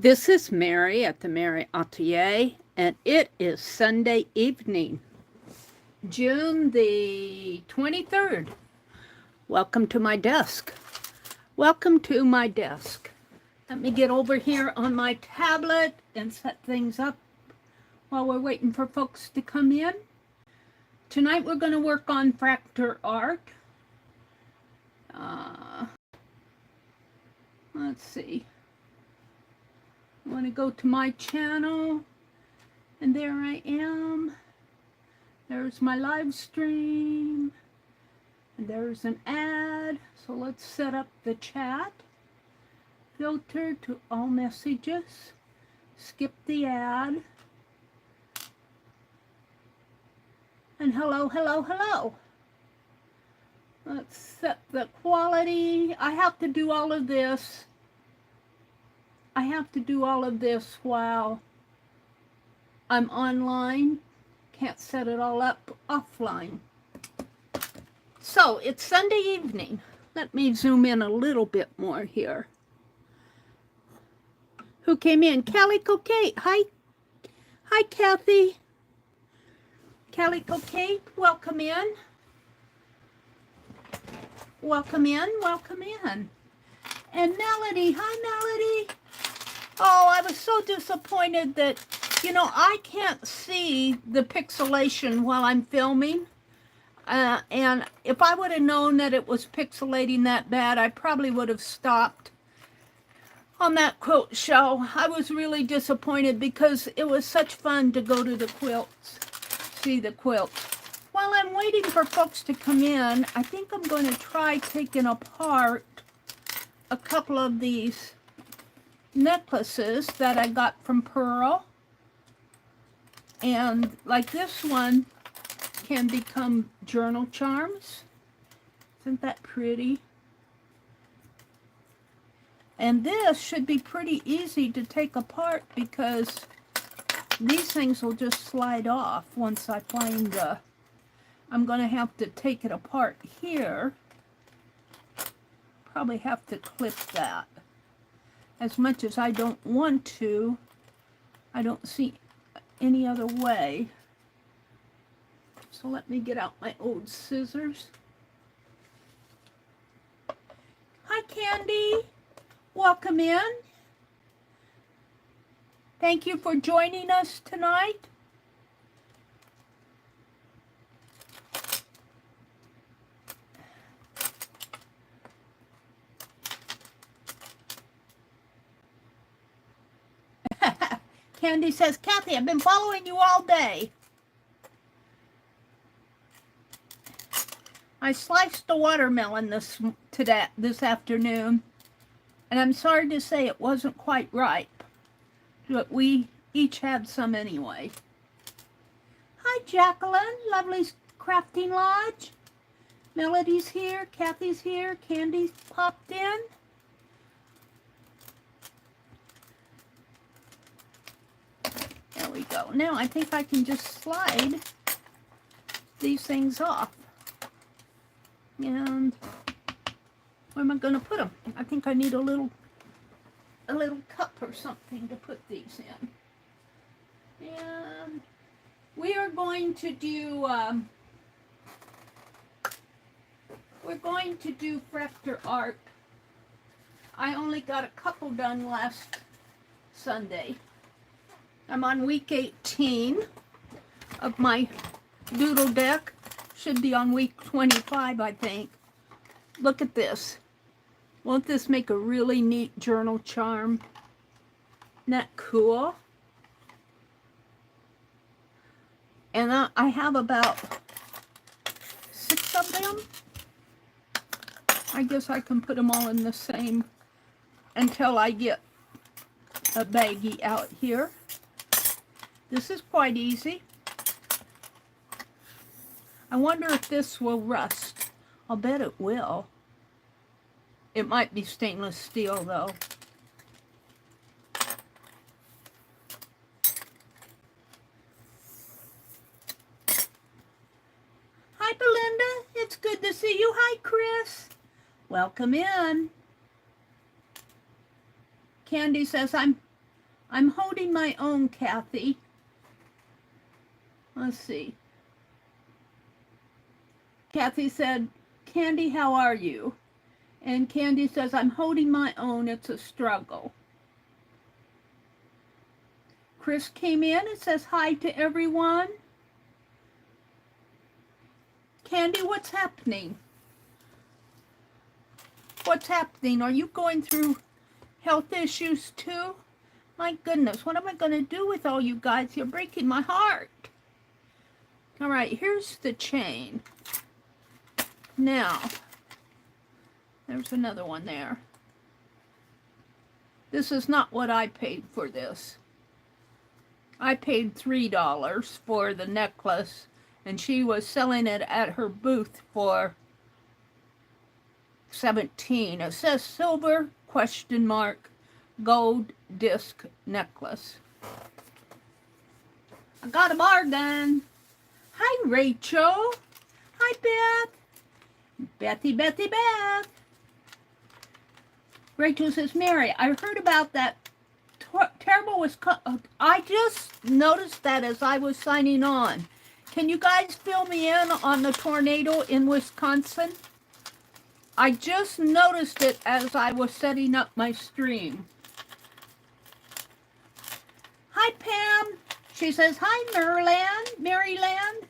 This is Meri at the Meri Atelier, and it is Sunday evening, June the 23rd. Welcome to my desk. Welcome to my desk. Let me get over here on my tablet and set things up while we're waiting for folks to come in. Tonight we're going to work on Fractor Art. Let's see. I want to go to my channel, and there I am. There's my live stream, and there's an ad. So let's set up the chat. Filter to all messages. Skip the ad. And hello, hello, hello. Let's set the quality. I have to do all of this. While I'm online. Can't set it all up offline. So it's Sunday evening. Let me zoom in a little bit more here. Who came in? Calico Kate. Hi. Hi, Kathy. Calico Kate, welcome in. Welcome in, welcome in. And Melody, hi Melody. Oh, I was so disappointed that, I can't see the pixelation while I'm filming. And if I would have known that it was pixelating that bad, I probably would have stopped on that quilt show. I was really disappointed because it was such fun to go to the quilts, see the quilts. While I'm waiting for folks to come in, I think I'm going to try taking apart a couple of these necklaces that I got from Pearl. And like this one can become journal charms. Isn't that pretty? And this should be pretty easy to take apart because these things will just slide off once I find the... I'm going to have to take it apart here. Probably have to clip that. As much as I don't want to, I don't see any other way. So let me get out my old scissors. Hi, Candy. Welcome in. Thank you for joining us tonight. Candy says, Kathy, I've been following you all day. I sliced a watermelon this afternoon, and I'm sorry to say it wasn't quite ripe, but we each had some anyway. Hi, Jacqueline, lovely Crafting Lodge. Melody's here, Kathy's here, Candy's popped in. There we go. Now I think I can just slide these things off. And where am I going to put them? I think I need a little cup or something to put these in. And we are going to do Fractor Art. I only got a couple done last Sunday. I'm on week 18 of my doodle deck. Should be on week 25, I think. Look at this. Won't this make a really neat journal charm? Isn't that cool? And I have about 6 of them. I guess I can put them all in the same until I get a baggie out here. This is quite easy. I wonder if this will rust. I'll bet it will. It might be stainless steel though. Hi Belinda, it's good to see you. Hi Chris. Welcome in. Candy says, I'm I'm holding my own, Kathy. Let's see. Kathy said, Candy, how are you? And Candy says, I'm holding my own. It's a struggle. Chris came in and says hi to everyone. Candy, what's happening? What's happening? Are you going through health issues too? My goodness, what am I going to do with all you guys? You're breaking my heart. All right, here's the chain. Now, there's another one there. This is not what I paid for this. I paid $3 for the necklace, and she was selling it at her booth for $17. It says silver, ? Gold disc necklace. I got a bargain. Hi, Rachel. Hi, Beth. Beth. Rachel says, Meri, I heard about that terrible Wisconsin. I just noticed that as I was signing on. Can you guys fill me in on the tornado in Wisconsin? I just noticed it as I was setting up my stream. Hi, Pam. She says, hi, Maryland.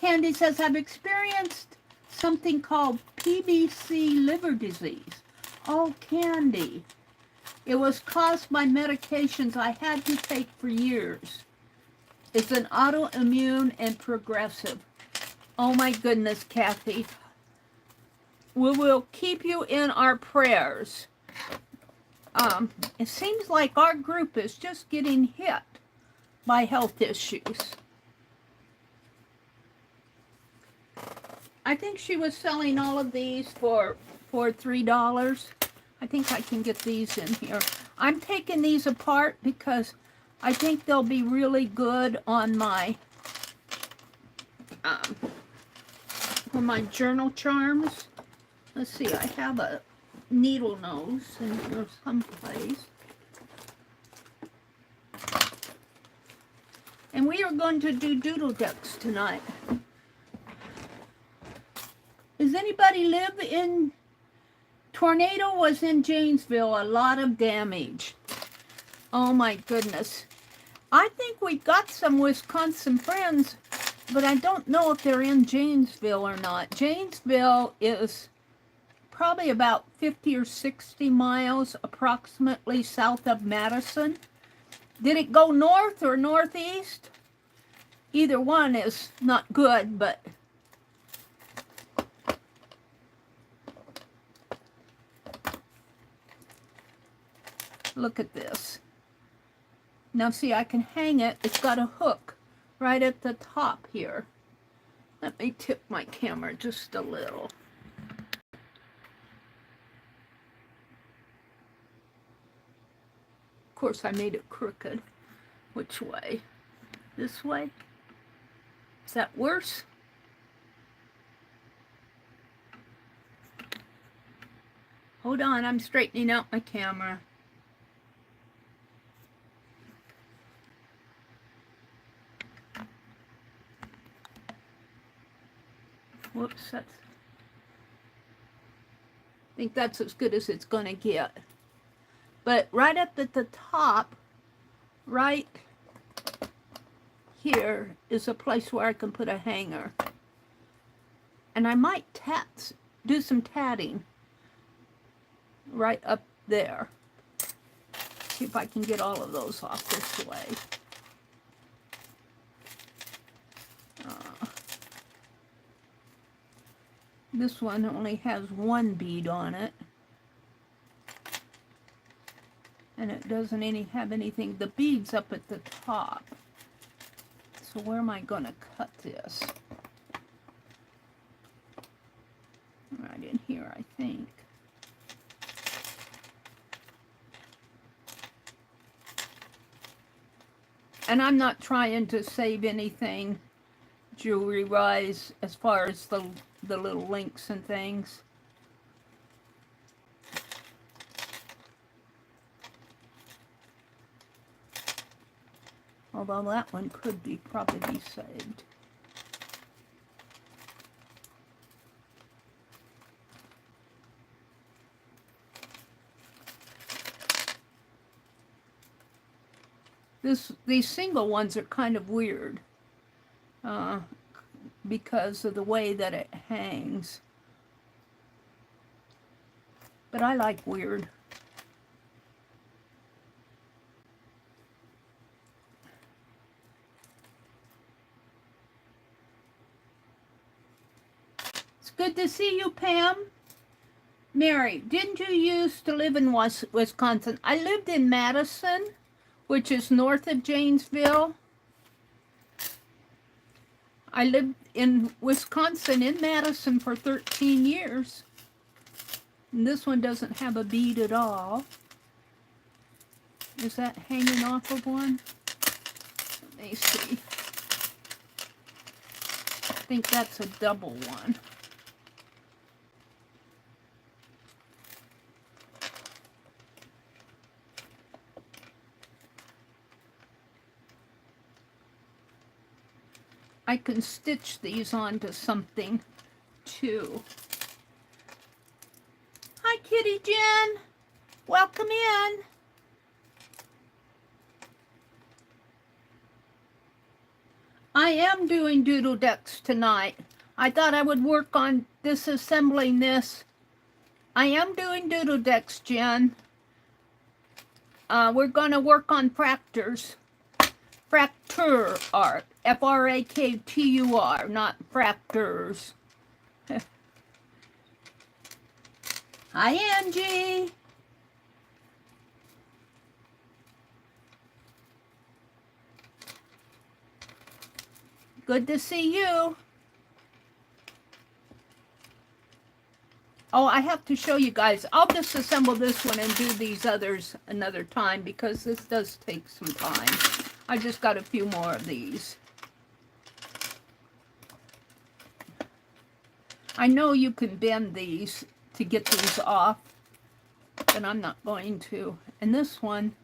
Candy says, I've experienced something called PBC liver disease. Oh, Candy. It was caused by medications I had to take for years. It's an autoimmune and progressive. Oh my goodness, Kathy. We will keep you in our prayers. It seems like our group is just getting hit by health issues. I think she was selling all of these for $3. I think I can get these in here. I'm taking these apart because I think they'll be really good on my journal charms. Let's see, I have a needle nose in here someplace. And we are going to do doodle ducks tonight. Does anybody live in... Tornado was in Janesville, a lot of damage. Oh my goodness. I think we got some Wisconsin friends, but I don't know if they're in Janesville or not. Janesville is probably about 50 or 60 miles approximately south of Madison. Did it go north or northeast? Either one is not good, but look at this. Now see, I can hang it. It's got a hook right at the top here. Let me tip my camera just a little. Of course, I made it crooked. Which way? This way? Is that worse? Hold on, I'm straightening out my camera. Whoops, I think that's as good as it's going to get. But right up at the top, right here is a place where I can put a hanger. And I might do some tatting right up there. See if I can get all of those off this way. This one only has one bead on it. And it doesn't have anything. The bead's up at the top. So where am I going to cut this? Right in here, I think. And I'm not trying to save anything jewelry-wise as far as the little links and things. Although that one could probably be saved. These single ones are kind of weird because of the way that it hangs. But I like weird. It's good to see you, Pam. Mary, didn't you used to live in Wisconsin? I lived in Madison, which is north of Janesville. I lived in Wisconsin, in Madison, for 13 years. And this one doesn't have a bead at all. Is that hanging off of one? Let me see. I think that's a double one. I can stitch these onto something too. Hi, Kitty Jen. Welcome in. I am doing doodle decks tonight. I thought I would work on disassembling this. I am doing doodle decks, Jen. We're going to work on fractors. Fractor Art. F-R-A-K-T-U-R, not fractors. Hi, Angie. Good to see you. Oh, I have to show you guys. I'll disassemble this one and do these others another time because this does take some time. I just got a few more of these. I know you can bend these to get these off, but I'm not going to. And this one,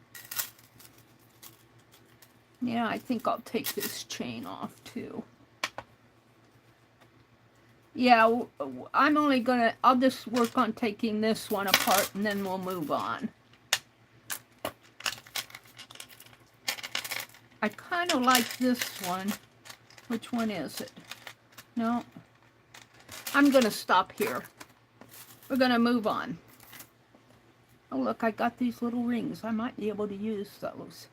yeah, I think I'll take this chain off too. Yeah, I'm only gonna, I'll just work on taking this one apart and then we'll move on. I kind of like this one. Which one is it? No. I'm going to stop here. We're going to move on. Oh, look, I got these little rings. I might be able to use those.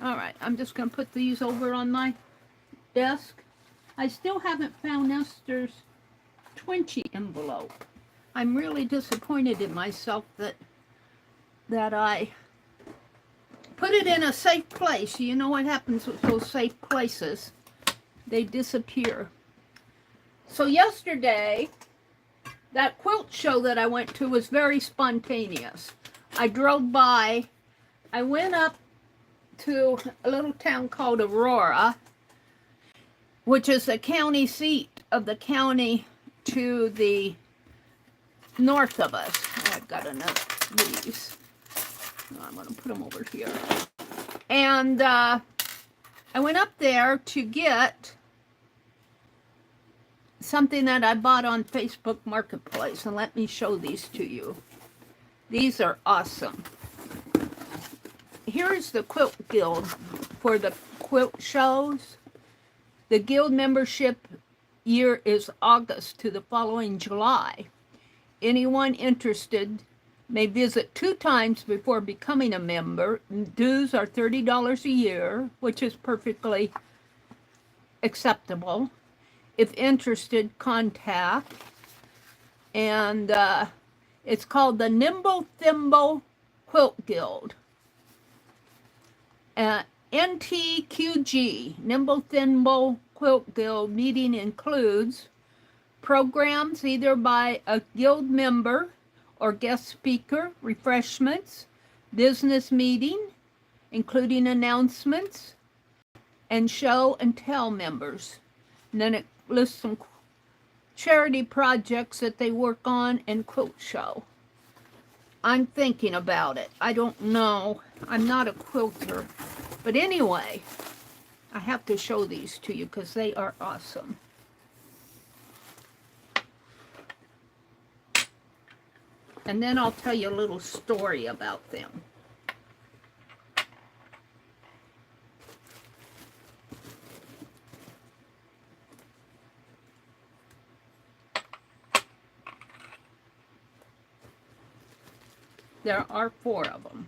All right, I'm just going to put these over on my desk. I still haven't found Esther's Twinchie envelope. I'm really disappointed in myself that I put it in a safe place. You know what happens with those safe places? They disappear. So yesterday, that quilt show that I went to was very spontaneous. I drove by. I went up to a little town called Aurora, which is the county seat of the county to the north of us. Oh, I've got enough of these. I'm going to put them over here. And I went up there to get something that I bought on Facebook Marketplace. And let me show these to you. These are awesome. Here's the Quilt Guild for the quilt shows. The guild membership year is August to the following July. Anyone interested may visit 2 times before becoming a member. Dues are $30 a year, which is perfectly acceptable. If interested, contact. And it's called the Nimothimo Quilt Guild. NTQG, Nimothimo Quilt Guild meeting includes programs either by a guild member or guest speaker, refreshments, business meeting, including announcements, and show and tell members. And then it lists some charity projects that they work on and quilt show. I'm thinking about it. I don't know. I'm not a quilter. But anyway, I have to show these to you because they are awesome. And then I'll tell you a little story about them. There are 4 of them.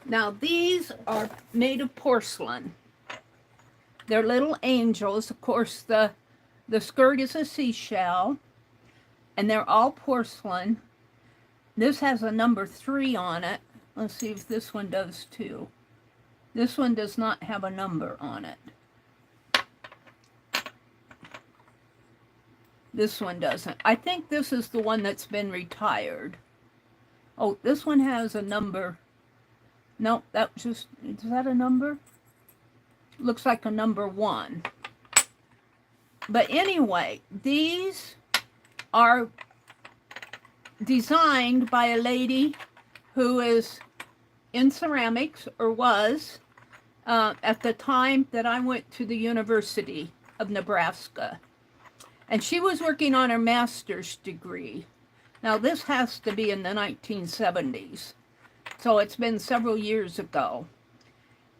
Now these are made of porcelain. They're little angels. Of course, the skirt is a seashell, and they're all porcelain. This has a number 3 on it. Let's see if this one does too. This one does not have a number on it. This one doesn't. I think this is the one that's been retired. Oh, this one has a number. No, that just, is that a number? Looks like a number 1. But anyway, these are designed by a lady who is in ceramics, or was, at the time that I went to the University of Nebraska. And she was working on her master's degree. Now this has to be in the 1970s. So it's been several years ago.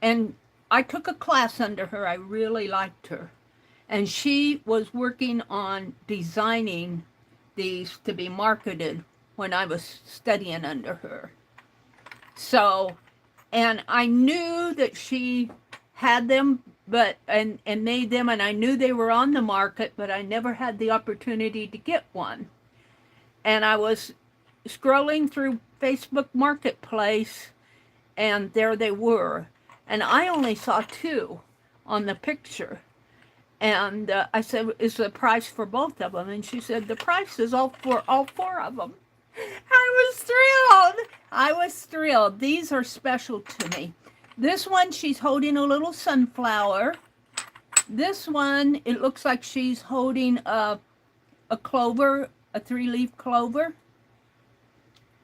And I took a class under her. I really liked her. And she was working on designing these to be marketed when I was studying under her. So, and I knew that she had them, but and made them, and I knew they were on the market, but I never had the opportunity to get one. And I was scrolling through Facebook Marketplace, and there they were. And I only saw 2 on the picture. And I said, is the price for both of them? And she said, the price is all for all 4 of them. I was thrilled. I was thrilled. These are special to me. This one, she's holding a little sunflower. This one, it looks like she's holding a clover, a 3-leaf clover.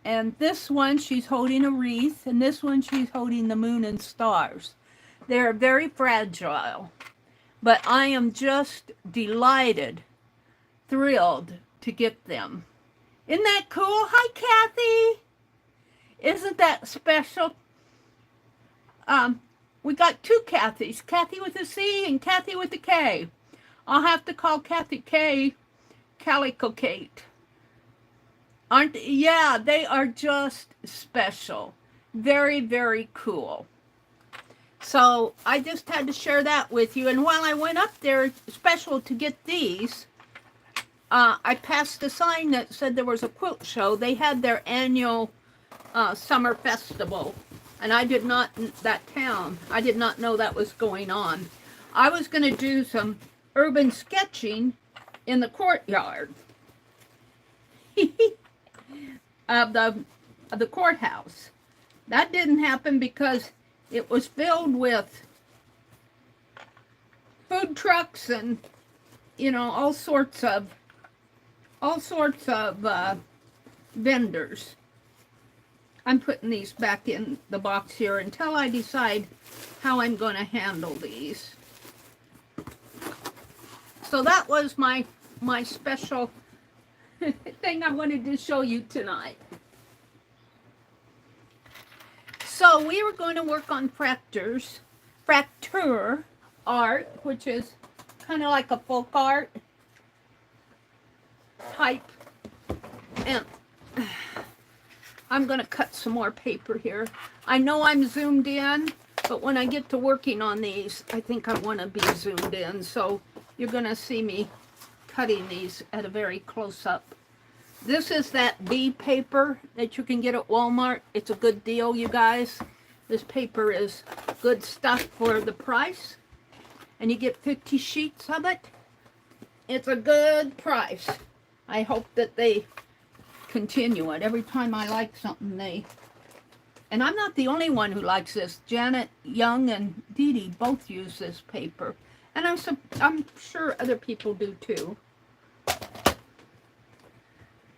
And this one, she's holding a wreath. And this one, she's holding the moon and stars. They're very fragile. But I am just delighted, thrilled to get them. Isn't that cool? Hi, Kathy. Isn't that special? We got 2 Kathys. Kathy with a C and Kathy with a K. I'll have to call Kathy K Calico Kate. Yeah, they are just special. Very, very cool. So I just had to share that with you. And while I went up there special to get these, I passed a sign that said there was a quilt show. They had their annual summer festival. And I did not, that town, I did not know that was going on. I was going to do some urban sketching in the courtyard of the courthouse. That didn't happen because it was filled with food trucks and, you know, all sorts of vendors. I'm putting these back in the box here until I decide how I'm going to handle these. So that was my special thing I wanted to show you tonight. So we were going to work on Fractor Art, which is kind of like a folk art type. And I'm going to cut some more paper here. I know I'm zoomed in, but when I get to working on these, I think I want to be zoomed in. So you're going to see me cutting these at a very close up. This is that B paper that you can get at Walmart. It's a good deal, you guys. This paper is good stuff for the price. And you get 50 sheets of it. It's a good price. I hope that they continue it. Every time I like something, and I'm not the only one who likes this. Janet Young and Dee Dee both use this paper. And I'm sure other people do too.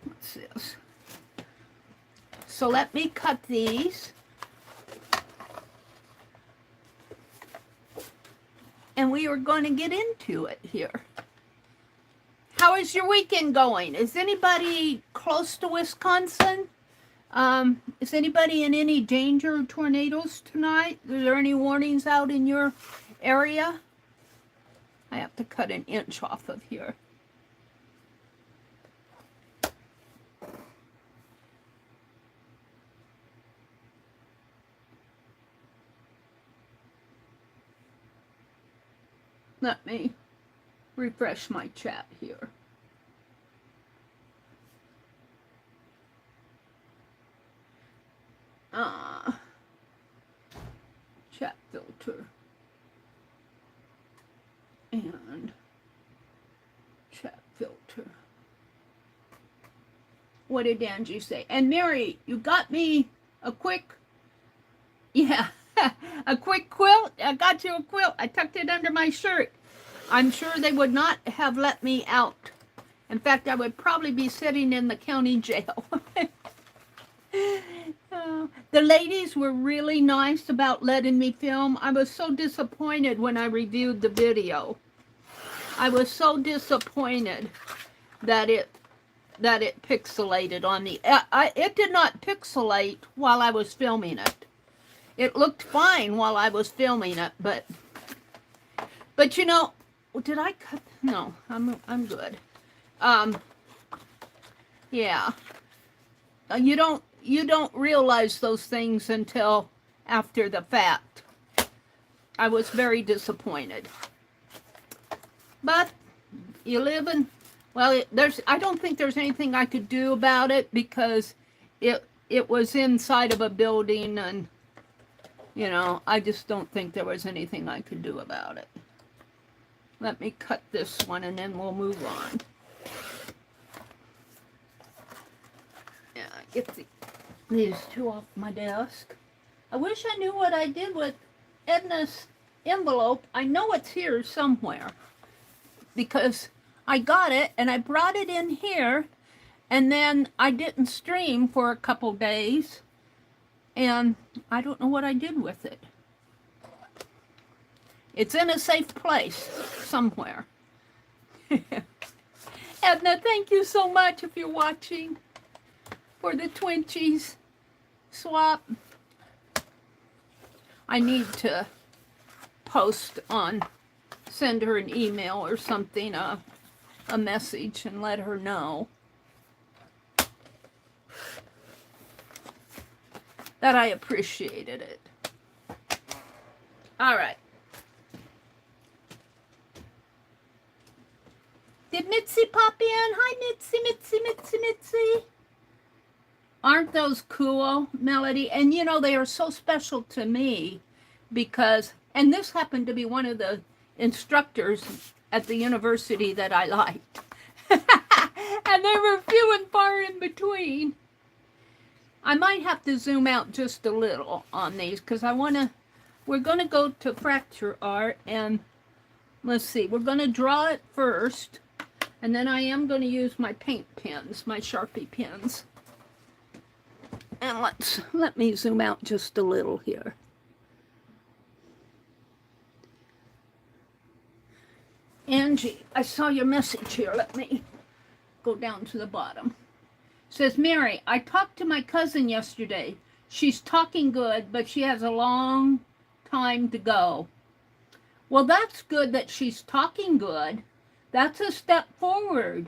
What's this? So let me cut these. And we are going to get into it here. How is your weekend going? Is anybody close to Wisconsin? Is anybody in any danger of tornadoes tonight? Are there any warnings out in your area? I have to cut an inch off of here. Let me refresh my chat here. Chat filter. And chat filter. What did Angie say? And Meri, you got me a quick, a quick quilt. I got you a quilt. I tucked it under my shirt. I'm sure they would not have let me out. In fact, I would probably be sitting in the county jail. The ladies were really nice about letting me film. I was so disappointed when I reviewed the video. I was so disappointed that it pixelated on me. It did not pixelate while I was filming it. It looked fine while I was filming it, but you know, did I cut? No, I'm good. Yeah. You don't realize those things until after the fact. I was very disappointed. But you live in, well, I don't think there's anything I could do about it because it was inside of a building, and you know, I just don't think there was anything I could do about it. Let me cut this one and then we'll move on. Yeah, get these two off my desk. I wish I knew what I did with Edna's envelope. I know it's here somewhere because I got it and I brought it in here, and then I didn't stream for a couple days and I don't know what I did with it. It's in a safe place somewhere. Edna, thank you so much if you're watching for the Twinchies swap. I need to post on, send her an email or something, a message, and let her know that I appreciated it. All right. Did Mitzi pop in? Hi, Mitzi. Aren't those cool, Melody? And you know, they are so special to me because, and this happened to be one of the instructors at the university that I liked. And they were few and far in between. I might have to zoom out just a little on these because we're going to go to Fractor Art, and let's see, we're going to draw it first. And then I am going to use my paint pens, my Sharpie pens. And let me zoom out just a little here. Angie, I saw your message here. Let me go down to the bottom. It says, Meri, I talked to my cousin yesterday. She's talking good, but she has a long time to go. Well, that's good that she's talking good. That's a step forward.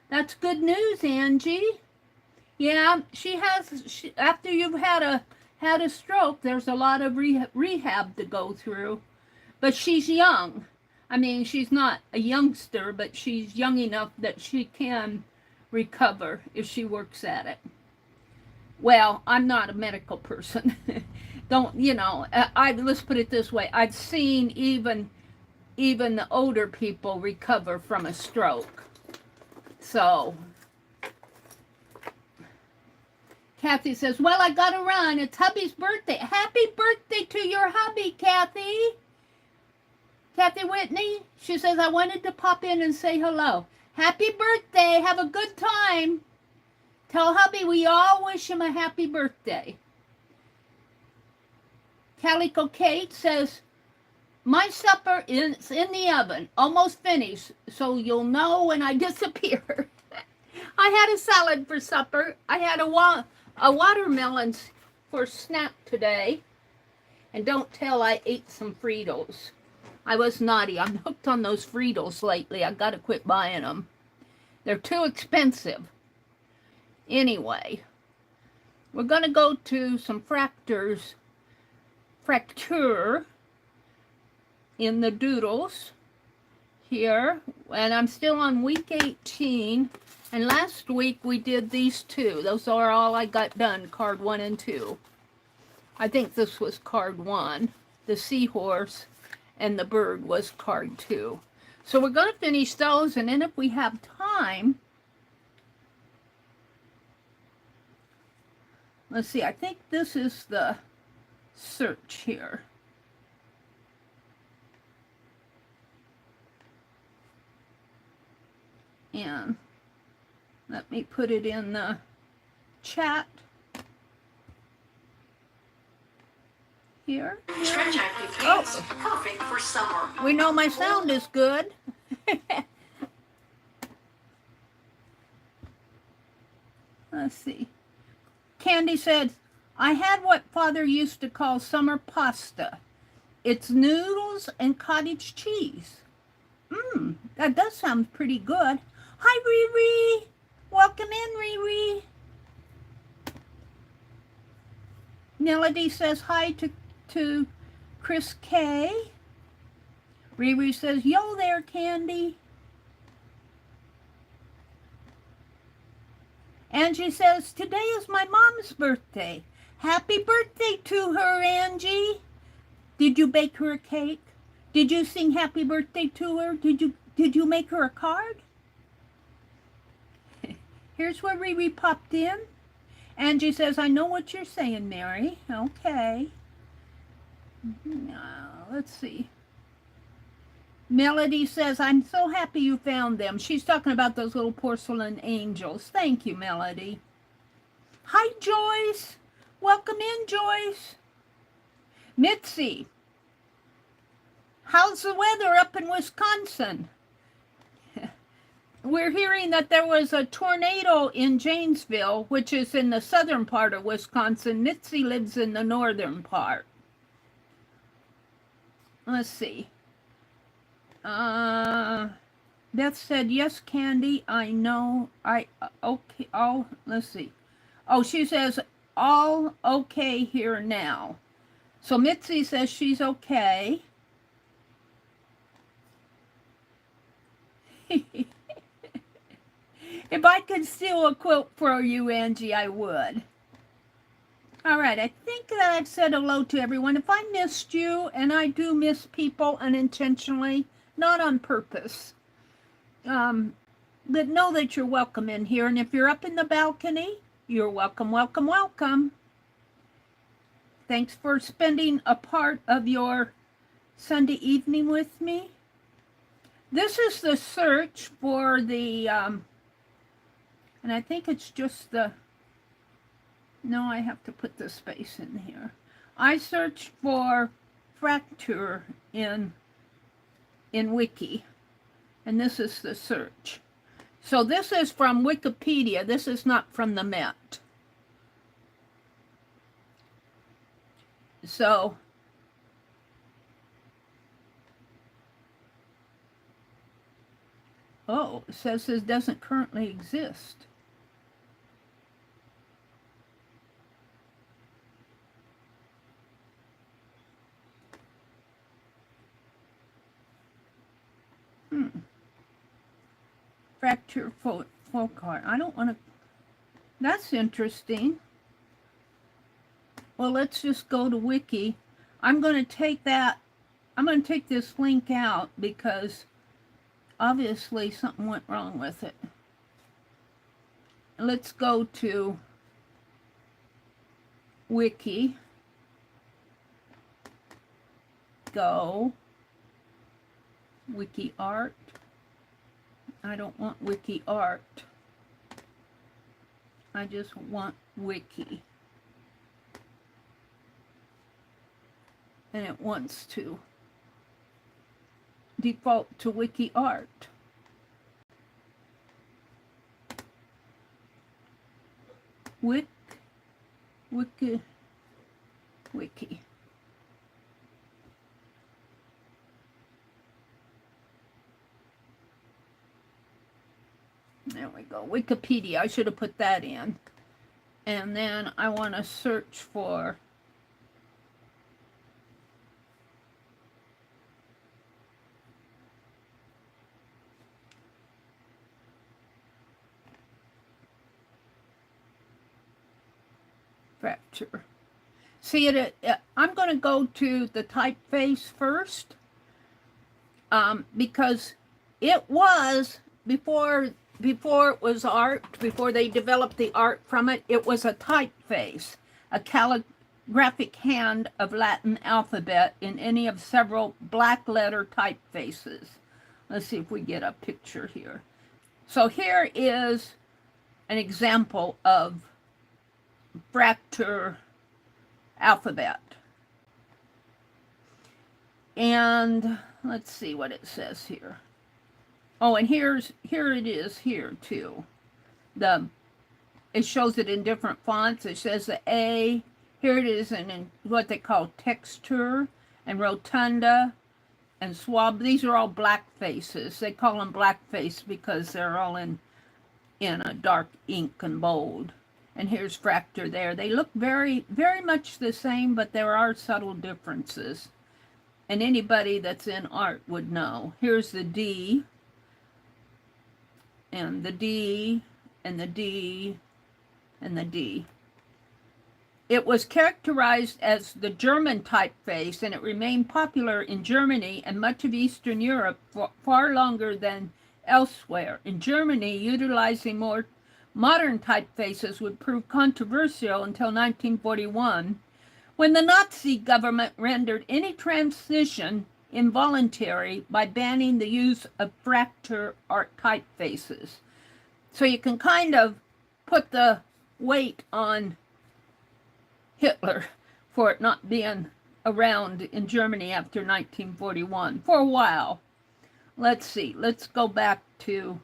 That's good news, Angie. Yeah, after you've had a stroke, there's a lot of rehab to go through. But she's young. I mean, she's not a youngster, but she's young enough that she can recover if she works at it. Well, I'm not a medical person. Let's put it this way. I've seen even the older people recover from a stroke. So, Kathy says, well, I gotta run. It's hubby's birthday. Happy birthday to your hubby, Kathy. Kathy Whitney. She says, I wanted to pop in and say hello. Happy birthday. Have a good time. Tell hubby we all wish him a happy birthday. Calico Kate says, my supper is in the oven, almost finished, so you'll know when I disappear. I had a salad for supper. I had a watermelon for snack today. And don't tell I ate some Fritos. I was naughty. I'm hooked on those Fritos lately. I got to quit buying them. They're too expensive. Anyway, we're going to go to some Fractor in the doodles here. And I'm still on week 18. And last week we did these two. Those are all I got done, card 1 and 2. I think this was card 1. The seahorse and the bird was card 2. So we're going to finish those, and then if we have time, let's see, I think this is the search here. And let me put it in the chat here. Stretch active perfect for summer. We know my sound is good. Let's see. Candy said, I had what Father used to call summer pasta. It's noodles and cottage cheese. That does sound pretty good. Hi, Riri. Welcome in, Riri. Melody says hi to Chris K. Riri says, yo there, Candy. Angie says, today is my mom's birthday. Happy birthday to her, Angie. Did you bake her a cake? Did you sing happy birthday to her? Did you make her a card? Here's where Riri popped in. Angie says, I know what you're saying, Meri. Okay. Let's see. Melody says, I'm so happy you found them. She's talking about those little porcelain angels. Thank you, Melody. Hi, Joyce. Welcome in, Joyce. Mitzi, how's the weather up in Wisconsin? We're hearing that there was a tornado in Janesville, which is in the southern part of Wisconsin. Mitzi lives in the northern part. Let's see. Beth said, yes, Candy, I know. Okay, let's see. Oh, she says, all okay here now. So Mitzi says she's okay. If I could steal a quilt for you, Angie, I would. All right, I think that I've said hello to everyone. If I missed you, and I do miss people unintentionally, not on purpose, but know that you're welcome in here. And if you're up in the balcony, you're welcome, welcome, welcome. Thanks for spending a part of your Sunday evening with me. This is the search for the, and I think it's just the, no, I have to put the space in here. I searched for Fractor in Wiki, and this is the search. So this is from Wikipedia. This is not from the Met. So oh, it says this doesn't currently exist. Fractor folk art. I don't want to. That's interesting. Well, let's just go to Wiki. I'm going to take that. I'm going to take this link out because obviously something went wrong with it. Let's go to Wiki. Go. Wiki art. I don't want Wiki art. I just want wiki. And it wants to default to wiki art. Wiki. There we go. Wikipedia. I should have put that in. And then I want to search for Fractor. See it. I'm going to go to the Typeface first, because it was before it was art. Before they developed the art from it, it was a typeface, a calligraphic hand of Latin alphabet in any of several black letter typefaces. Let's see if we get a picture here. So here is an example of Fractor alphabet. And let's see what it says here. Oh, and here it is here too. It shows it in different fonts. It says the A. Here it is in what they call texture and rotunda and swab. These are all black faces. They call them black face because they're all in a dark ink and bold. And here's Fractor there. They look very, very much the same, but there are subtle differences. And anybody that's in art would know. Here's the D, and the D, and the D, and the D. It was characterized as the German typeface, and it remained popular in Germany and much of Eastern Europe for far longer than elsewhere. In Germany, utilizing more modern typefaces would prove controversial until 1941, when the Nazi government rendered any transition involuntary by banning the use of Fractor Art typefaces. So you can kind of put the weight on Hitler for it not being around in Germany after 1941 for a while. Let's see. Let's go back to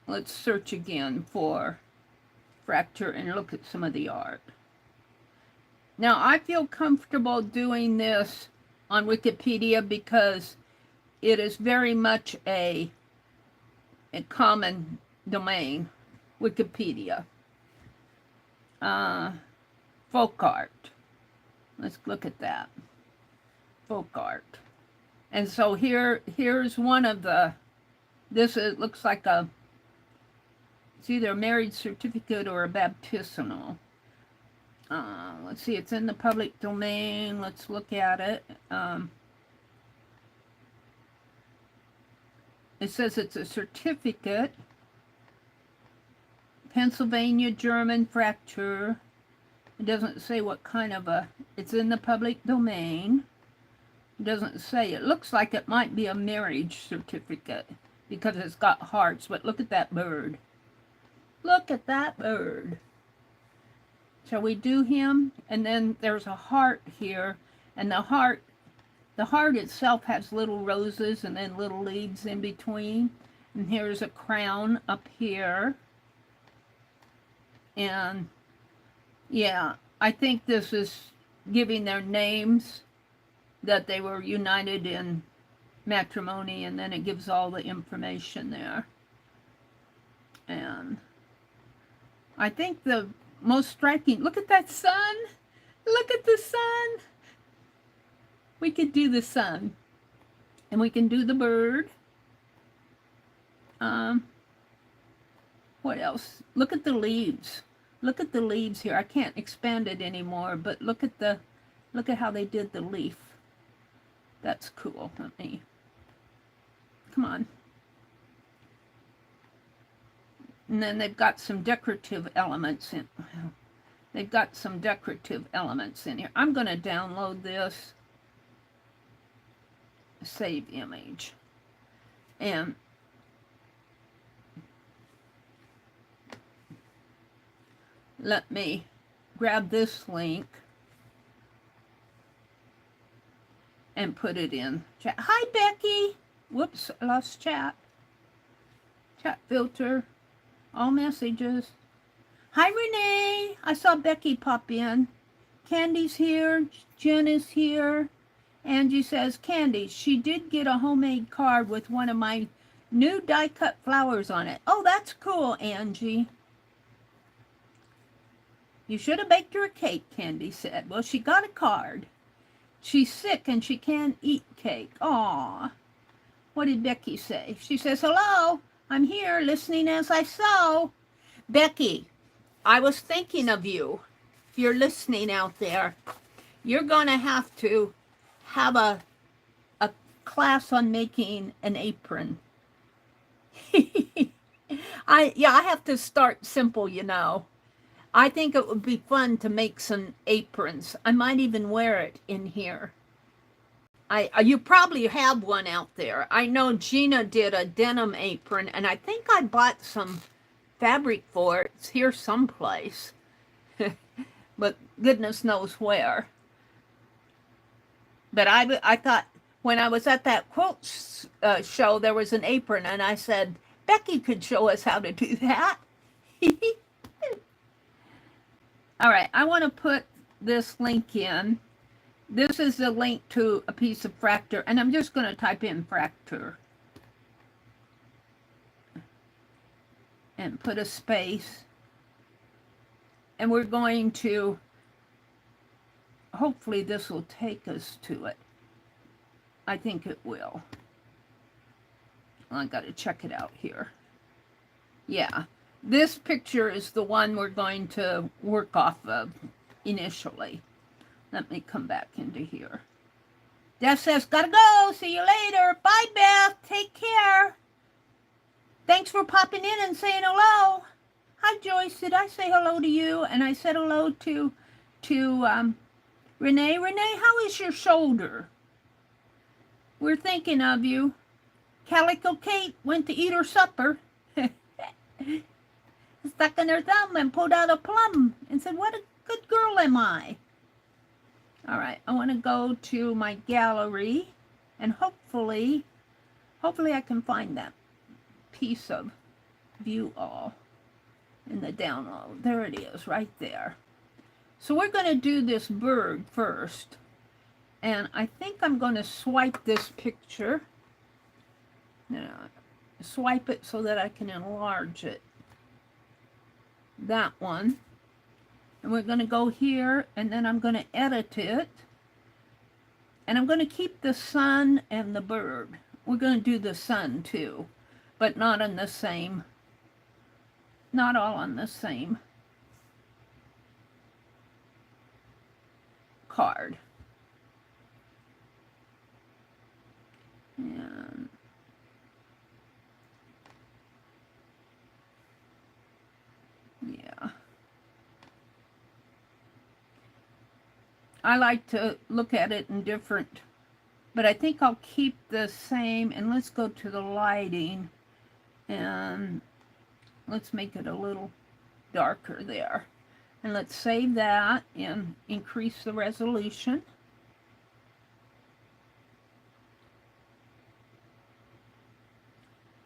let's search again for Fractor and look at some of the art. Now, I feel comfortable doing this on Wikipedia because it is very much a common domain, Wikipedia. Folk art. Let's look at that. Folk art. And so here's one of the, looks like it's either a marriage certificate or a baptismal. Let's see, it's in the public domain. Let's look at it. It says it's a certificate. Pennsylvania German Fractor. It doesn't say what kind of it's in the public domain. It doesn't say. It looks like it might be a marriage certificate because it's got hearts, but look at that bird. Look at that bird. Shall we do him? And then there's a heart here, and the heart itself has little roses and then little leaves in between. And here's a crown up here. And yeah, I think this is giving their names, that they were united in matrimony, and then it gives all the information there. And I think the most striking, look at that sun. Look at the sun. We could do the sun. And we can do the bird. What else? Look at the leaves. Look at the leaves here. I can't expand it anymore, but look at how they did the leaf. That's cool. Let me, come on. And then they've got some decorative elements in. They've got some decorative elements in here. I'm going to download this. Save image. And let me grab this link and put it in chat. Hi, Becky. Whoops, I lost chat. Chat filter. All messages. Hi, Renee. I saw Becky pop in. Candy's here. Jen is here. Angie says, Candy, she did get a homemade card with one of my new die-cut flowers on it. Oh, that's cool, Angie. You should have baked her a cake, Candy said. Well, she got a card. She's sick and she can't eat cake. Aw. What did Becky say? She says, hello, I'm here listening as I sew. Becky, I was thinking of you. If you're listening out there, you're going to have a class on making an apron. I have to start simple, you know. I think it would be fun to make some aprons. I might even wear it in here. You probably have one out there. I know Gina did a denim apron, and I think I bought some fabric for it. It's here someplace. But goodness knows where. But I thought when I was at that quilt show, there was an apron, and I said, Becky could show us how to do that. All right, I want to put this link in. This is a link to a piece of Fractor, and I'm just going to type in Fractor. And put a space. And we're going to, hopefully this will take us to it. I think it will. I got to check it out here. Yeah. This picture is the one we're going to work off of initially. Let me come back into here. Beth says, gotta go. See you later. Bye, Beth. Take care. Thanks for popping in and saying hello. Hi, Joyce. Did I say hello to you? And I said hello to Renee. Renee, how is your shoulder? We're thinking of you. Calico Kate went to eat her supper. Stuck in her thumb and pulled out a plum and said, what a good girl am I. All right, I want to go to my gallery and hopefully I can find that piece of view all in the download. There it is, right there. So we're going to do this bird first. And I think I'm going to swipe this picture. Swipe it so that I can enlarge it. That one. And we're going to go here, and then I'm going to edit it. And I'm going to keep the sun and the bird. We're going to do the sun too, but not on the same, not all on the same card. And yeah. I like to look at it in different, but I think I'll keep the same, and let's go to the lighting, and let's make it a little darker there. And let's save that and increase the resolution.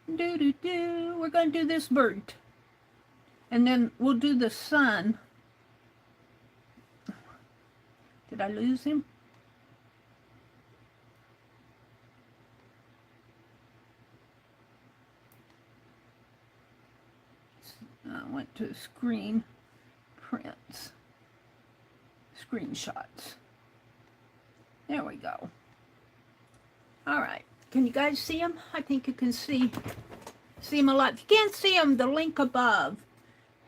We're going to do this bird. And then we'll do the sun. Did I lose him? I went to screen prints, screenshots. There we go. All right. Can you guys see him? I think you can see him a lot. If you can't see him, the link above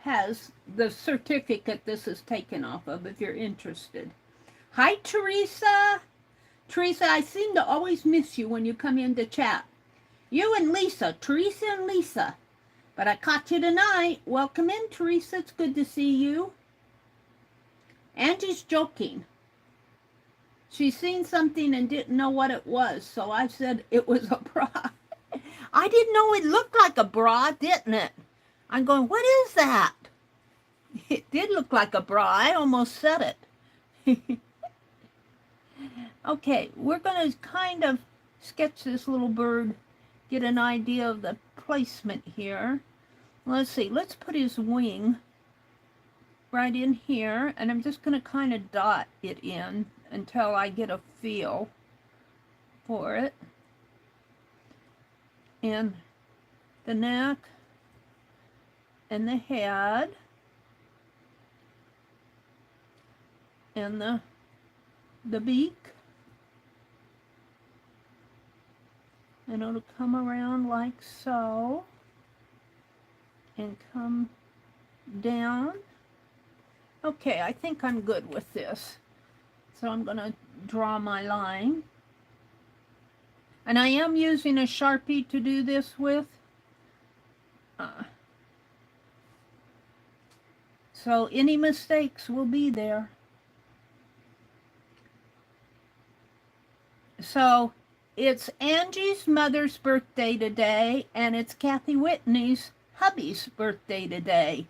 has the certificate this is taken off of if you're interested. Hi, Teresa. Teresa, I seem to always miss you when you come in to chat. You and Lisa, Teresa and Lisa. But I caught you tonight. Welcome in, Teresa. It's good to see you. Angie's joking. She's seen something and didn't know what it was, so I said it was a prop. I didn't know it looked like a bra, didn't it? I'm going, what is that? It did look like a bra. I almost said it. Okay, we're going to kind of sketch this little bird, get an idea of the placement here. Let's see, let's put his wing right in here, and I'm just going to kind of dot it in until I get a feel for it. And the neck and the head and the beak, and it'll come around like so and come down. Okay, I think I'm good with this. So I'm going to draw my line. And I am using a Sharpie to do this with. So any mistakes will be there. So it's Angie's mother's birthday today, and it's Kathy Whitney's hubby's birthday today.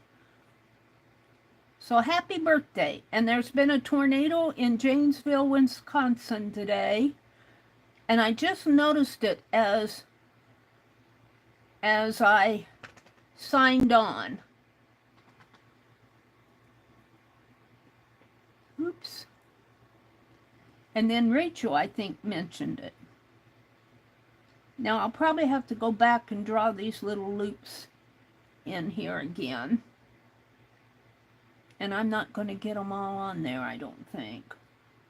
So happy birthday. And there's been a tornado in Janesville, Wisconsin today. And I just noticed it as I signed on. Oops. And then Rachel, I think, mentioned it. Now I'll probably have to go back and draw these little loops in here again. And I'm not going to get them all on there, I don't think.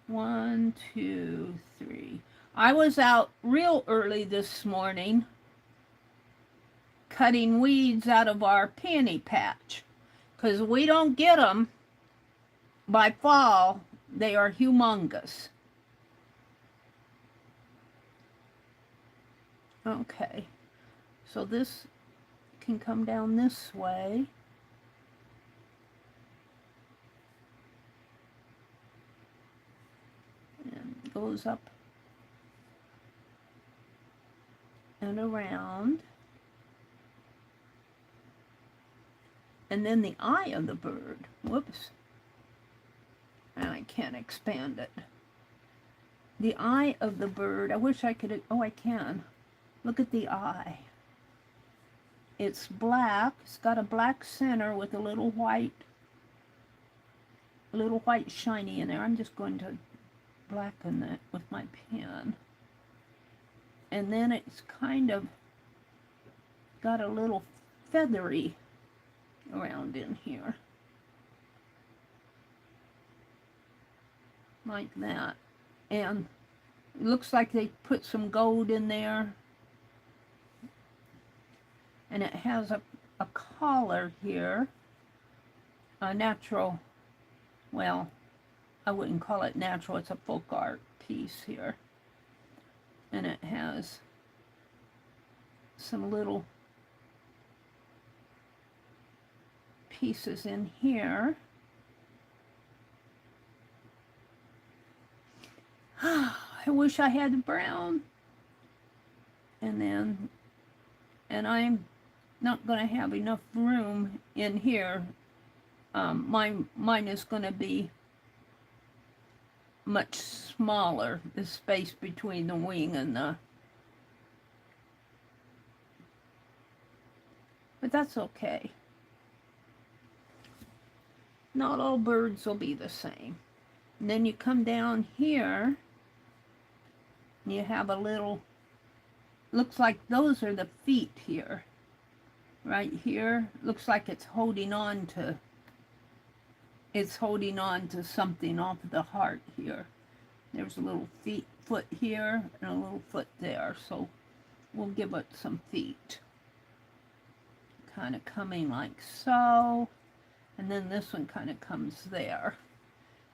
1, 2, 3. I was out real early this morning cutting weeds out of our peony patch, because we don't get them by fall. They are humongous. Okay, so this can come down this way. And goes up and around. And then the eye of the bird. Whoops. And I can't expand it. The eye of the bird. I wish I could. Oh, I can. Look at the eye. It's black. It's got a black center with a little white shiny in there. I'm just going to blacken that with my pen. And then it's kind of got a little feathery around in here. Like that. And it looks like they put some gold in there. And it has a collar here. A natural, well, I wouldn't call it natural, it's a folk art piece here. And it has some little pieces in here. I wish I had the brown. And I'm not going to have enough room in here. Mine is going to be much smaller, the space between the wing and the... But that's okay. Not all birds will be the same. And then you come down here, and you have a little... Looks like those are the feet here. Right here. Looks like it's holding on to... It's holding on to something off the heart here. There's a little foot here and a little foot there. So we'll give it some feet. Kind of coming like so. And then this one kind of comes there.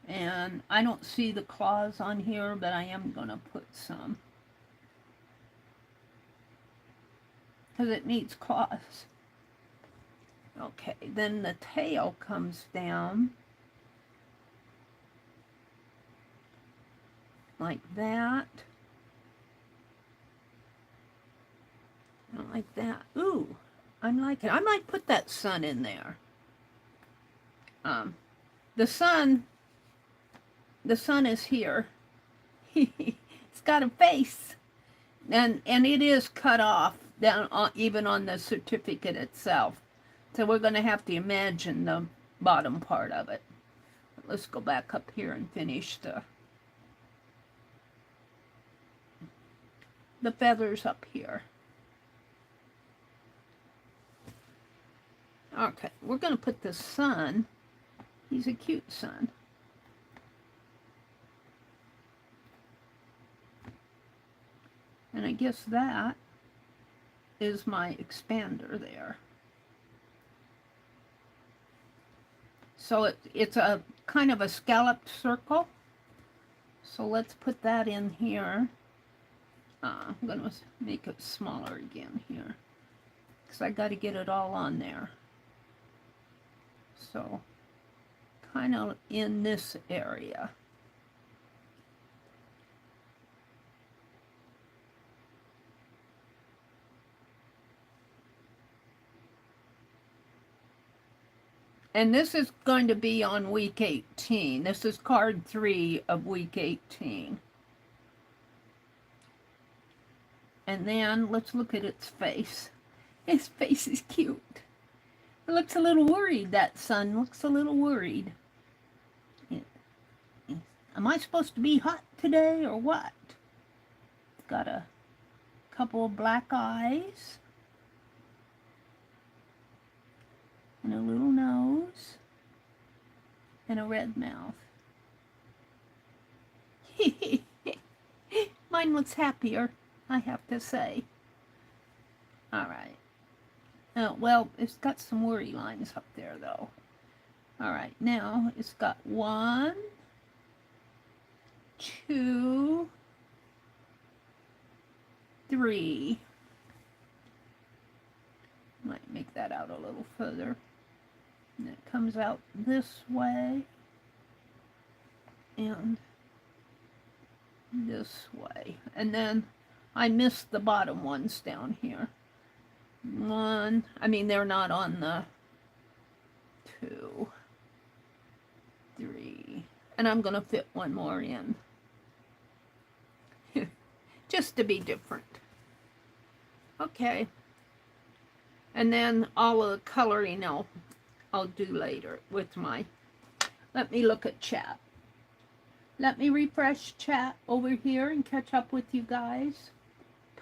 And I don't see the claws on here, but I am going to put some. Because it needs claws. Okay, then the tail comes down. Like that. I don't like that. Ooh, I like it. I might put that sun in there. The sun is here. It's got a face. And it is cut off down on, even on the certificate itself. So we're going to have to imagine the bottom part of it. Let's go back up here and finish the feathers up here. Okay, we're going to put the sun. He's a cute sun. And I guess that is my expander there. So it's a kind of a scalloped circle. So let's put that in here. I'm going to make it smaller again here, because I got to get it all on there. So kind of in this area. And this is going to be on week 18. This is card 3 of week 18. And then let's look at its face. Its face is cute. It looks a little worried, that sun looks a little worried. Am I supposed to be hot today or what? It's got a couple of black eyes. And a little nose. And a red mouth. Mine looks happier, I have to say. Alright. Oh, well, it's got some worry lines up there, though. Alright, now it's got 1, 2, 3. Might make that out a little further. And it comes out this way. And this way. And then I missed the bottom ones down here. 1, I mean, they're not on the 2, 3, and I'm going to fit one more in. Just to be different. Okay. And then all of the coloring I'll do later with my, let me look at chat. Let me refresh chat over here and catch up with you guys.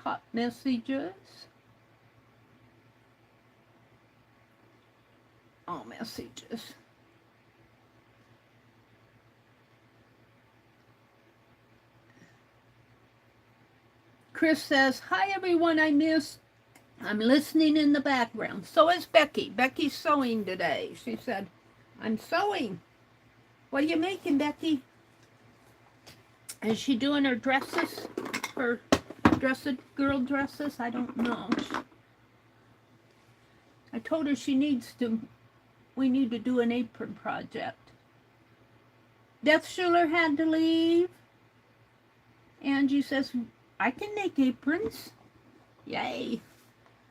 Top messages. All messages. Chris says, hi everyone I missed. I'm listening in the background. So is Becky. Becky's sewing today. She said, I'm sewing. What are you making, Becky? Is she doing her dresses? Her girl dresses? I don't know. I told her we need to do an apron project. Death Schuler had to leave. Angie says, I can make aprons. Yay.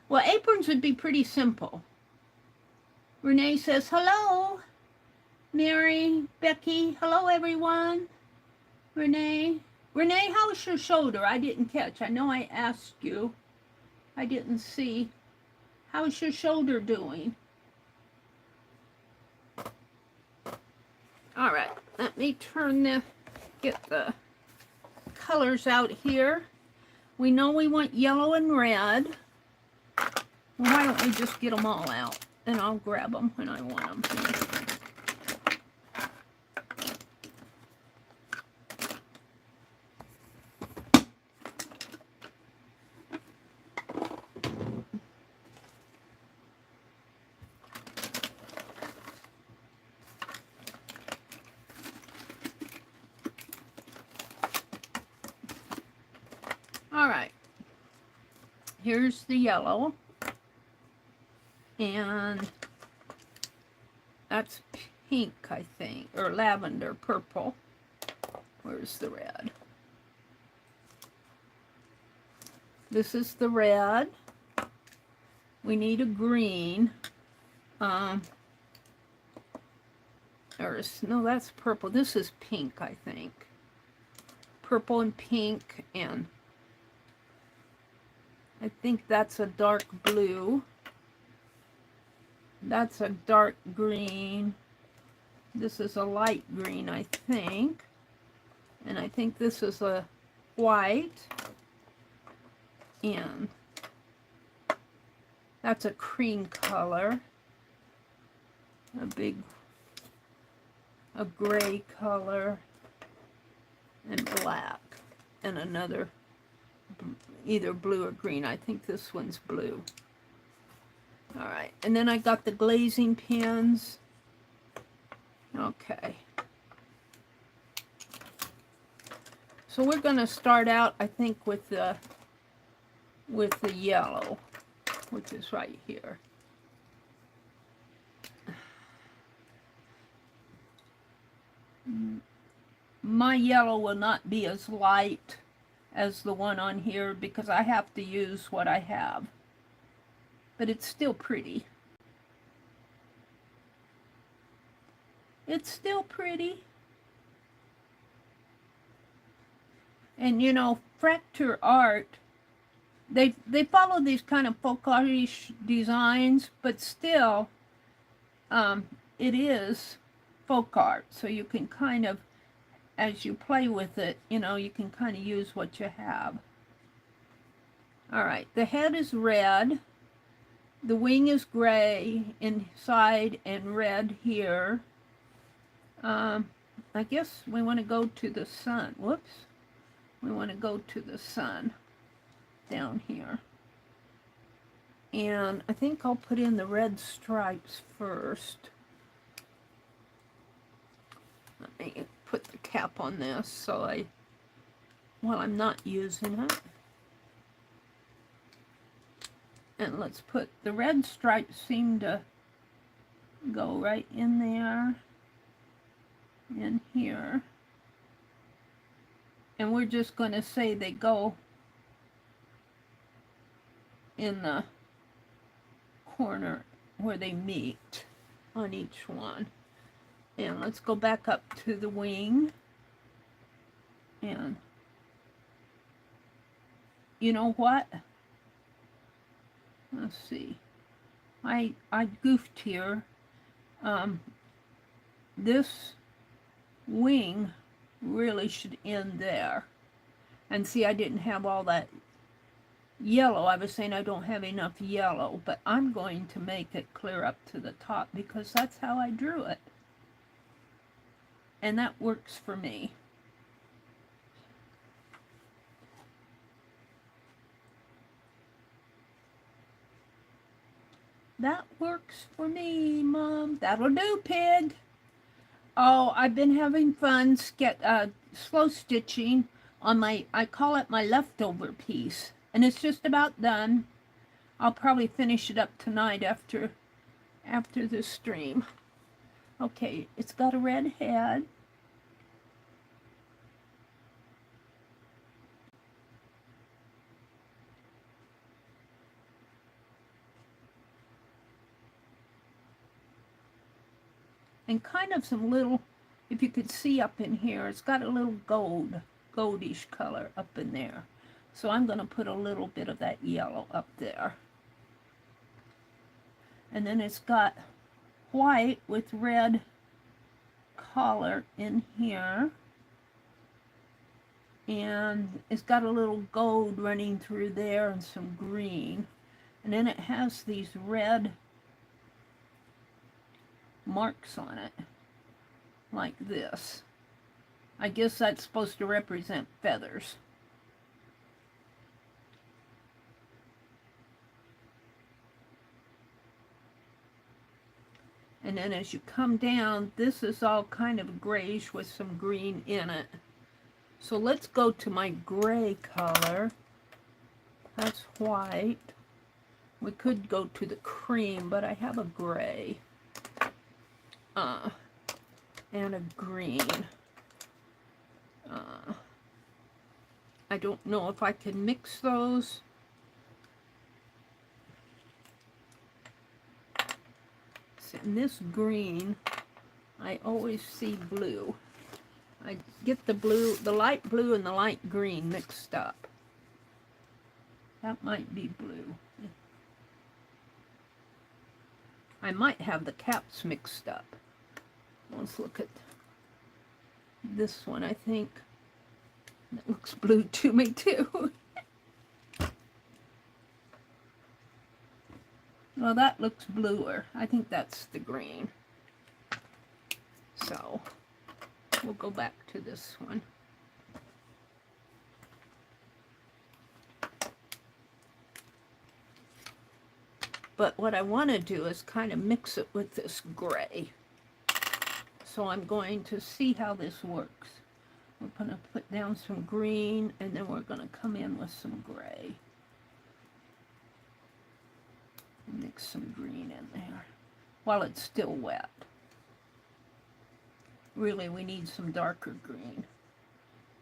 Well, aprons would be pretty simple. Renee says, hello. Mary, Becky, hello everyone. Renee, how's your shoulder? I didn't catch. I know I asked you. I didn't see. How's your shoulder doing? All right, let me get the colors out here. We know we want yellow and red. Well, why don't we just get them all out, and I'll grab them when I want them. All right, here's the yellow, and that's pink, I think, or lavender, purple. Where's the red? This is the red, We need a green. No, that's purple. This is pink, I think. Purple and pink, and I think that's a dark blue. That's a dark green. This is a light green, I think. And I think this is a white. And that's a cream color. A gray color. And black. And another, either blue or green. I think this one's blue. Alright, and then I got the glazing pins. Okay. So we're going to start out, I think, with the yellow, which is right here. My yellow will not be as light as the one on here because I have to use what I have. But it's still pretty. It's still pretty. And you know, Fractor Art, they follow these kind of folklorish designs, but still, it is folk art. So you can kind of, as you play with it, you know, you can kind of use what you have. All right, the head is red. The wing is gray inside and red here. I guess we want to go to the sun. Whoops. We want to go to the sun down here. And I think I'll put in the red stripes first. Let me put the cap on this so while I'm not using it. And let's put the red stripes seem to go right in there, in here. And we're just going to say they go in the corner where they meet on each one. And let's go back up to the wing. And you know what? Let's see. I goofed here. This wing really should end there. And see, I didn't have all that yellow. I was saying I don't have enough yellow, but I'm going to make it clear up to the top because that's how I drew it. And that works for me. That works for me, Mom. That'll do, Pig. Oh, I've been having fun slow stitching on I call it my leftover piece. And it's just about done. I'll probably finish it up tonight after the stream. Okay, it's got a red head. And kind of some little, if you could see up in here, it's got a little goldish color up in there. So I'm going to put a little bit of that yellow up there. And then it's got white with red collar in here. And it's got a little gold running through there and some green. And then it has these red marks on it, like this. I guess that's supposed to represent feathers. And then as you come down, this is all kind of grayish with some green in it. So let's go to my gray color. That's white. We could go to the cream, but I have a gray. And a green. I don't know if I can mix those. in this green, I always see blue. I get the blue, the light blue and the light green mixed up. That might be blue. I might have the caps mixed up. Let's look at this one, I think. That looks blue to me too. Well, that looks bluer. I think that's the green. So, we'll go back to this one. But what I want to do is kind of mix it with this gray. So I'm going to see how this works. We're going to put down some green, and then we're going to come in with some gray. Mix some green in there while it's still wet. Really, we need some darker green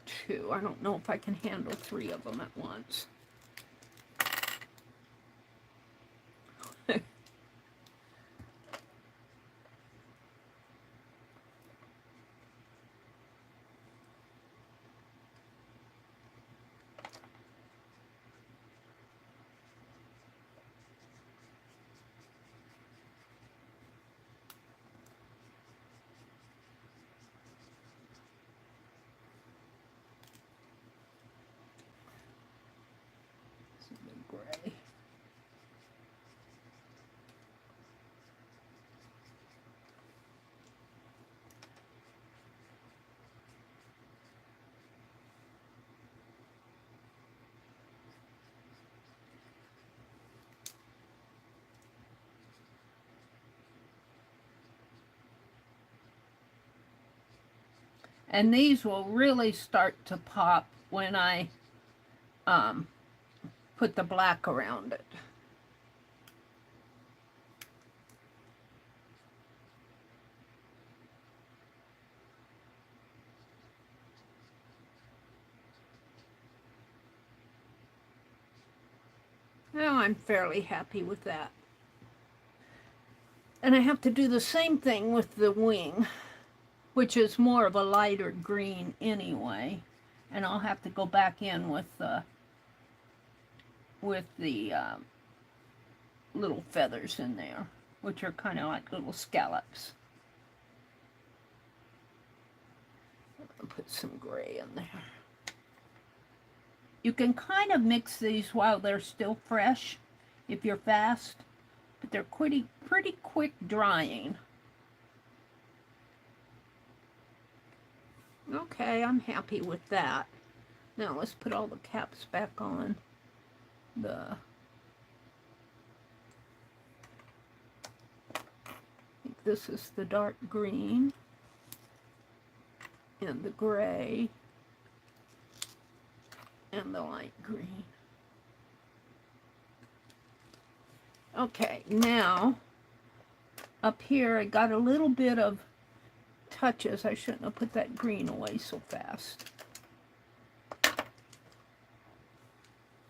too. I don't know if I can handle 3 of them at once. Gray. And these will really start to pop when I put the black around it. Now I'm fairly happy with that. And I have to do the same thing with the wing, which is more of a lighter green anyway. And I'll have to go back in with the little feathers in there, which are kind of like little scallops. I'll put some gray in there. You can kind of mix these while they're still fresh if you're fast, but they're pretty quick drying. Okay, I'm happy with that. Now let's put all the caps back on. I think this is the dark green and the gray and the light green. Okay, now up here I got a little bit of touches. I shouldn't have put that green away so fast.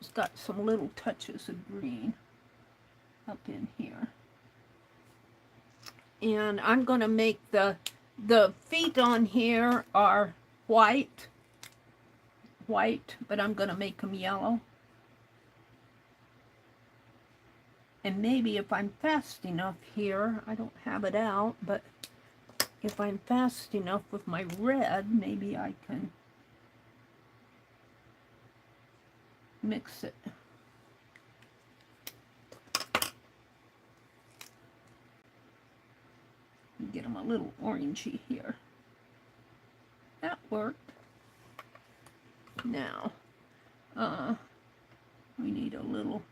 It's got some little touches of green up in here. And I'm going to make the feet on here are white, but I'm going to make them yellow. And maybe if I'm fast enough here, I don't have it out, but if I'm fast enough with my red, maybe I can mix it. Get them a little orangey here. That worked. Now, we need a little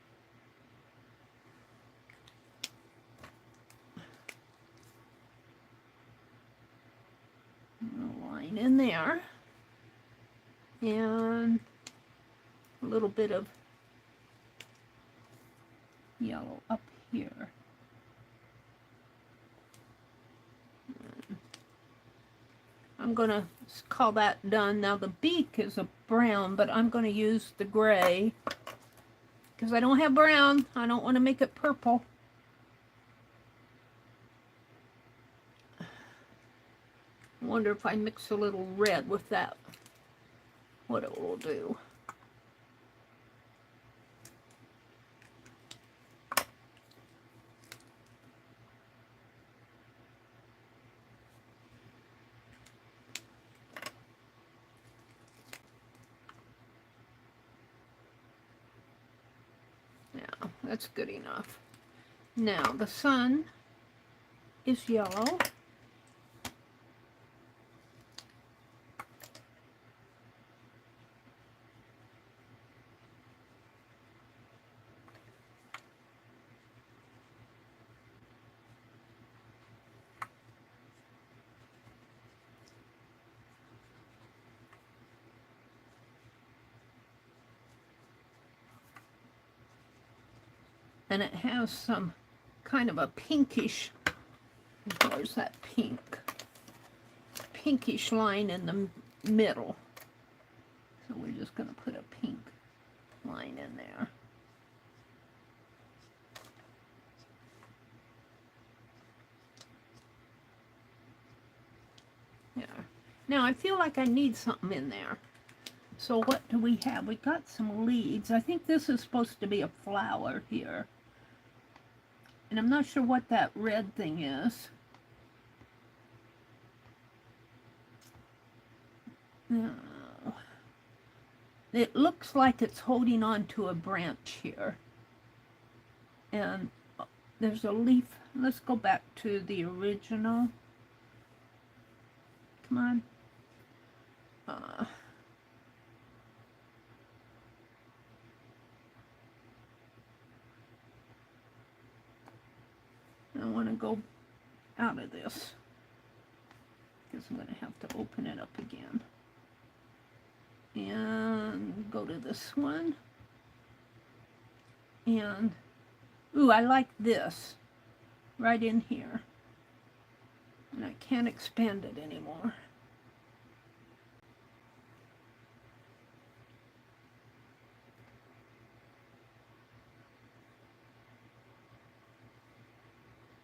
line in there, and a little bit of yellow up here. I'm going to call that done. Now the beak is a brown, but I'm going to use the gray because I don't have brown. I don't want to make it purple. wonder if I mix a little red with that, what it will do. Yeah, that's good enough. Now the sun is yellow. And it has some kind of a pinkish, where's that pink? Pinkish line in the middle. So we're just going to put a pink line in there. Yeah. Now I feel like I need something in there. So what do we have? We got some leaves. I think this is supposed to be a flower here. And I'm not sure what that red thing is. No. It looks like it's holding on to a branch here. And there's a leaf. Let's go back to the original. Come on. I want to go out of this because I'm going to have to open it up again. And go to this one. And, ooh, I like this right in here. And I can't expand it anymore.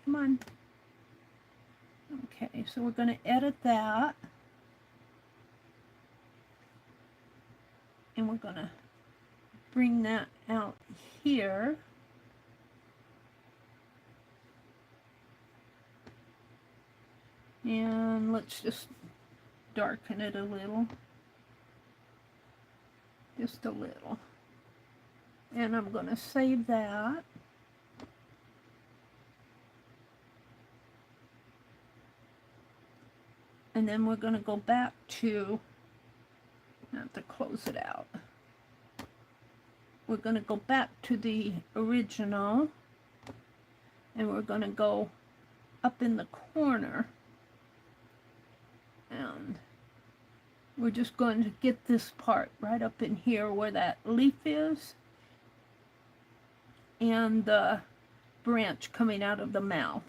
Come on. Okay, so we're going to edit that. And we're going to bring that out here. And let's just darken it a little. Just a little. And I'm going to save that. And then we're going to go back to, I have to close it out. We're going to go back to the original. And we're going to go up in the corner. And we're just going to get this part right up in here where that leaf is. And the branch coming out of the mouth.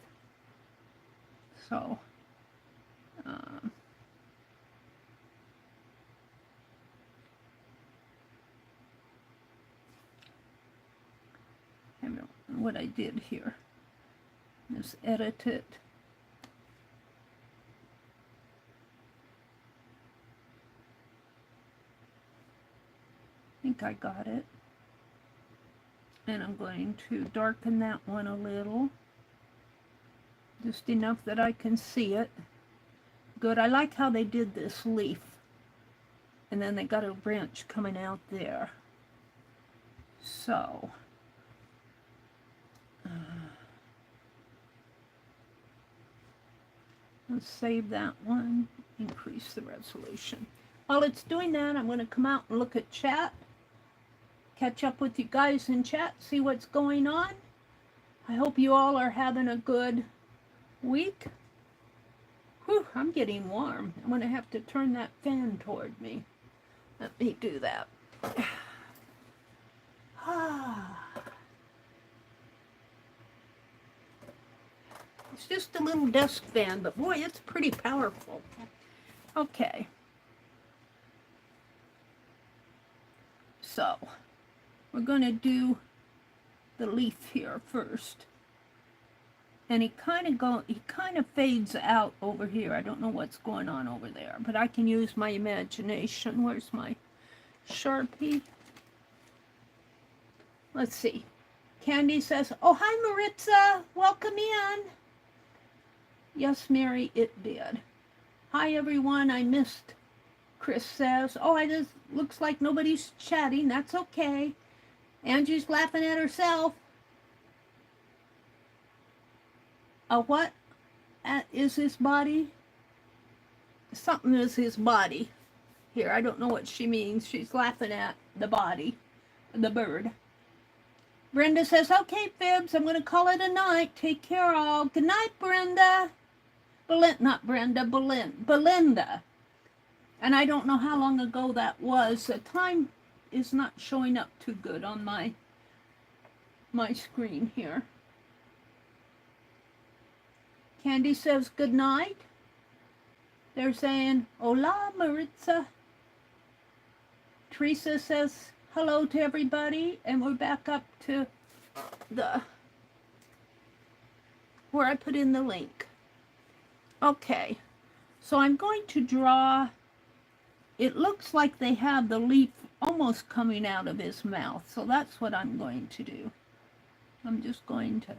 So, I don't know what I did here. Just edit it. I think I got it. And I'm going to darken that one a little. Just enough that I can see it. Good. I like how they did this leaf. And then they got a branch coming out there. So. Let's save that one. Increase the resolution. While it's doing that, I'm going to come out and look at chat. Catch up with you guys in chat. See what's going on. I hope you all are having a good week. Whew, I'm getting warm. I'm going to have to turn that fan toward me. Let me do that. It's just a little desk fan, but boy, it's pretty powerful. Okay. So, we're going to do the leaf here first. And he kind of fades out over here. I don't know what's going on over there, but I can use my imagination. Where's my Sharpie? Let's see. Candy says, oh, hi, Maritza. Welcome in. Yes, Mary, it did. Hi, everyone. I missed, Chris says. Oh, I just, looks like nobody's chatting. That's okay. Angie's laughing at herself. What is his body? Something is his body. Here, I don't know what she means. She's laughing at the body, the bird. Brenda says, okay, Fibs, I'm going to call it a night. Take care, all. Good night, Brenda. Not Brenda, Belinda. And I don't know how long ago that was. The time is not showing up too good on my screen here. Candy says, good night. They're saying, hola, Maritza. Teresa says, hello to everybody. And we're back up to where I put in the link. Okay, so I'm going to draw, it looks like they have the leaf almost coming out of his mouth. So that's what I'm going to do. I'm just going to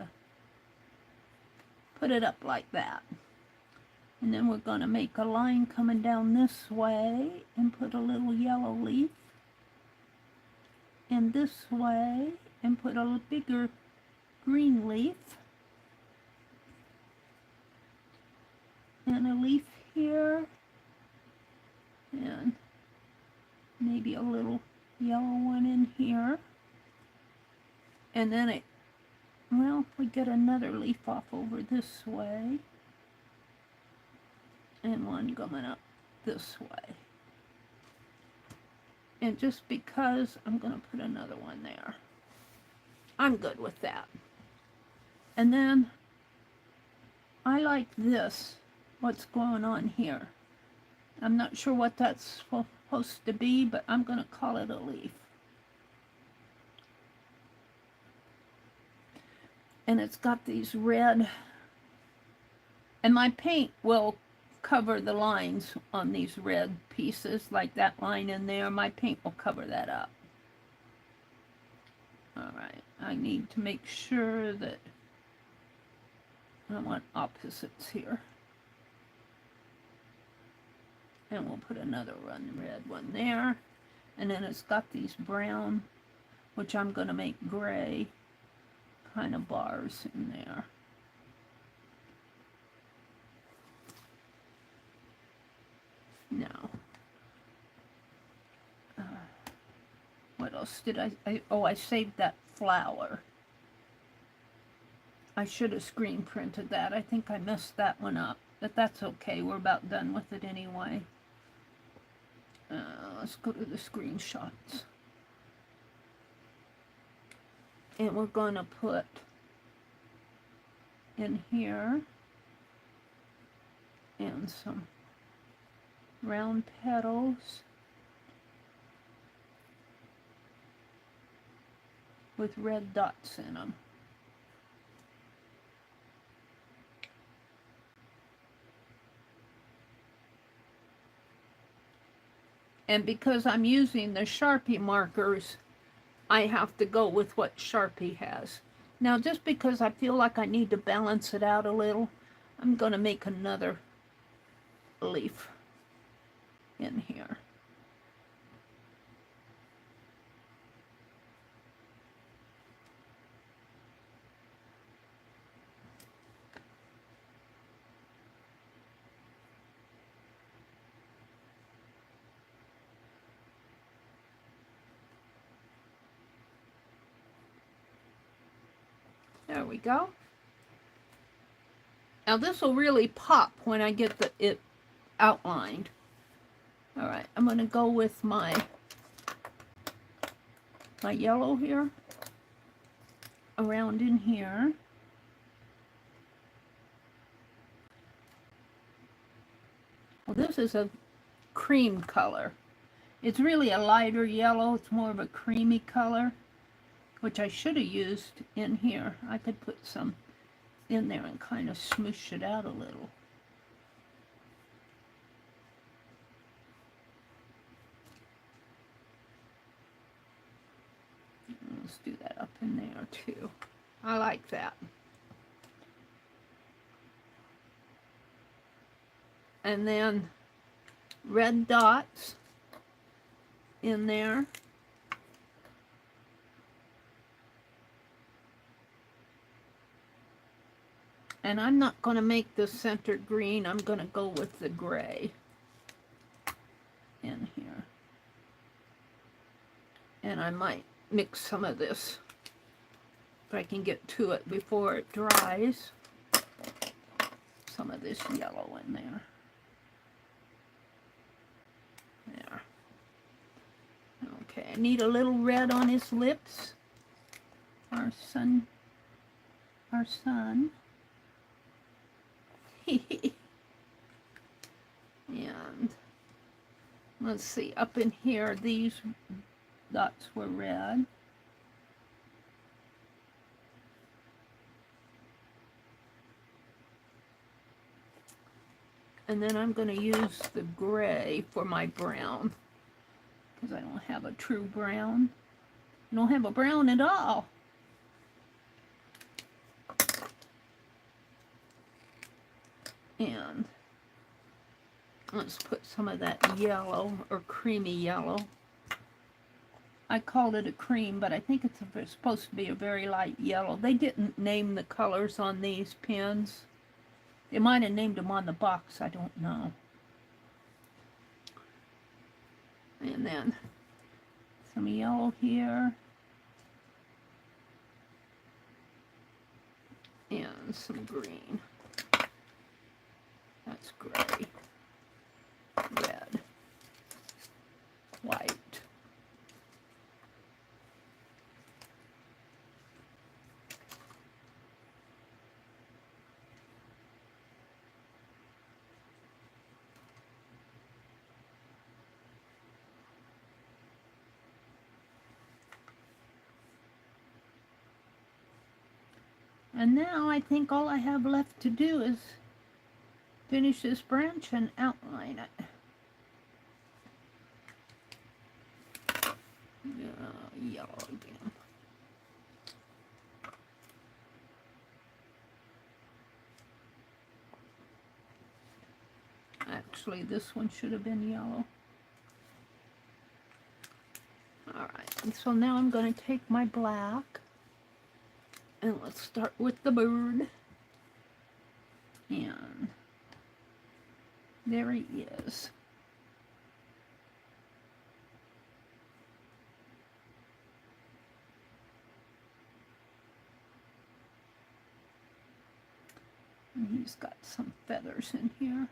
put it up like that. And then we're going to make a line coming down this way and put a little yellow leaf. And this way and put a bigger green leaf. And a leaf here. And maybe a little yellow one in here. And then we get another leaf off over this way. And one coming up this way. And just because, I'm going to put another one there. I'm good with that. And then I like this, what's going on here. I'm not sure what that's supposed to be, but I'm going to call it a leaf. And it's got these red, and my paint will cover the lines on these red pieces, like that line in there. My paint will cover that up. All right, I need to make sure that I want opposites here. And we'll put another red one there. And then it's got these brown, which I'm going to make gray kind of bars in there. Now, what else did I saved that flower. I should have screen printed that. I think I messed that one up, but that's okay. We're about done with it anyway. Let's go to the screenshots. And we're going to put in here and some round petals with red dots in them. And because I'm using the Sharpie markers, I have to go with what Sharpie has. Now, just because I feel like I need to balance it out a little, I'm going to make another leaf in here. There we go. Now this will really pop when I get it outlined. All right, I'm going to go with my yellow here, around in here. Well, this is a cream color. It's really a lighter yellow. It's more of a creamy color, which I should have used in here. I could put some in there and kind of smoosh it out a little. Let's do that up in there too. I like that. And then red dots in there. And I'm not going to make the center green. I'm going to go with the gray in here. And I might mix some of this if I can get to it before it dries. Some of this yellow in there. There. Okay, I need a little red on his lips. Our sun. And let's see, up in here, these dots were red. And then I'm going to use the gray for my brown, because I don't have a true brown. I don't have a brown at all. And let's put some of that yellow, or creamy yellow. I called it a cream, but I think it's supposed to be a very light yellow. They didn't name the colors on these pens. They might have named them on the box, I don't know. And then some yellow here. And some green. That's gray, red, white. And now I think all I have left to do is finish this branch and outline it. Yellow again. Actually, this one should have been yellow. Alright, and so now I'm going to take my black, and let's start with the bird. And there he is. And he's got some feathers in here.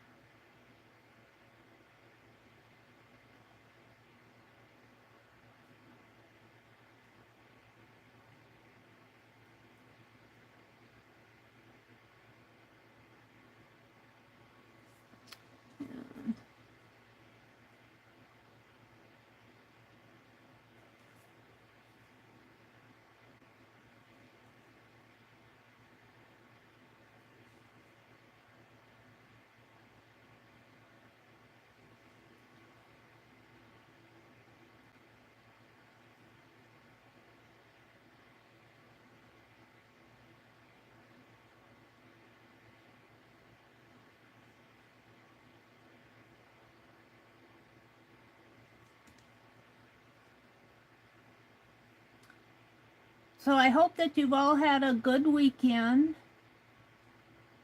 So I hope that you've all had a good weekend.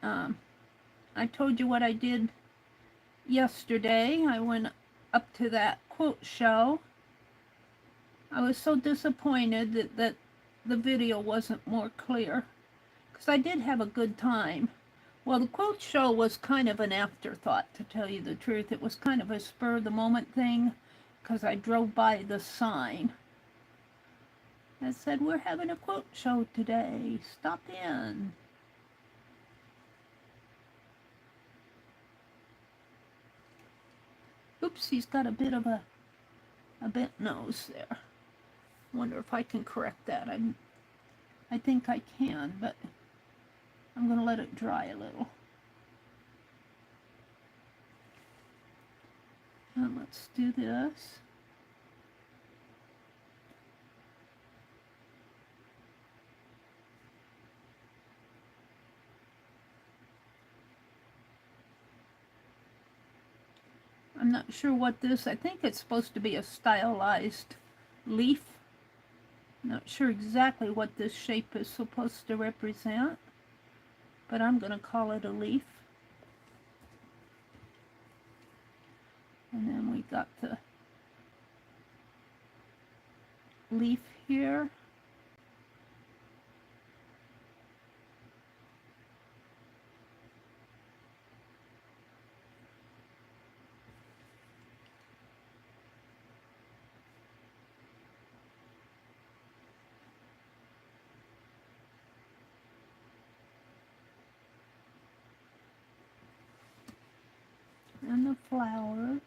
I told you what I did yesterday. I went up to that quilt show. I was so disappointed that the video wasn't more clear, because I did have a good time. Well, the quilt show was kind of an afterthought, to tell you the truth. It was kind of a spur-of-the-moment thing, because I drove by the sign that said, "We're having a quilt show today. Stop in." Oops, he's got a bit of a bent nose there. Wonder if I can correct that. I think I can, but I'm going to let it dry a little. And let's do this. I'm not sure what this, I think it's supposed to be a stylized leaf. Not sure exactly what this shape is supposed to represent, but I'm going to call it a leaf. And then we got the leaf here. And the flower.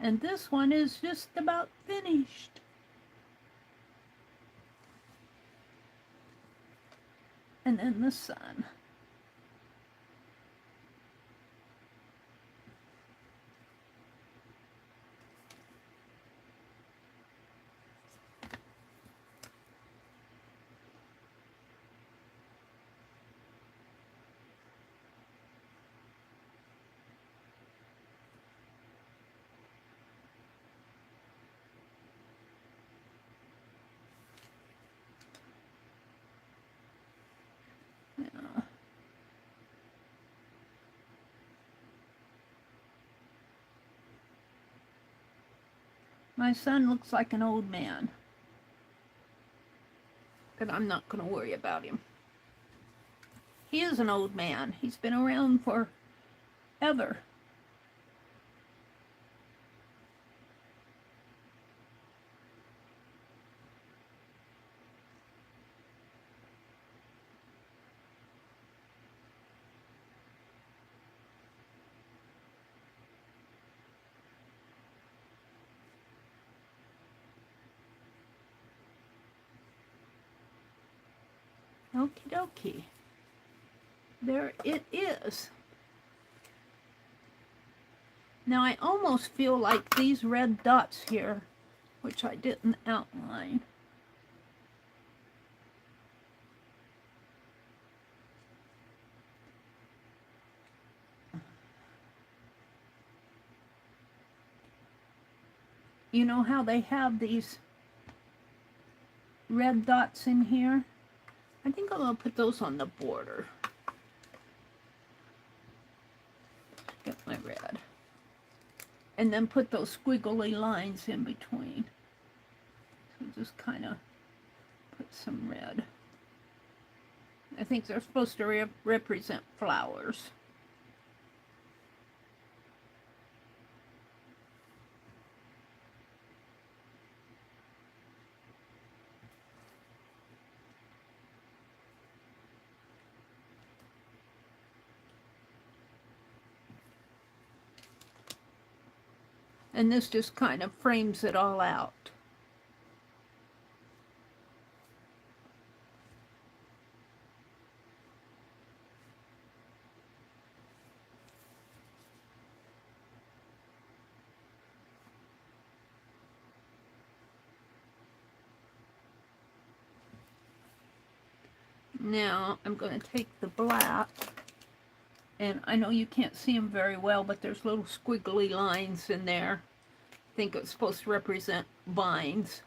And this one is just about finished. And then the sun. Yeah. My son looks like an old man, but I'm not going to worry about him. He is an old man. He's been around forever. Okie dokie. There it is. Now I almost feel like these red dots here, which I didn't outline, you know how they have these red dots in here? I think I'm going to put those on the border. Get my red. And then put those squiggly lines in between. So just kind of put some red. I think they're supposed to represent flowers. And this just kind of frames it all out. Now I'm going to take the black, and I know you can't see them very well, but there's little squiggly lines in there. I think it's supposed to represent vines.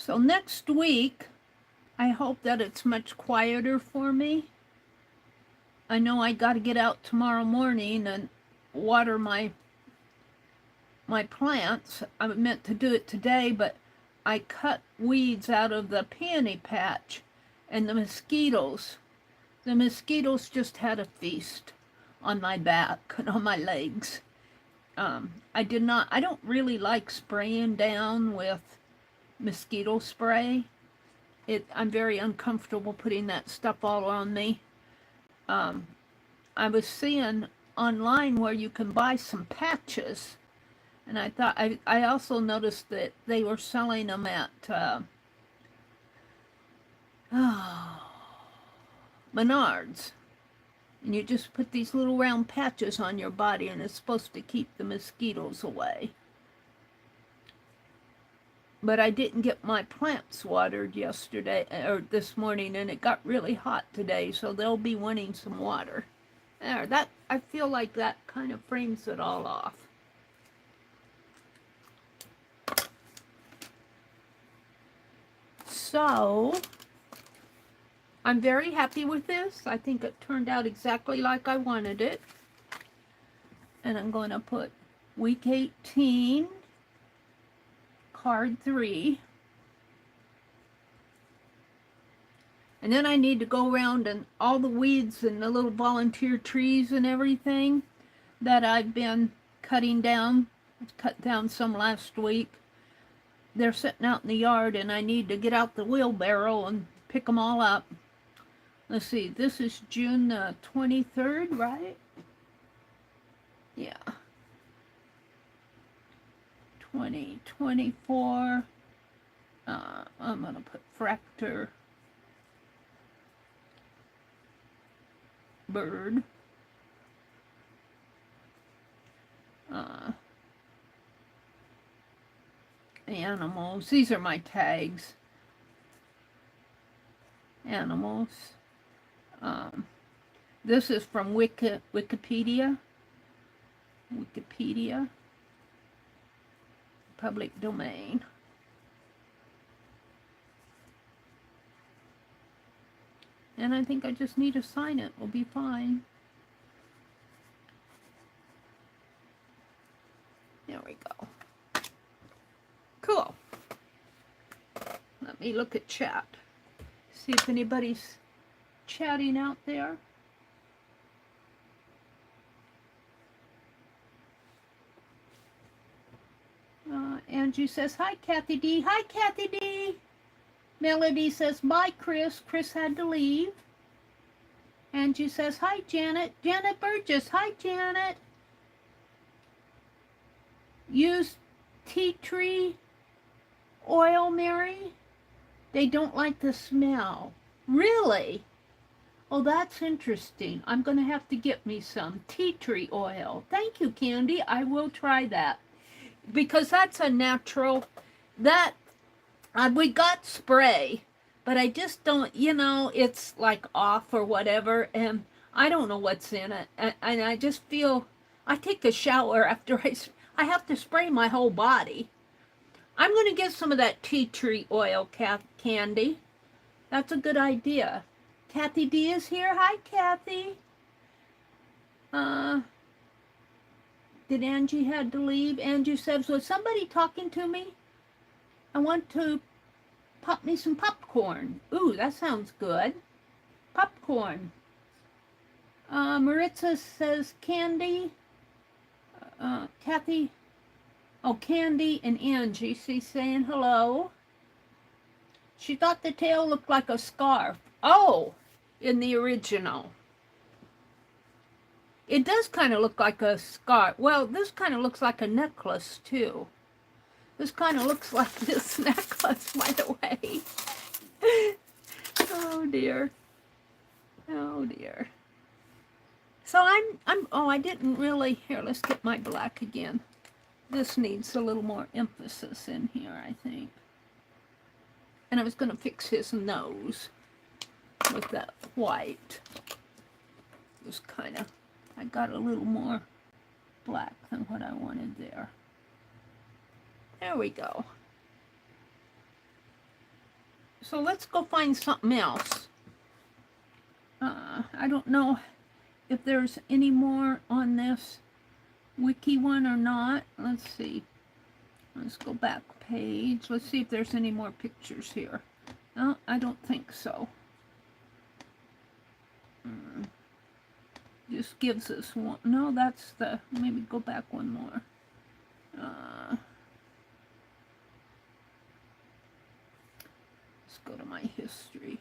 So next week, I hope that it's much quieter for me. I know I got to get out tomorrow morning and water my plants. I meant to do it today, but I cut weeds out of the peony patch, and the mosquitoes just had a feast on my back and on my legs. I don't really like spraying down with mosquito spray. I'm very uncomfortable putting that stuff all on me. I was seeing online where you can buy some patches, and I thought I also noticed that they were selling them at Menards, and you just put these little round patches on your body, and it's supposed to keep the mosquitoes away. But I didn't get my plants watered yesterday or this morning, and it got really hot today, so they'll be wanting some water. There, that I feel like that kind of frames it all off. So I'm very happy with this. I think it turned out exactly like I wanted it. And I'm going to put week 18, card 3. And then I need to go around and all the weeds and the little volunteer trees and everything that I've been cutting down. I cut down some last week. They're sitting out in the yard, and I need to get out the wheelbarrow and pick them all up. Let's see, this is June 23rd, right? Yeah. 2024. I'm going to put Fractor bird. Animals. These are my tags. Animals. This is from Wikipedia. Wikipedia. Public domain. And I think I just need to sign it. We'll be fine. There we go. Cool. Let me look at chat. See if anybody's chatting out there. Angie says, hi, Kathy D. Hi, Kathy D. Melody says, bye, Chris. Chris had to leave. Angie says, hi, Janet. Janet Burgess. Hi, Janet. Use tea tree oil, Mary? They don't like the smell. Really? Oh, that's interesting. I'm going to have to get me some tea tree oil. Thank you, Candy. I will try that. Because that's a natural, we got spray, but I just don't, it's like off or whatever, and I don't know what's in it. And I just feel, I take a shower after I have to spray my whole body. I'm going to get some of that tea tree oil, Candy. That's a good idea. Kathy D is here. Hi, Kathy. Did Angie had to leave? Angie says, was somebody talking to me? I want to pop me some popcorn. Ooh, that sounds good. Popcorn. Maritza says, Candy. Kathy. Oh, Candy and Angie. She's saying hello. She thought the tail looked like a scarf. Oh, in the original. It does kind of look like a scarf. Well, this kind of looks like a necklace, too. This kind of looks like this necklace, by the way. Oh, dear. Oh, dear. So I didn't really, here, let's get my black again. This needs a little more emphasis in here, I think. And I was going to fix his nose with that white. It was kind of, I got a little more black than what I wanted there. There we go. So let's go find something else. I don't know if there's any more on this wiki one or not. Let's see. Let's go back page. Let's see if there's any more pictures here. No, I don't think so. Just gives us one. No, that's the, maybe go back one more. Let's go to my history.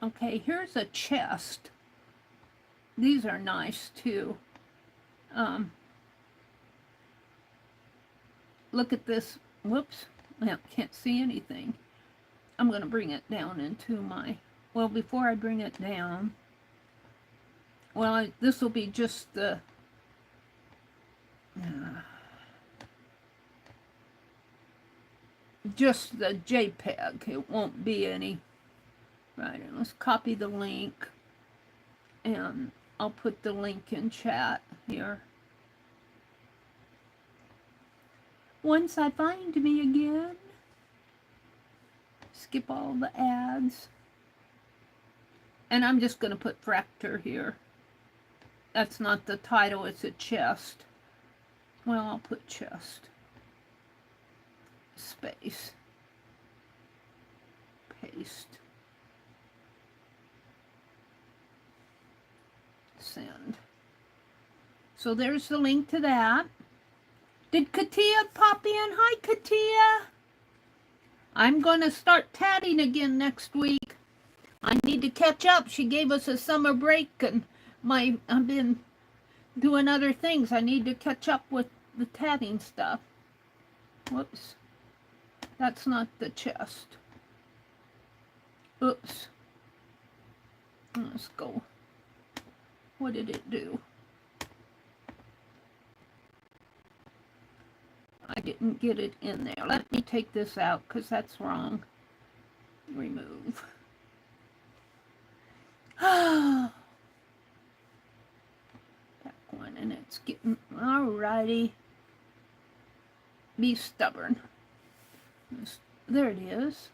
Okay, here's a chest. These are nice too. Look at this. Whoops. I can't see anything. I'm going to bring it down into my... Well, before I bring it down... Well, this will be just the... just the JPEG. It won't be any... Right, and let's copy the link. And I'll put the link in chat here. Once I find me again. Skip all the ads. And I'm just going to put Fractor here. That's not the title, it's a chest. Well, I'll put chest. Space. Paste. Send. So there's the link to that. Did Katia pop in? Hi, Katia. I'm going to start tatting again next week. I need to catch up. She gave us a summer break and I've been doing other things. I need to catch up with the tatting stuff. Whoops. That's not the chest. Oops. Let's go. What did it do? I didn't get it in there. Let me take this out because that's wrong. Remove. Back one, and it's getting... Alrighty. Be stubborn. There it is.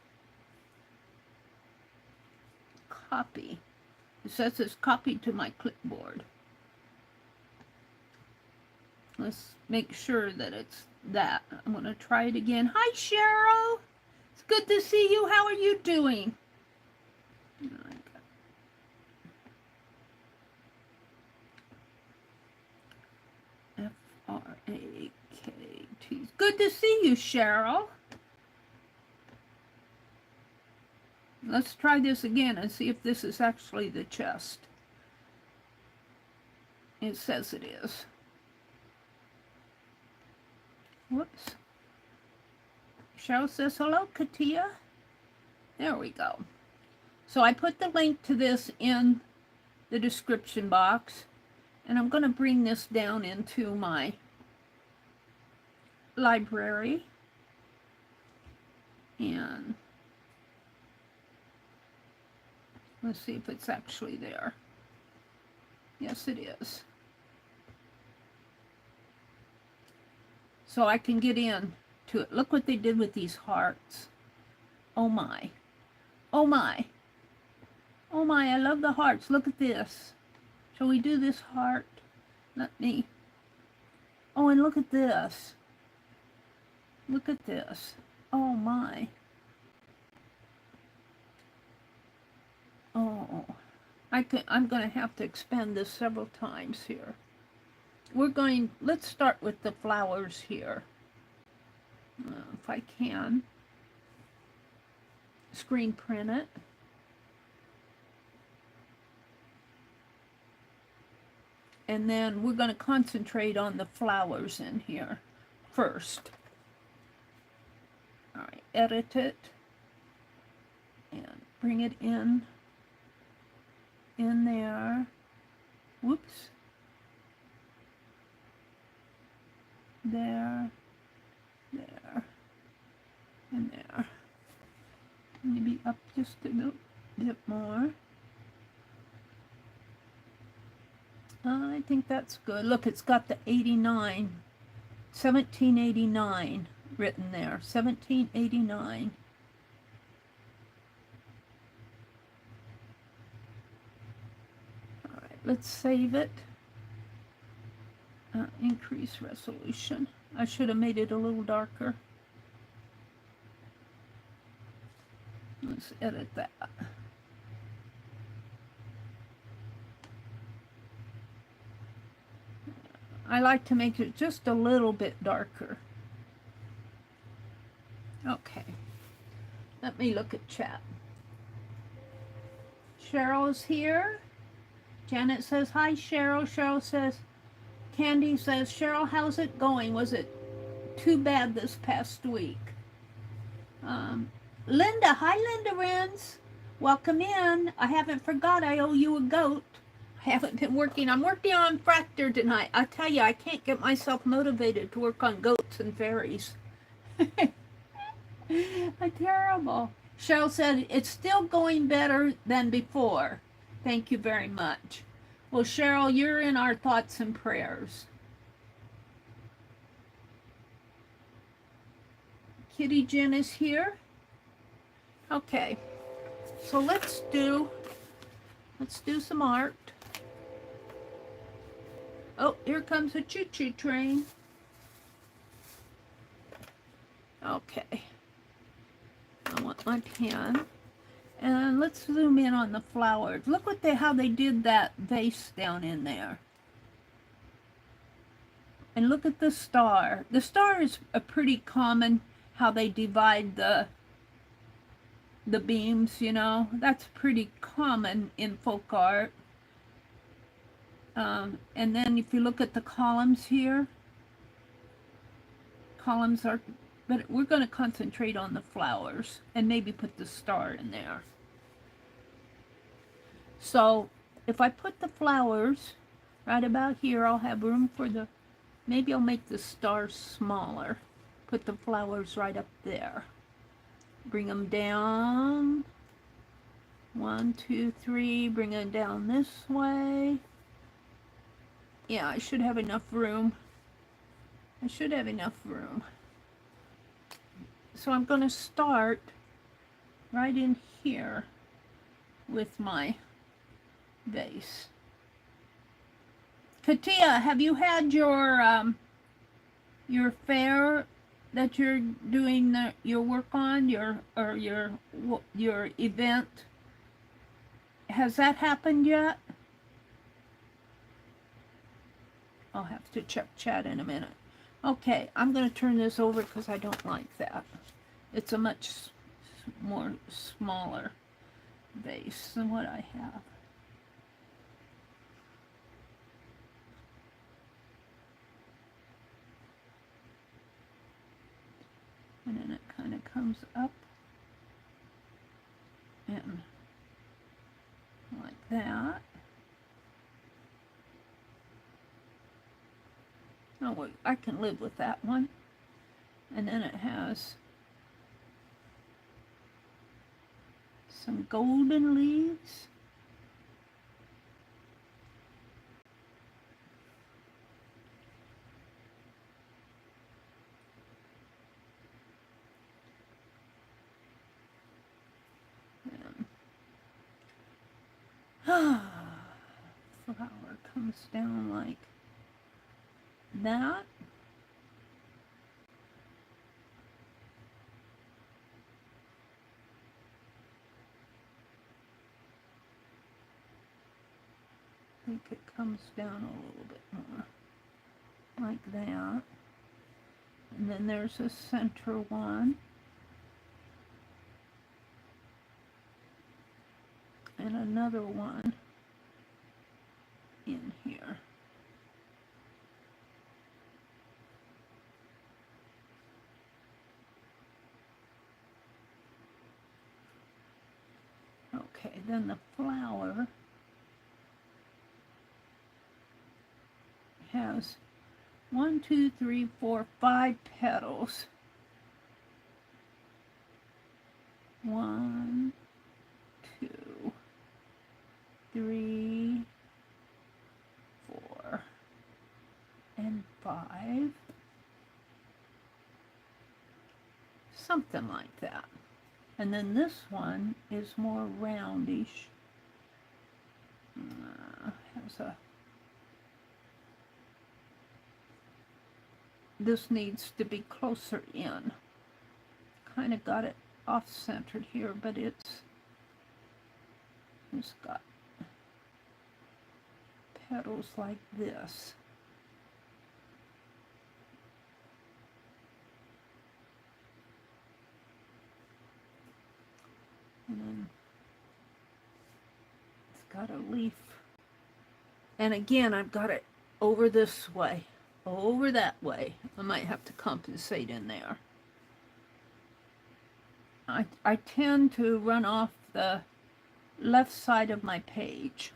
Copy. It says it's copied to my clipboard. Let's make sure that it's that. I'm going to try it again. Hi, Cheryl. It's good to see you. How are you doing? F-R-A-K-T. Good to see you, Cheryl. Let's try this again and see if this is actually the chest. It says it is. Whoops. Cheryl says, hello, Katia. There we go. So I put the link to this in the description box. And I'm going to bring this down into my library. And let's see if it's actually there. Yes, it is. So I can get in to it. Look what they did with these hearts. Oh my. Oh my. Oh my, I love the hearts. Look at this. Shall we do this heart? Let me. Oh, and look at this. Look at this. Oh my. Oh. I'm going to have to expand this several times here. Let's start with the flowers here. If I can. Screen print it. And then we're going to concentrate on the flowers in here first. All right, edit it and bring it in. in there. Whoops. There, there, and there. Maybe up just a little bit more. I think that's good. Look, it's got the 89, 1789 written there. 1789. All right, let's save it. Increase resolution. I should have made it a little darker. Let's edit that. I like to make it just a little bit darker. Okay. Let me look at chat. Cheryl's here. Janet says, hi, Cheryl. Cheryl says, Candy says, Cheryl, how's it going? Was it too bad this past week? Linda, hi, Linda Renz. Welcome in. I haven't forgot I owe you a goat. I haven't been working. I'm working on Fractor tonight. I tell you, I can't get myself motivated to work on goats and fairies. Terrible. Cheryl said, it's still going better than before. Thank you very much. Well, Cheryl, you're in our thoughts and prayers. Kitty Jen is here. Okay, so let's do some art. Oh, here comes a choo-choo train. Okay, I want my pen. And let's zoom in on the flowers. Look what how they did that vase down in there. And look at the star. The star is a pretty common, how they divide the beams, you know. That's pretty common in folk art. And then if you look at the columns here, columns are, but we're going to concentrate on the flowers and maybe put the star in there. So if I put the flowers right about here, I'll have room for the, maybe I'll make the star smaller. Put the flowers right up there. Bring them down. 1, 2, 3. Bring them down this way. Yeah, I should have enough room. I should have enough room. So I'm going to start right in here with my vase. Katia, have you had your fair that you're doing your work on, your event? Has that happened yet? I'll have to check chat in a minute. Okay, I'm going to turn this over because I don't like that. It's a much more smaller vase than what I have. And then it kind of comes up and like that. Oh, wait, I can live with that one. And then it has some golden leaves. Flower comes down like that. I think it comes down a little bit more like that. And then there's a center one. And another one in here. Okay, then the flower has 1, 2, 3, 4, 5 petals. 1, 2, 3, 4, and 5. Something like that. And then this one is more roundish. Has a... This needs to be closer in. Kind of got it off-centered here, but it's got petals like this. And then it's got a leaf. And again, I've got it over this way, over that way. I might have to compensate in there. I tend to run off the left side of my page.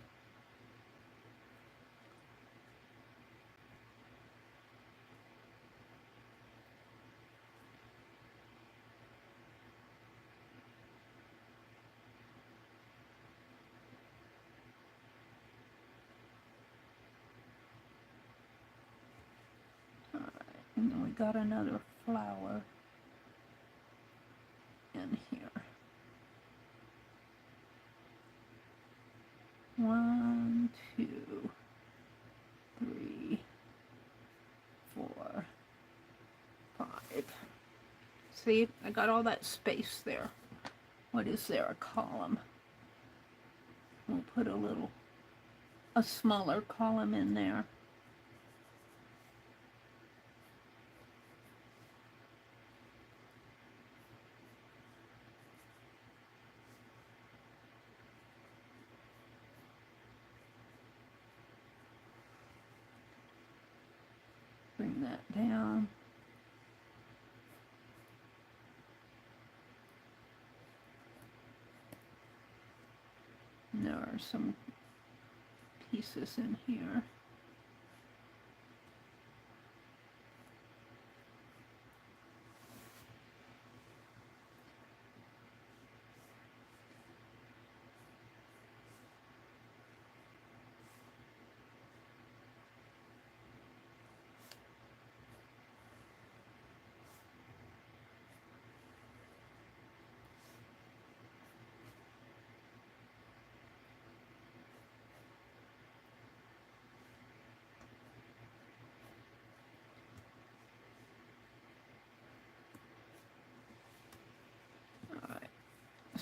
And then we got another flower in here. 1, 2, 3, 4, 5. See, I got all that space there. What is there? A column. We'll put a smaller column in there. Bring that down. And there are some pieces in here.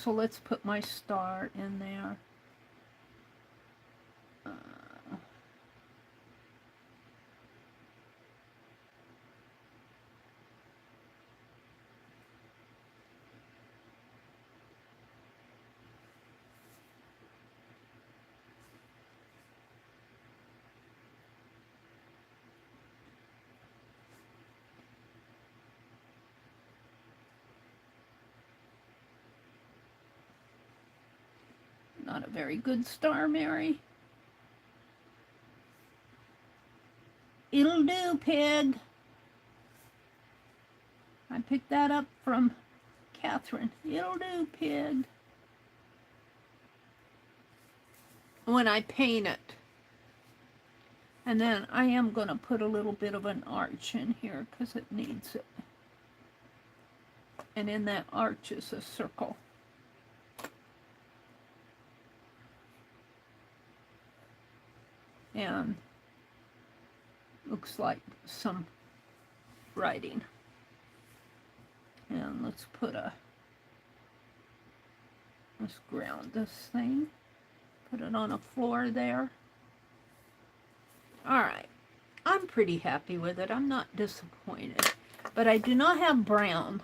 So let's put my star in there. Not a very good star, Meri. It'll do, pig. I picked that up from Catherine. It'll do, pig. When I paint it. And then I am going to put a little bit of an arch in here because it needs it. And in that arch is a circle. And looks like some writing. And let's ground this thing. Put it on a floor there. Alright. I'm pretty happy with it. I'm not disappointed. But I do not have brown.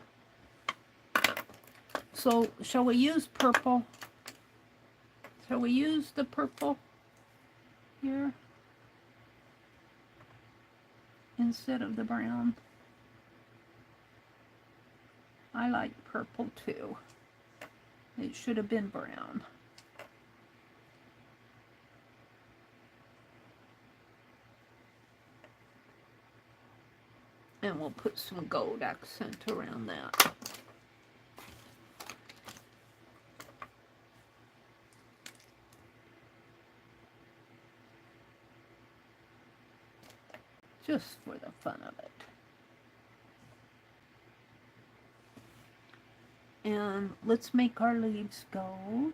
So shall we use purple? Shall we use the purple here instead of the brown? I like purple too. It should have been brown. we'll put some gold accent around that. Just for the fun of it. And let's make our leaves gold.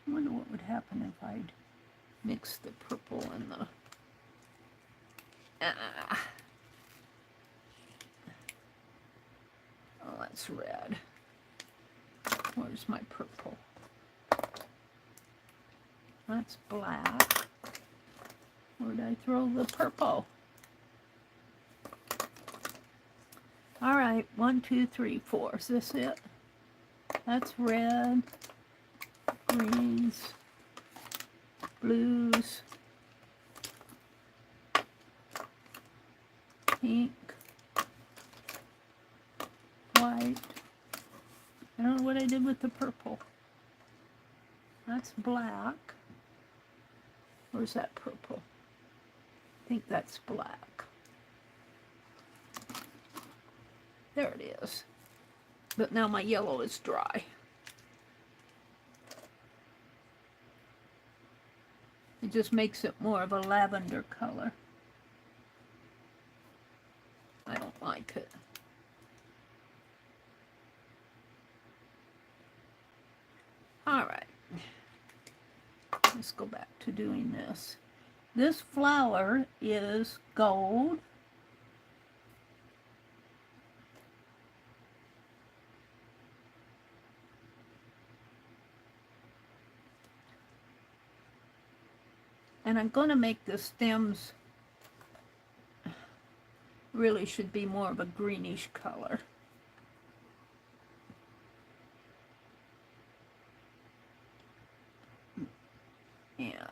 I wonder what would happen if I'd mix the purple and the... Oh, that's red. Where's my purple? That's black. Where did I throw the purple? All right, 1, 2, 3, 4. Is this it? That's red, greens, blues, pink, white. I don't know what I did with the purple. That's black. Where's that purple? I think that's black. There it is. But now my yellow is dry. It just makes it more of a lavender color. I don't like it. All right. Let's go back to doing this. This flower is gold. And I'm going to make the stems really should be more of a greenish color. Yeah.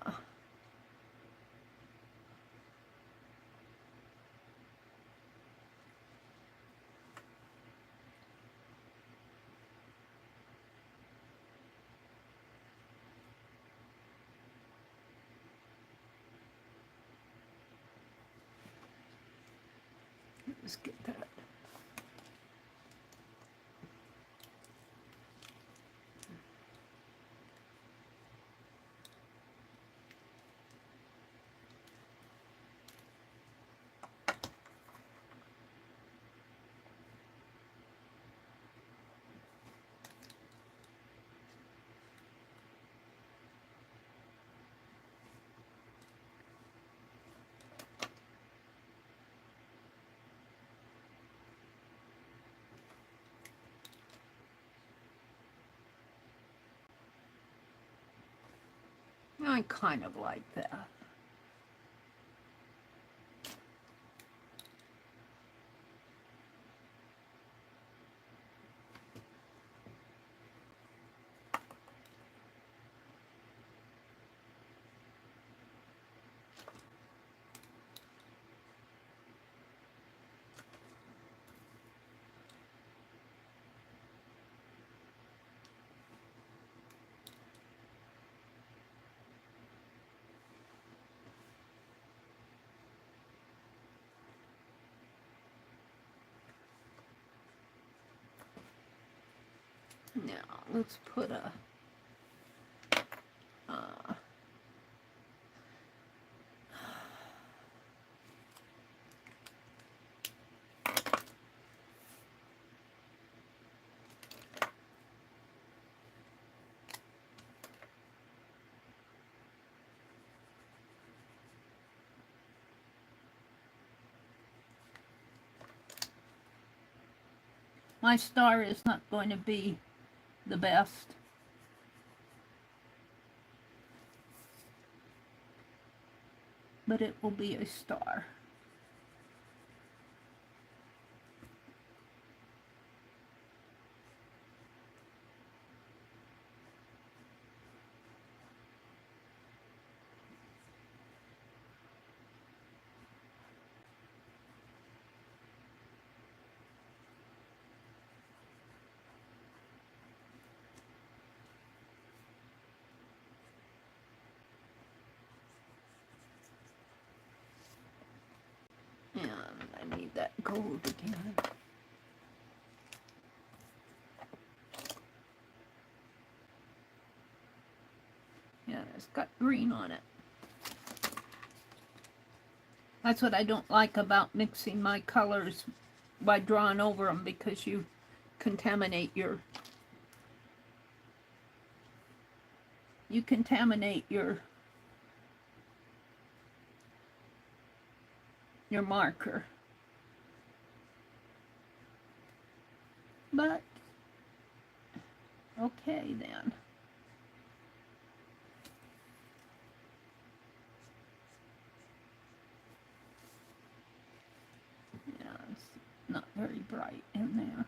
Let's get that. I kind of like that. Now, let's put a my star is not going to be the best. But it will be a star. I need that gold again. Yeah, it's got green on it. That's what I don't like about mixing my colors by drawing over them, because you contaminate your marker. But okay then. Yeah, it's not very bright in there.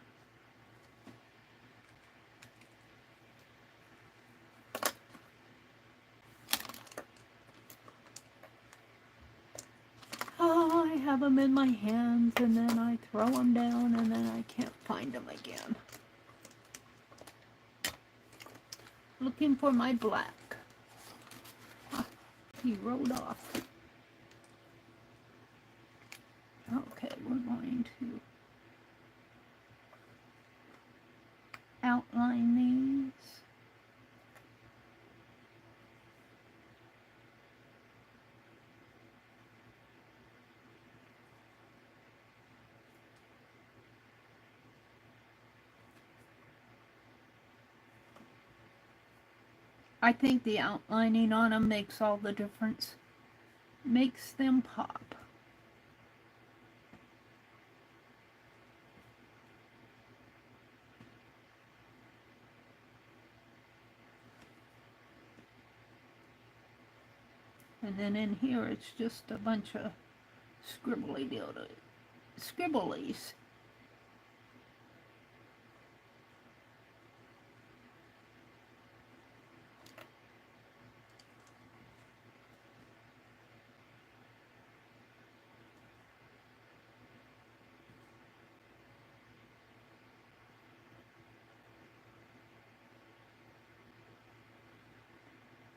Oh, I have them in my hands, and then I throw them down, and then I can't find them again. Looking for my black. Ah, he rode off. Okay, we're going to outline these. I think the outlining on them makes all the difference. Makes them pop. And then in here it's just a bunch of scribblies.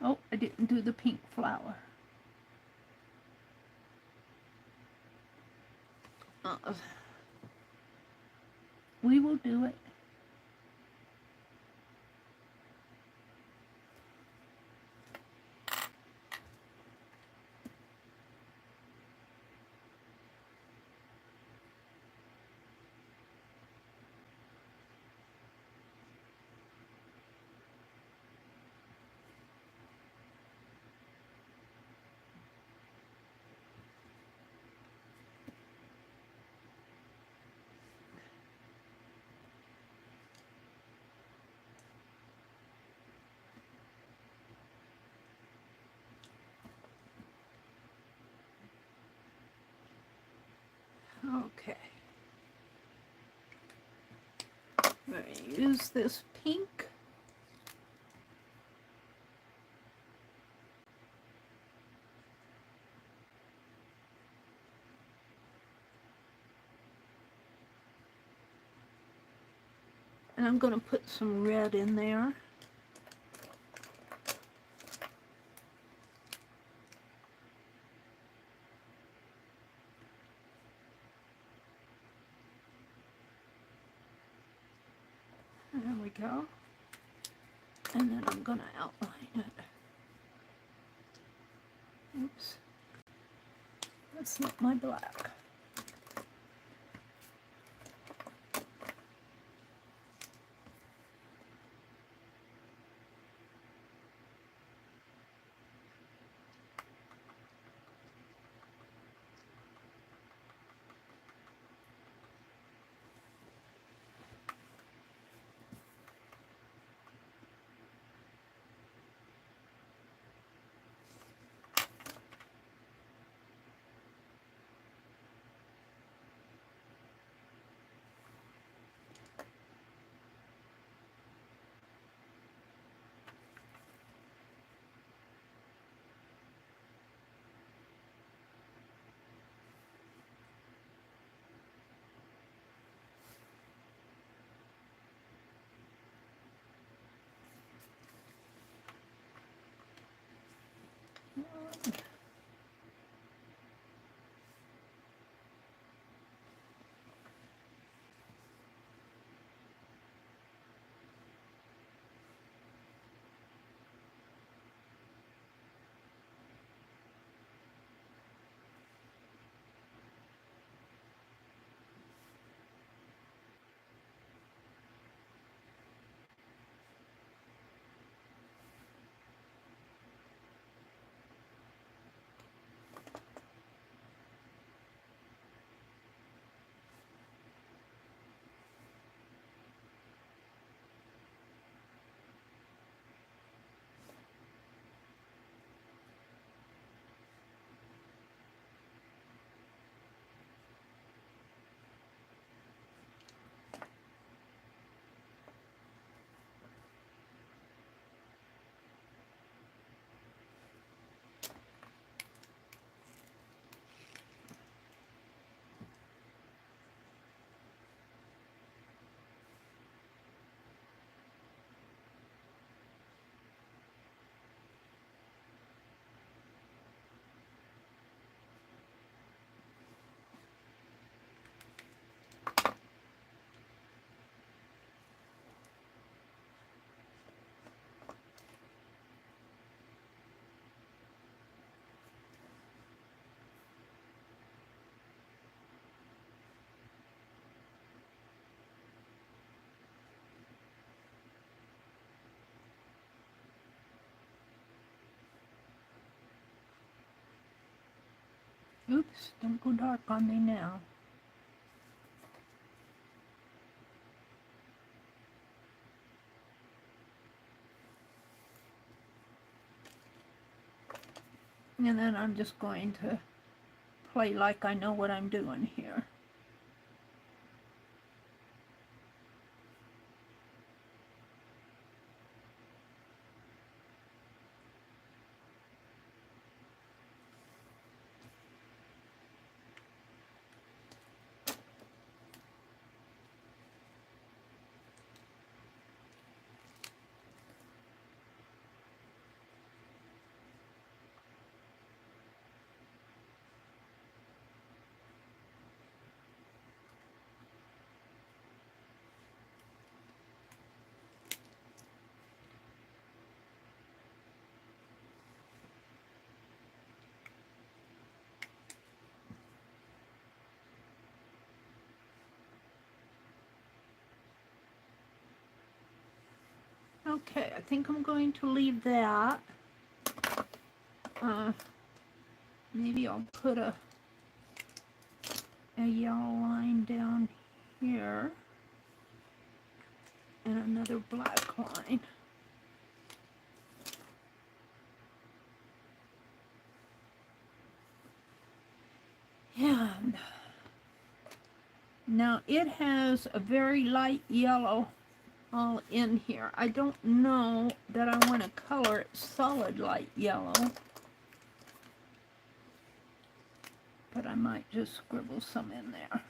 Oh, I didn't do the pink flower. We will do it. Okay. I'm going to use this pink. And I'm going to put some red in there. There we go. And then I'm going to outline it. Oops. That's not my black. Oops, don't go dark on me now. And then I'm just going to play like I know what I'm doing here. Okay, I think I'm going to leave that. Maybe I'll put a yellow line down here and another black line. And now it has a very light yellow all in here. I don't know that I want to color it solid light yellow, but I might just scribble some in there.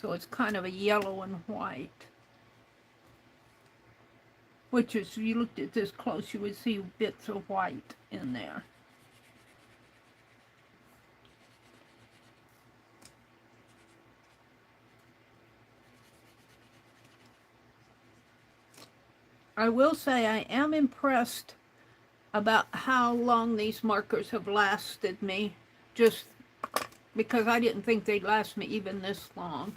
So it's kind of a yellow and white, which is, if you looked at this close, you would see bits of white in there. I will say I am impressed about how long these markers have lasted me, just because I didn't think they'd last me even this long.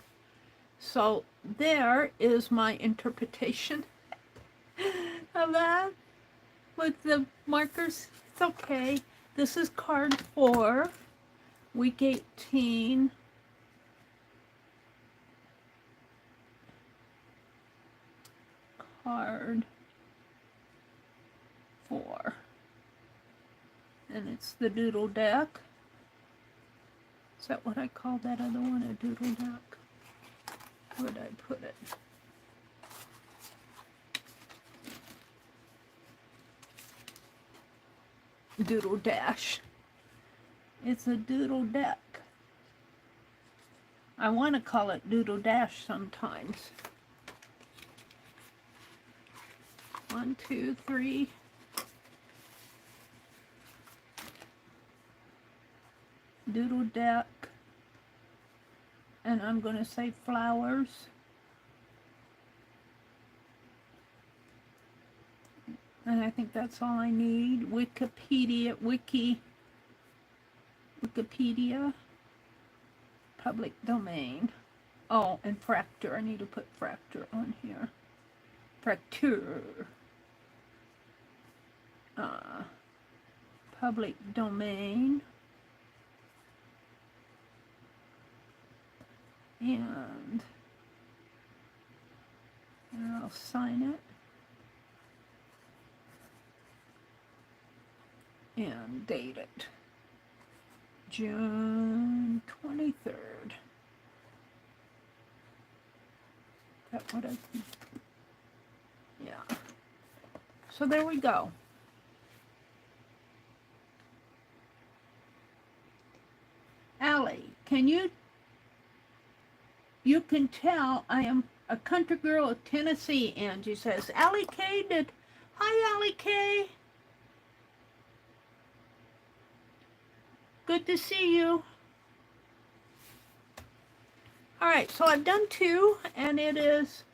So there is my interpretation of that with the markers. It's okay. This is card 4, week 18. Card 4. And it's the doodle deck. Is that what I called that other one, a doodle deck? Where did I put it? Doodle dash. It's a doodle deck. I want to call it doodle dash sometimes. 1, 2, 3. Doodle deck. And I'm going to say flowers. And I think that's all I need. Wikipedia, Wikipedia, public domain. Oh, and Fractor. I need to put Fractor on here. Fractor. Public domain. And I'll sign it and date it. June 23rd. That what I, yeah. So there we go. Allie, can you can tell I am a country girl of Tennessee, Angie says. Allie K did, hi Allie K. Good to see you. All right, so I've done 2 and it is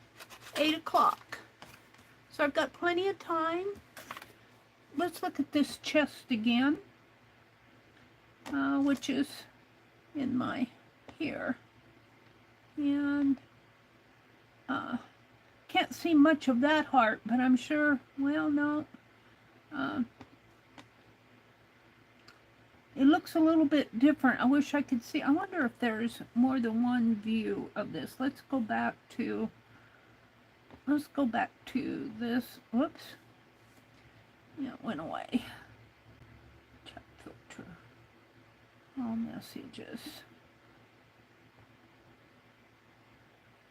8 o'clock. So I've got plenty of time let's look at this chest again, which is in my here. And can't see much of that heart, but I'm sure, well, no. It looks a little bit different. I wish I could see. I wonder if there's more than one view of this. Let's go back to this. Whoops. Yeah, it went away. Chat filter. All messages.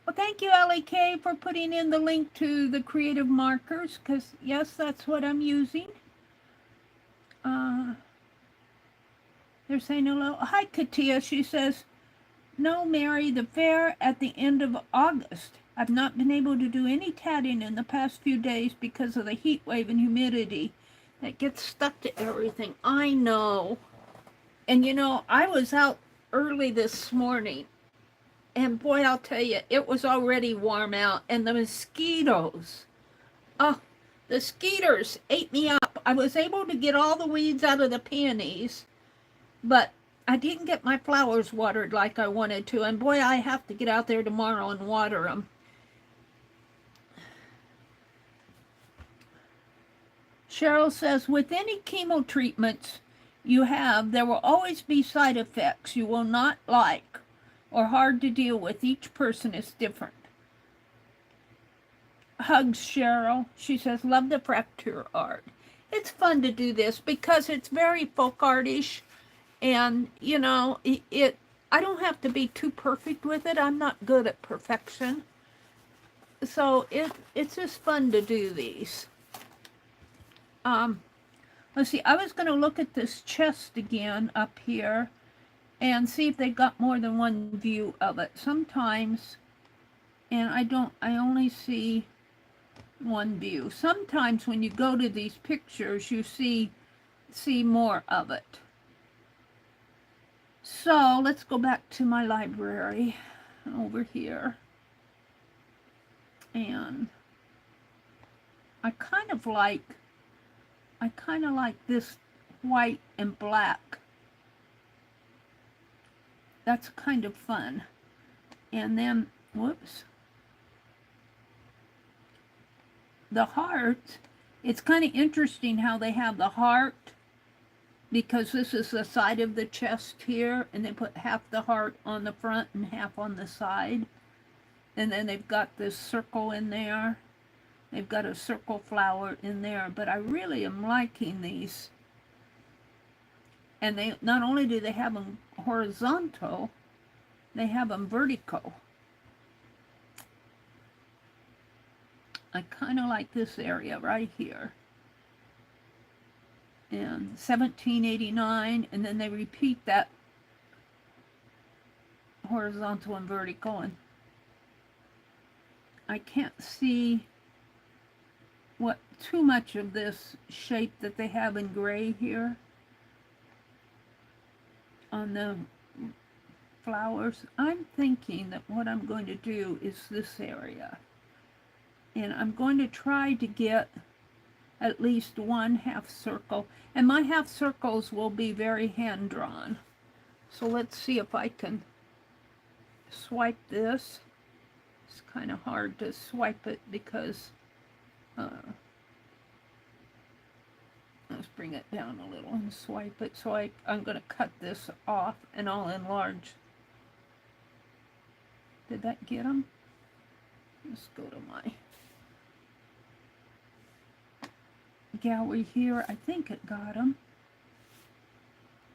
Well, thank you, LEK, for putting in the link to the creative markers, because, yes, that's what I'm using. They're saying hello. Hi, Katia. She says, no, Meri, the fair at the end of August. I've not been able to do any tatting in the past few days because of the heat wave and humidity that gets stuck to everything. I know. And, you know, I was out early this morning. And boy, I'll tell you, it was already warm out. And the mosquitoes, oh, the skeeters ate me up. I was able to get all the weeds out of the peonies, but I didn't get my flowers watered like I wanted to. And boy, I have to get out there tomorrow and water them. Cheryl says, with any chemo treatments you have, there will always be side effects you will not like or hard to deal with. Each person is different. Hugs, Cheryl. She says, love the Fractor Art. It's fun to do this because it's very folk artish, and you know, I don't have to be too perfect with it. I'm not good at perfection. So it's just fun to do these. Let's see, I was going to look at this chest again up here and see if they got more than one view of it. Sometimes, and I only see one view. Sometimes when you go to these pictures, you see more of it. So let's go back to my library over here. And I kind of like this white and black. That's kind of fun. And then, whoops. The heart, it's kind of interesting how they have the heart, because this is the side of the chest here, and they put half the heart on the front and half on the side. And then they've got this circle in there. They've got a circle flower in there, but I really am liking these. And they not only do they have them horizontal, they have them vertical. I kind of like this area right here. And 1789, and then they repeat that horizontal and vertical, and I can't see what too much of this shape that they have in gray here on the flowers. I'm thinking that what I'm going to do is this area, and I'm going to try to get at least one half circle, and my half circles will be very hand drawn. So let's see if I can swipe this. It's kind of hard to swipe it because let's bring it down a little and swipe it. So I'm going to cut this off and I'll enlarge. Did that get them? Let's go to my gallery here. I think it got them.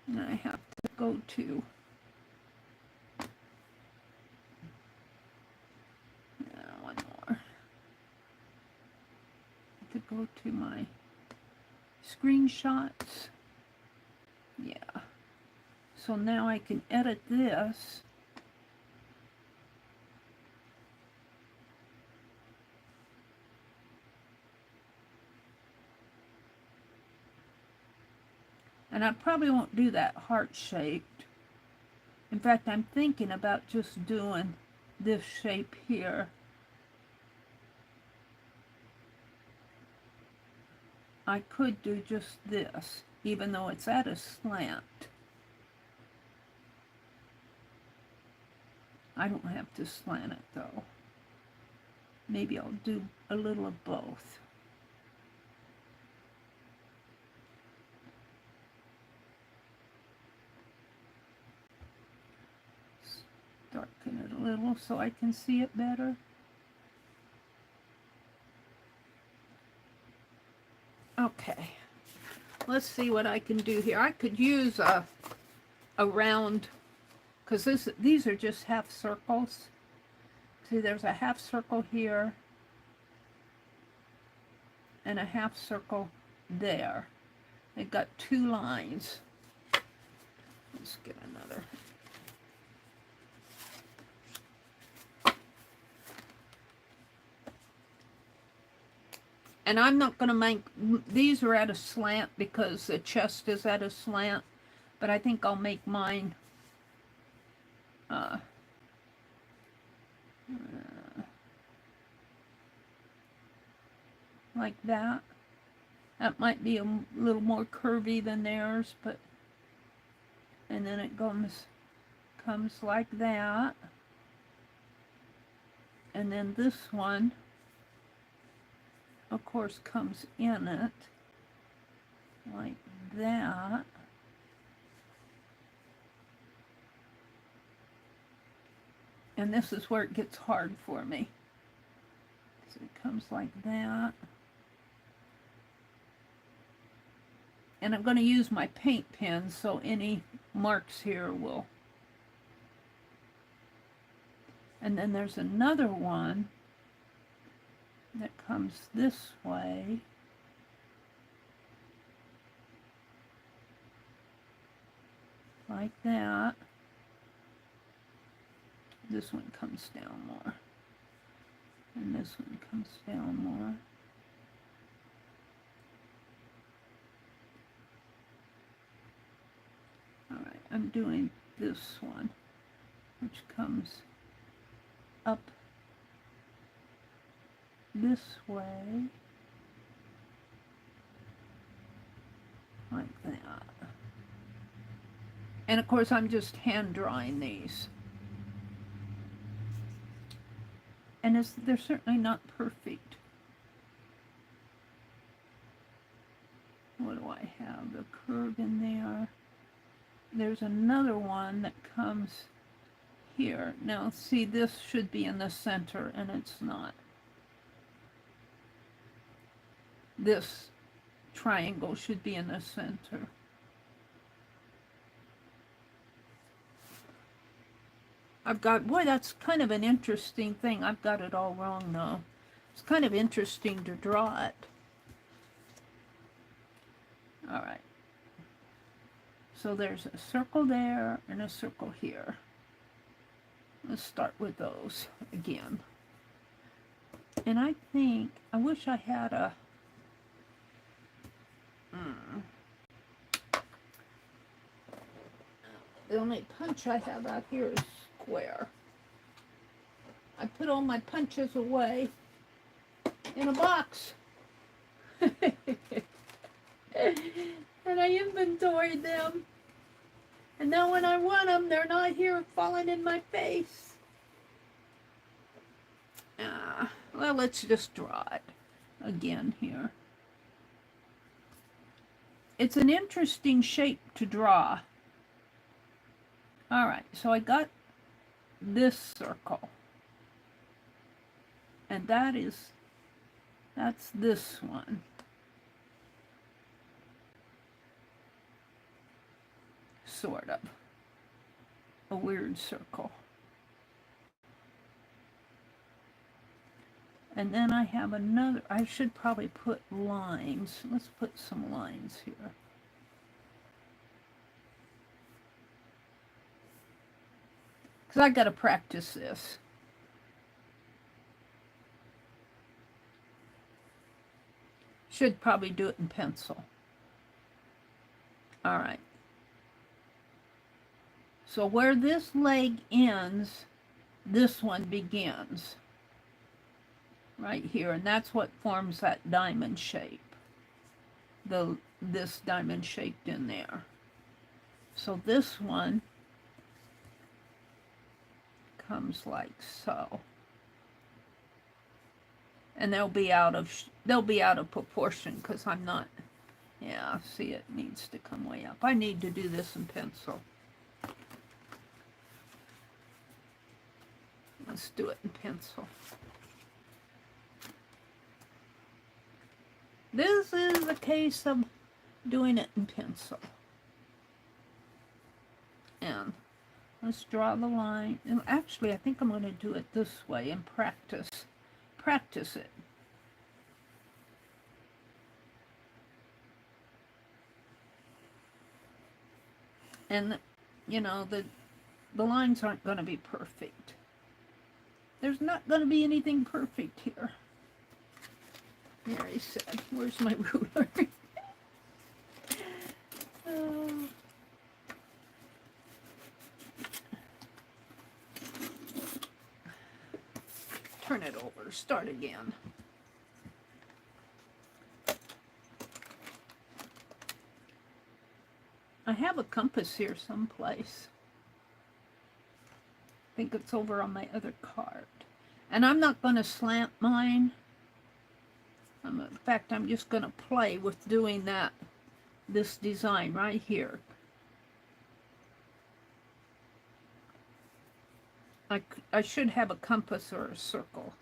And I have to go to one more. To go to my screenshots. Yeah. So now I can edit this. And I probably won't do that heart-shaped. In fact, I'm thinking about just doing this shape here. I could do just this, even though it's at a slant. I don't have to slant it though. Maybe I'll do a little of both. Darken it a little so I can see it better. Okay, let's see what I can do here. I could use a round, because these are just half circles. See, there's a half circle here and a half circle there. They've got 2 lines. Let's get another. And I'm not going to make, these are at a slant because the chest is at a slant, but I think I'll make mine like that. That might be a little more curvy than theirs, but, and then it comes like that. And then this one, of course, comes in it like that. And this is where it gets hard for me. So it comes like that. And I'm going to use my paint pen, so any marks here will. And then there's another one that comes this way. Like that. This one comes down more. And this one comes down more. Alright, I'm doing this one, which comes up this way, like that. And of course I'm just hand drawing these. And they're certainly not perfect. What do I have? The curve in there. There's another one that comes here. Now see, this should be in the center and it's not. This triangle should be in the center. I've got, boy, that's kind of an interesting thing. I've got it all wrong though. It's kind of interesting to draw it. All right. So there's a circle there and a circle here. Let's start with those again. And I think, I wish I had a, the only punch I have out here is square. I put all my punches away in a box. And I inventoried them. And now when I want them, they're not here falling in my face. Well, let's just draw it again here. It's an interesting shape to draw. All right, so I got this circle. And that's this one. Sort of. A weird circle. And then I have another, I should probably put lines. Let's put some lines here. Because I got to practice this. Should probably do it in pencil. All right. So where this leg ends, this one begins. Right here, and that's what forms that diamond shape. this diamond shaped in there. So this one comes like so. And they'll be out of proportion because I'm not, yeah, see, it needs to come way up. I need to do this in pencil. Let's do it in pencil. This is a case of doing it in pencil. And let's draw the line. And actually, I think I'm going to do it this way and practice it. And, you know, the lines aren't going to be perfect. There's not going to be anything perfect here. Meri said, where's my ruler? Turn it over, start again. I have a compass here someplace. I think it's over on my other card. And I'm not going to slant mine. In fact, I'm just going to play with doing this design right here. I should have a compass or a circle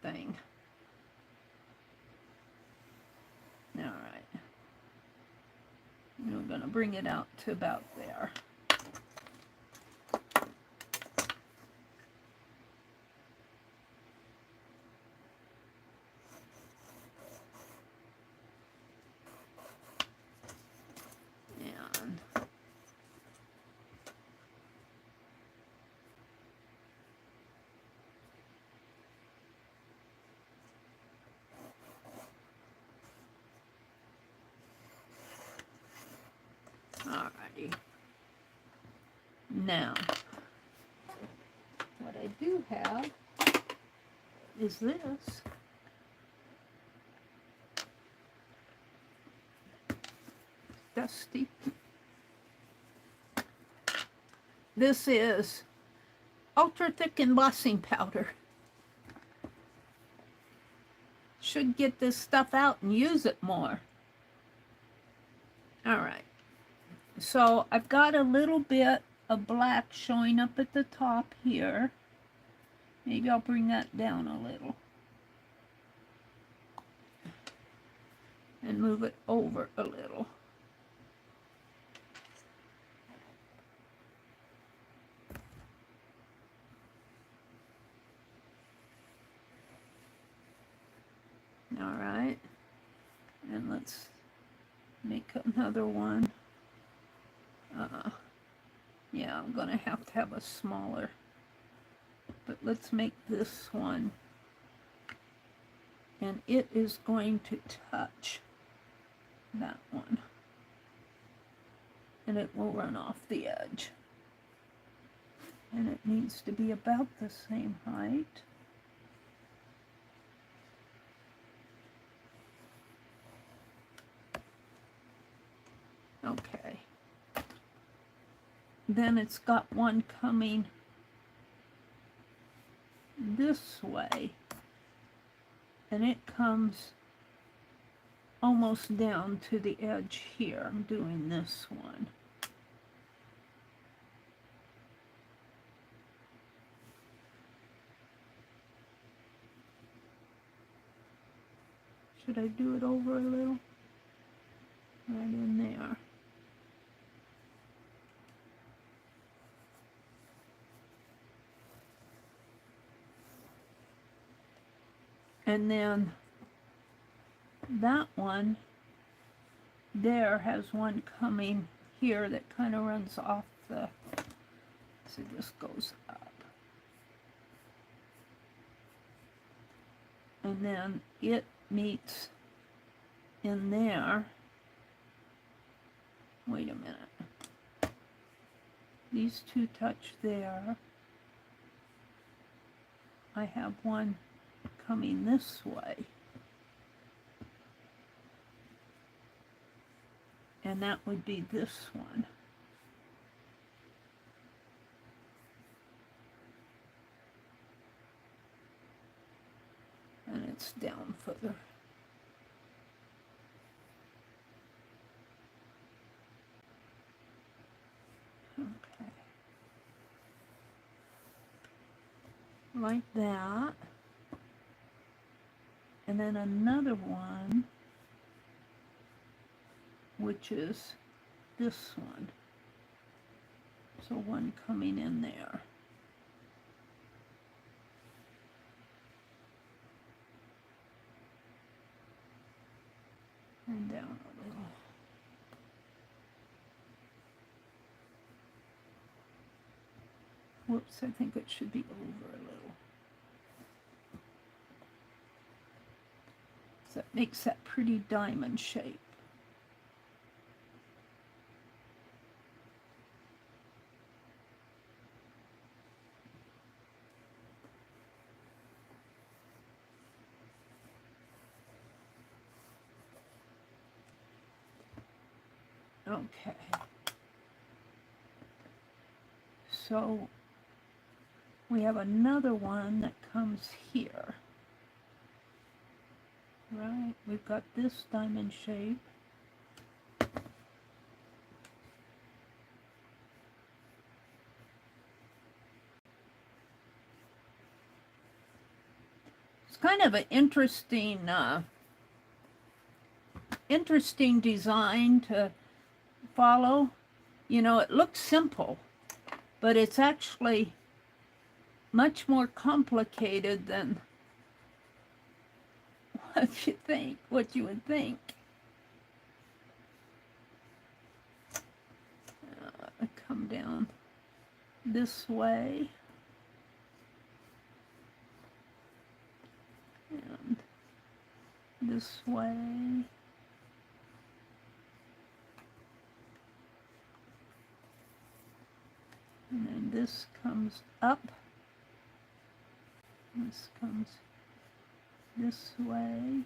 thing. All right. We're going to bring it out to about there. Alrighty. Now, what I do have is this. Dusty. This is ultra thick embossing powder. Should get this stuff out and use it more. Alright. So I've got a little bit of black showing up at the top here. Maybe I'll bring that down a little. And move it over a little. All right. And let's make another one. Yeah, I'm gonna have to have a smaller, but let's make this one, and it is going to touch that one, and it will run off the edge, and it needs to be about the same height. Okay. Then it's got one coming this way, and it comes almost down to the edge here. I'm doing this one. Should I do it over a little? Right in there. And then that one there has one coming here that kind of runs off the, see, this goes up. And then it meets in there. Wait a minute. These two touch there. I have one coming this way. And that would be this one. And it's down further. Okay. Like that. And then another one, which is this one. So one coming in there. And down a little. Whoops, I think it should be over a little. So that makes that pretty diamond shape. Okay. So we have another one that comes here. Right, we've got this diamond shape. It's kind of an interesting design to follow. You know, it looks simple, but it's actually much more complicated than what you would think. Come down this way. And this way. And then this comes up. This comes this way.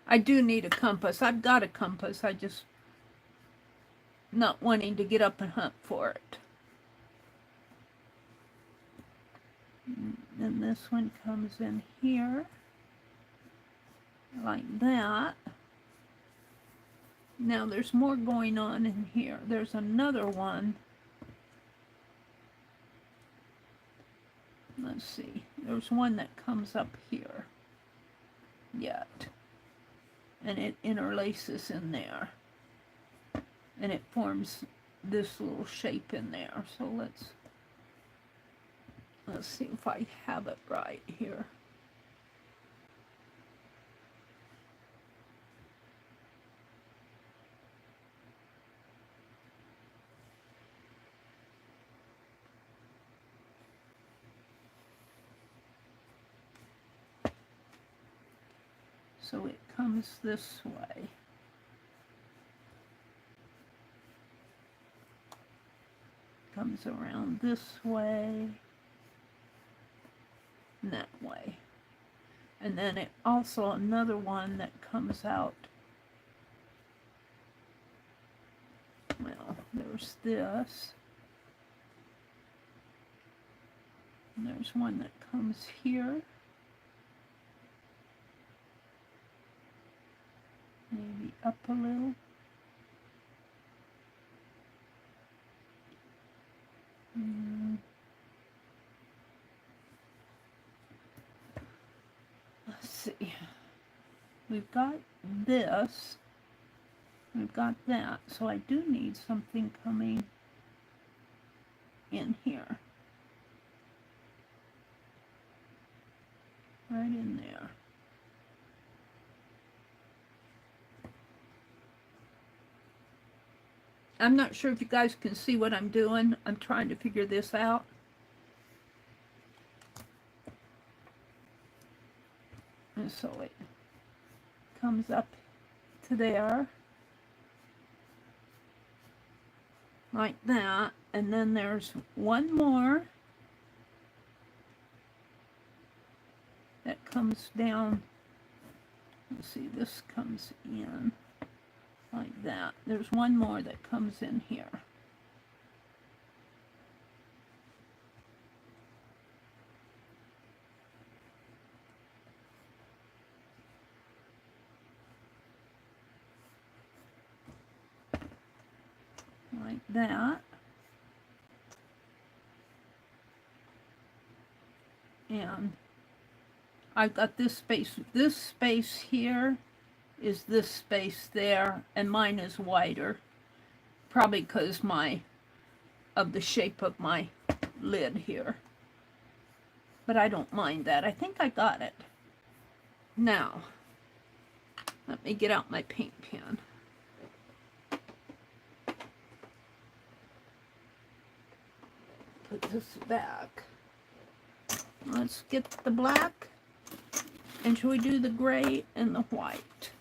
I do need a compass. I've got a compass. I just not wanting to get up and hunt for it. And this one comes in here like that. Now there's more going on in here. There's another one. Let's see. There's one that comes up here yet. And it interlaces in there. And it forms this little shape in there. So let's see if I have it right here. So it comes this way. Comes around this way. And that way. And then it also another one that comes out. Well, there's this. And there's one that comes here. Maybe up a little. Let's see. We've got this. We've got that. So I do need something coming in here. Right in there. I'm not sure if you guys can see what I'm doing. I'm trying to figure this out. And so it comes up to there. Like that. And then there's one more that comes down Let's see, this comes in like that. There's one more that comes in here. Like that. And I've got this space here is this space there, and mine is wider, probably because of the shape of my lid here. But I don't mind that. I think I got it. Now, let me get out my paint pen. Put this back. Let's get the black. And shall we do the gray and the white?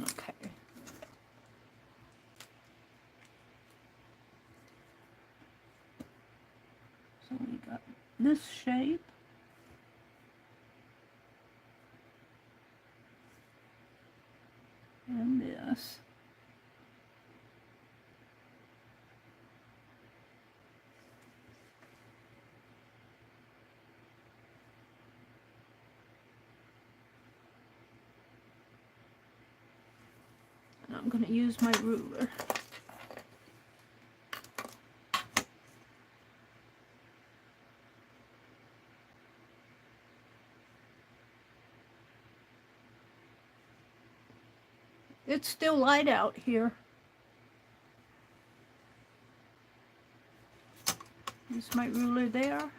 Okay. So we got this shape. And this. And I'm going to use my ruler. It's still light out here. Use my ruler there.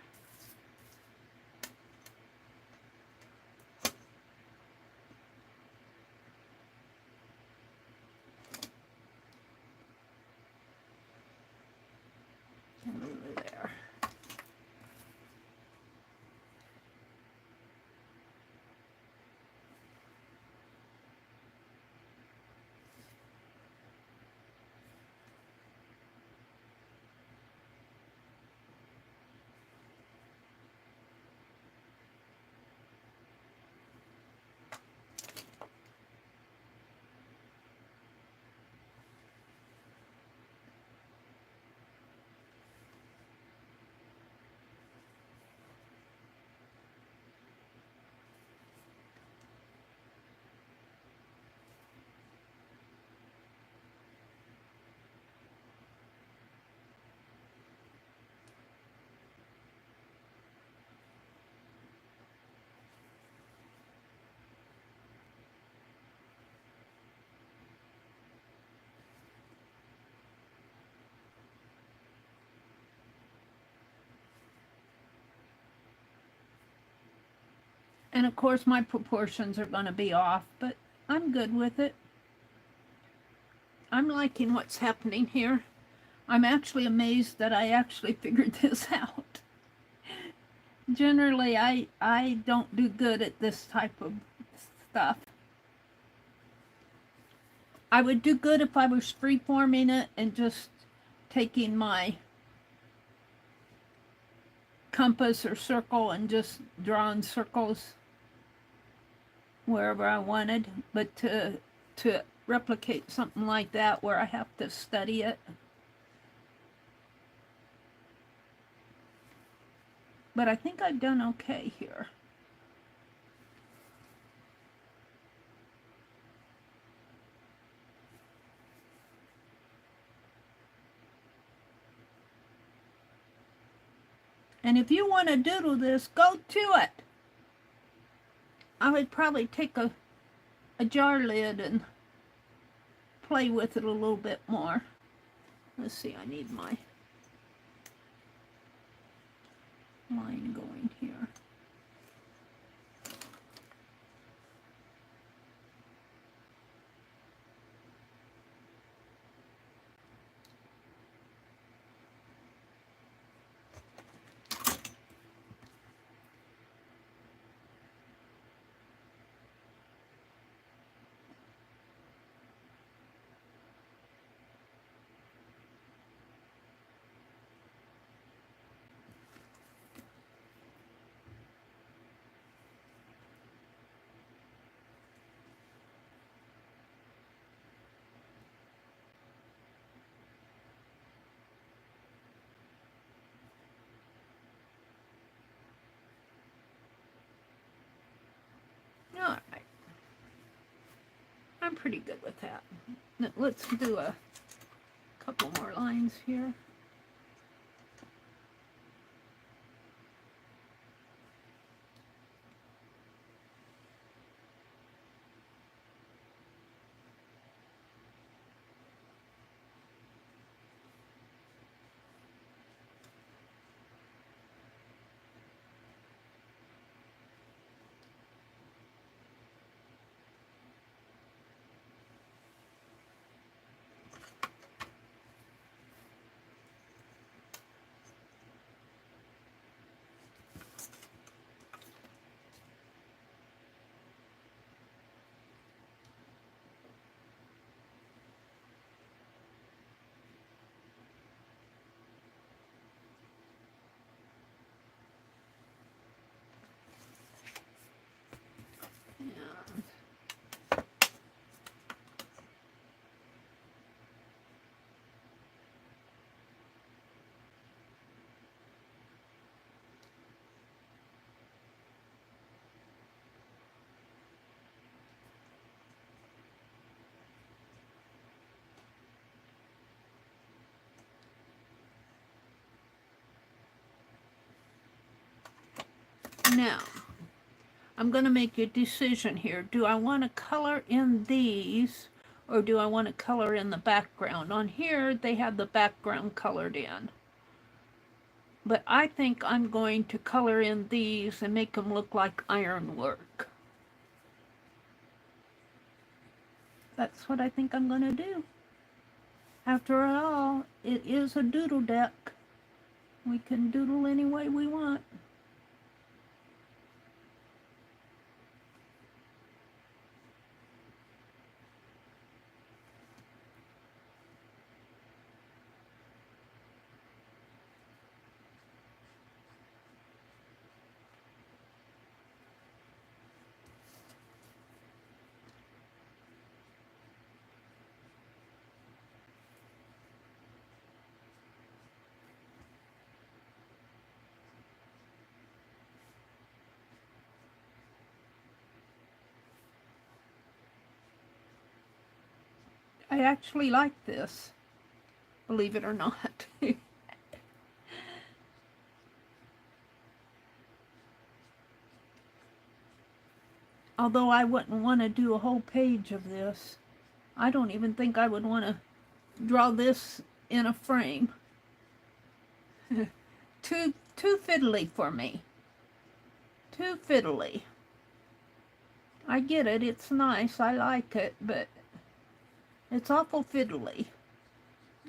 And ruler there. And of course my proportions are going to be off, but I'm good with it. I'm liking what's happening here. I'm actually amazed that I actually figured this out. Generally, I don't do good at this type of stuff. I would do good if I was freeforming it and just taking my compass or circle and just drawing circles wherever I wanted. But to replicate something like that where I have to study it. But I think I've done okay here. And if you want to doodle this, go to it. I would probably take a jar lid and play with it a little bit more. Let's see, I need my line going here. I'm pretty good with that. Let's do a couple more lines here. Now, I'm going to make a decision here. Do I want to color in these, or do I want to color in the background? On here, they have the background colored in. But I think I'm going to color in these and make them look like ironwork. That's what I think I'm going to do. After all, it is a doodle deck. We can doodle any way we want. I actually like this, believe it or not. Although I wouldn't want to do a whole page of this. I don't even think I would want to draw this in a frame. Too fiddly for me. Too fiddly. I get it, it's nice, I like it, but it's awful fiddly.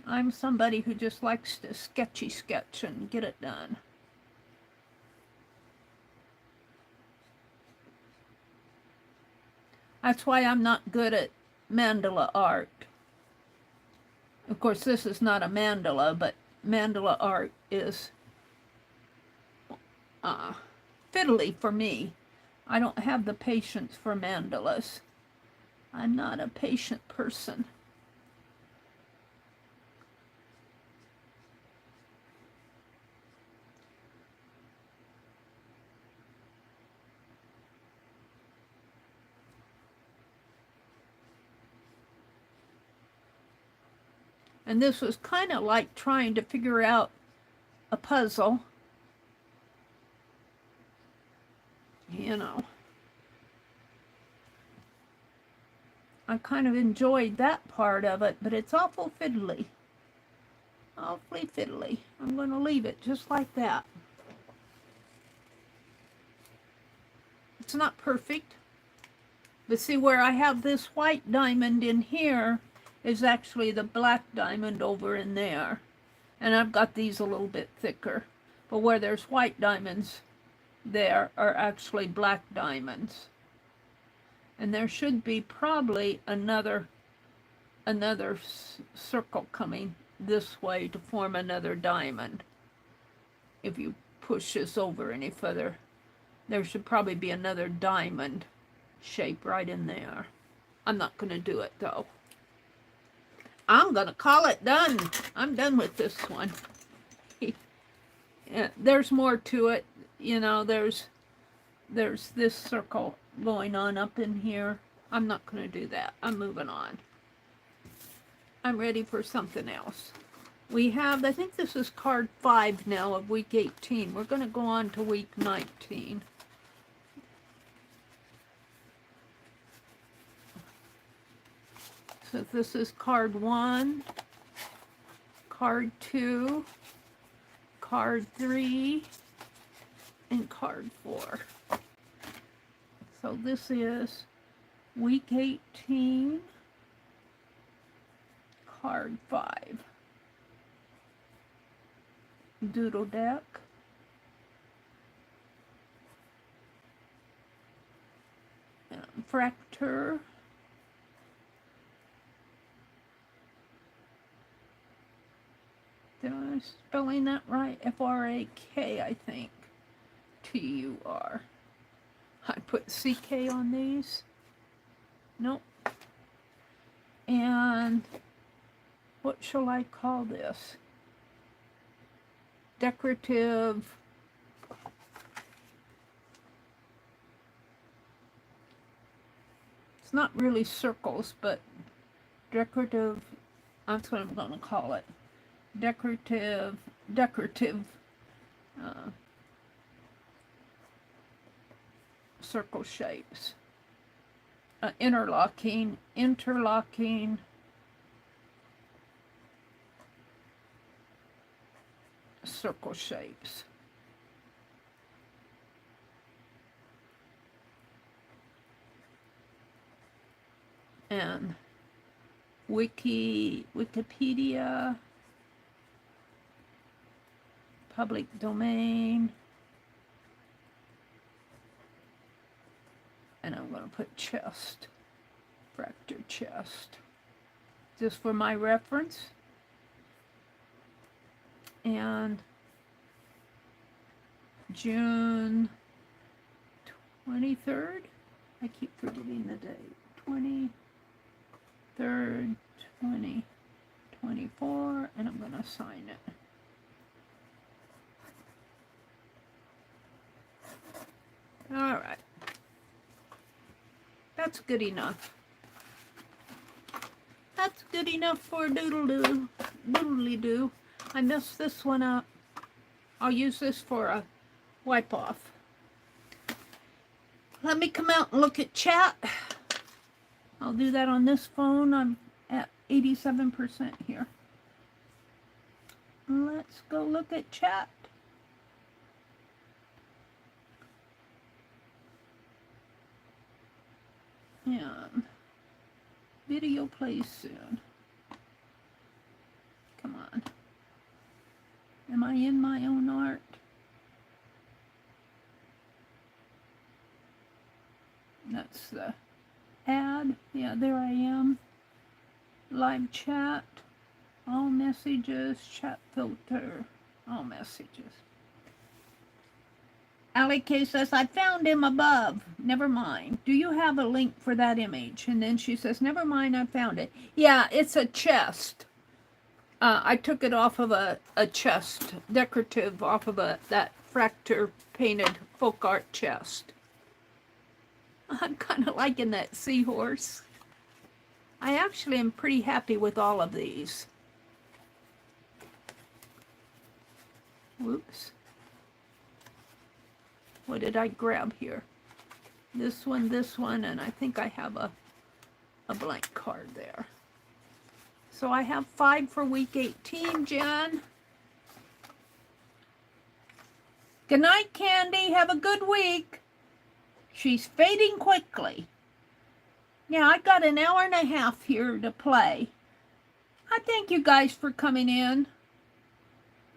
I'm somebody who just likes to sketchy sketch and get it done. That's why I'm not good at mandala art. Of course, this is not a mandala, but mandala art is fiddly for me. I don't have the patience for mandalas. I'm not a patient person. And this was kind of like trying to figure out a puzzle. You know. I kind of enjoyed that part of it, but it's awful fiddly. Awfully fiddly. I'm going to leave it just like that. It's not perfect. But see, where I have this white diamond in here is actually the black diamond over in there. And I've got these a little bit thicker. But where there's white diamonds, there are actually black diamonds. And there should be probably another circle coming this way to form another diamond. If you push this over any further, there should probably be another diamond shape right in there. I'm not going to do it though. I'm going to call it done. I'm done with this one. Yeah, there's more to it. You know, there's this circle going on up in here. I'm not going to do that. I'm moving on. I'm ready for something else. We have, I think this is card 5 now of week 18. We're going to go on to week 19. So this is card 1, card 2, card 3, and card 4. So this is week 18, card 5. Doodle deck. Fractor. Did I spelling that right? F-R-A-K, I think. T-U-R. I put C-K on these. Nope. And what shall I call this? Decorative. It's not really circles, but decorative. That's what I'm going to call it. Decorative circle shapes. Interlocking circle shapes. And Wikipedia, public domain, and I'm going to put chest, fractor chest, just for my reference. And June 23rd, I keep forgetting the date, 23rd, 2024, and I'm going to sign it. All right. That's good enough. That's good enough for doodle-doo, doodly-doo. I messed this one up. I'll use this for a wipe-off. Let me come out and look at chat. I'll do that on this phone. I'm at 87% here. Let's go look at chat. And video plays soon. Come on. Am I in my own art? That's the ad. Yeah, there I am. Live chat. All messages. Chat filter. All messages. Allie K says, I found him above. Never mind. Do you have a link for that image? And then she says, never mind, I found it. Yeah, it's a chest. I took it off of a chest, decorative, off of that Fractor painted folk art chest. I'm kind of liking that seahorse. I actually am pretty happy with all of these. Whoops. What did I grab here? This one, and I think I have a blank card there. So I have 5 for week 18, Jen. Good night, Candy. Have a good week. She's fading quickly. Yeah, I got an hour and a half here to play. I thank you guys for coming in.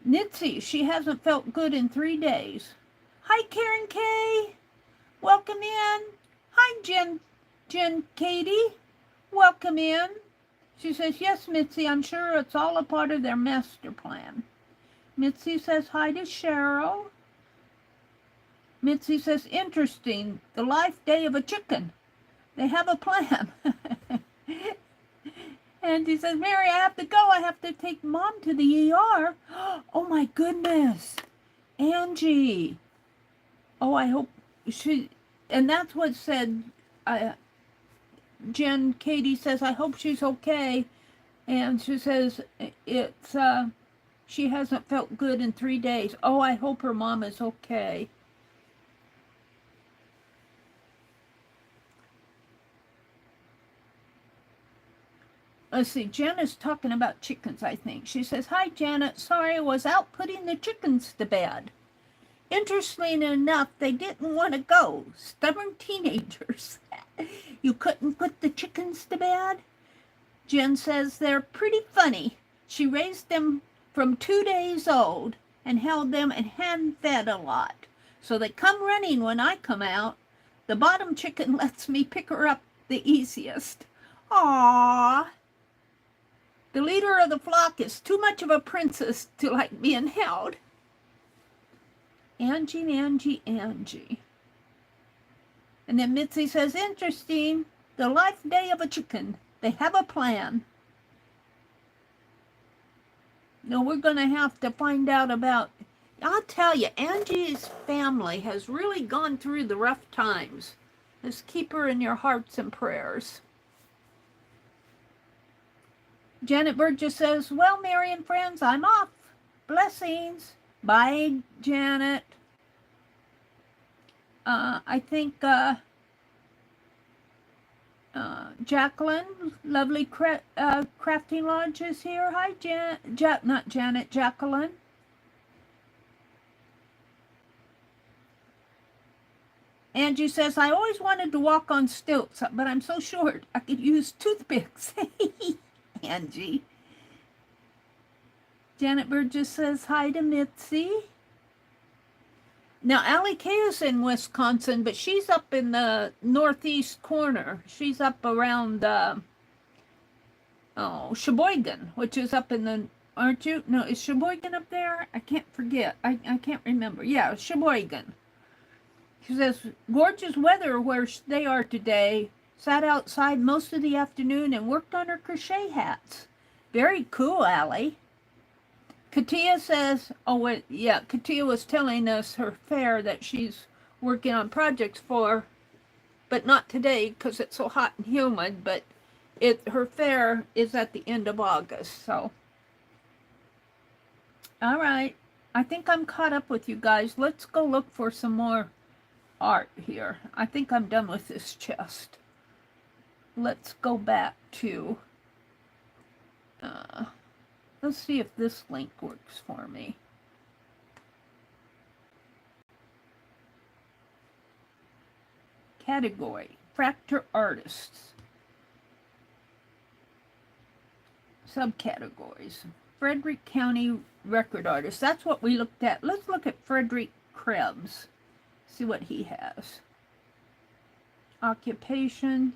Nitzy, she hasn't felt good in 3 days. Hi, Karen K. Welcome in. Hi, Jen Katie. Welcome in. She says, yes, Mitzi, I'm sure it's all a part of their master plan. Mitzi says, hi to Cheryl. Mitzi says, interesting. The life day of a chicken. They have a plan. And he says, Mary, I have to go. I have to take Mom to the ER. Oh, my goodness. Angie. Oh, I hope she... And that's what said... Jen Katie says, I hope she's okay. And she says, it's, she hasn't felt good in 3 days. Oh, I hope her mom is okay. Let's see, Jen is talking about chickens, I think. She says, hi, Janet. Sorry, I was out putting the chickens to bed. Interestingly enough, they didn't want to go. Stubborn teenagers. You couldn't put the chickens to bed? Jen says they're pretty funny. She raised them from 2 days old and held them and hand-fed a lot. So they come running when I come out. The bottom chicken lets me pick her up the easiest. Aww. The leader of the flock is too much of a princess to like being held. Angie, Angie, Angie. And then Mitzi says, interesting, the life day of a chicken. They have a plan. No, we're going to have to find out about, I'll tell you, Angie's family has really gone through the rough times. Just keep her in your hearts and prayers. Janet Burgess says, well, Meri and friends, I'm off. Blessings. Bye, Janet. I think Jacqueline, lovely crafting lodge is here. Hi, not Janet, Jacqueline. Angie says, I always wanted to walk on stilts, but I'm so short I could use toothpicks. Angie. Janet Burgess says hi to Mitzi. Now, Allie Kay is in Wisconsin, but she's up in the northeast corner. She's up around, Sheboygan, which is up in the, aren't you? No, is Sheboygan up there? I can't forget. I can't remember. Yeah, Sheboygan. She says, gorgeous weather where they are today. Sat outside most of the afternoon and worked on her crochet hats. Very cool, Allie. Katia says, Katia was telling us her fair that she's working on projects for, but not today because it's so hot and humid, but her fair is at the end of August, so. All right, I think I'm caught up with you guys. Let's go look for some more art here. I think I'm done with this chest. Let's go back to, let's see if this link works for me. Category, Fractor Artists. Subcategories, Frederick County Record Artist. That's what we looked at. Let's look at Frederick Krebs. See what he has. Occupation.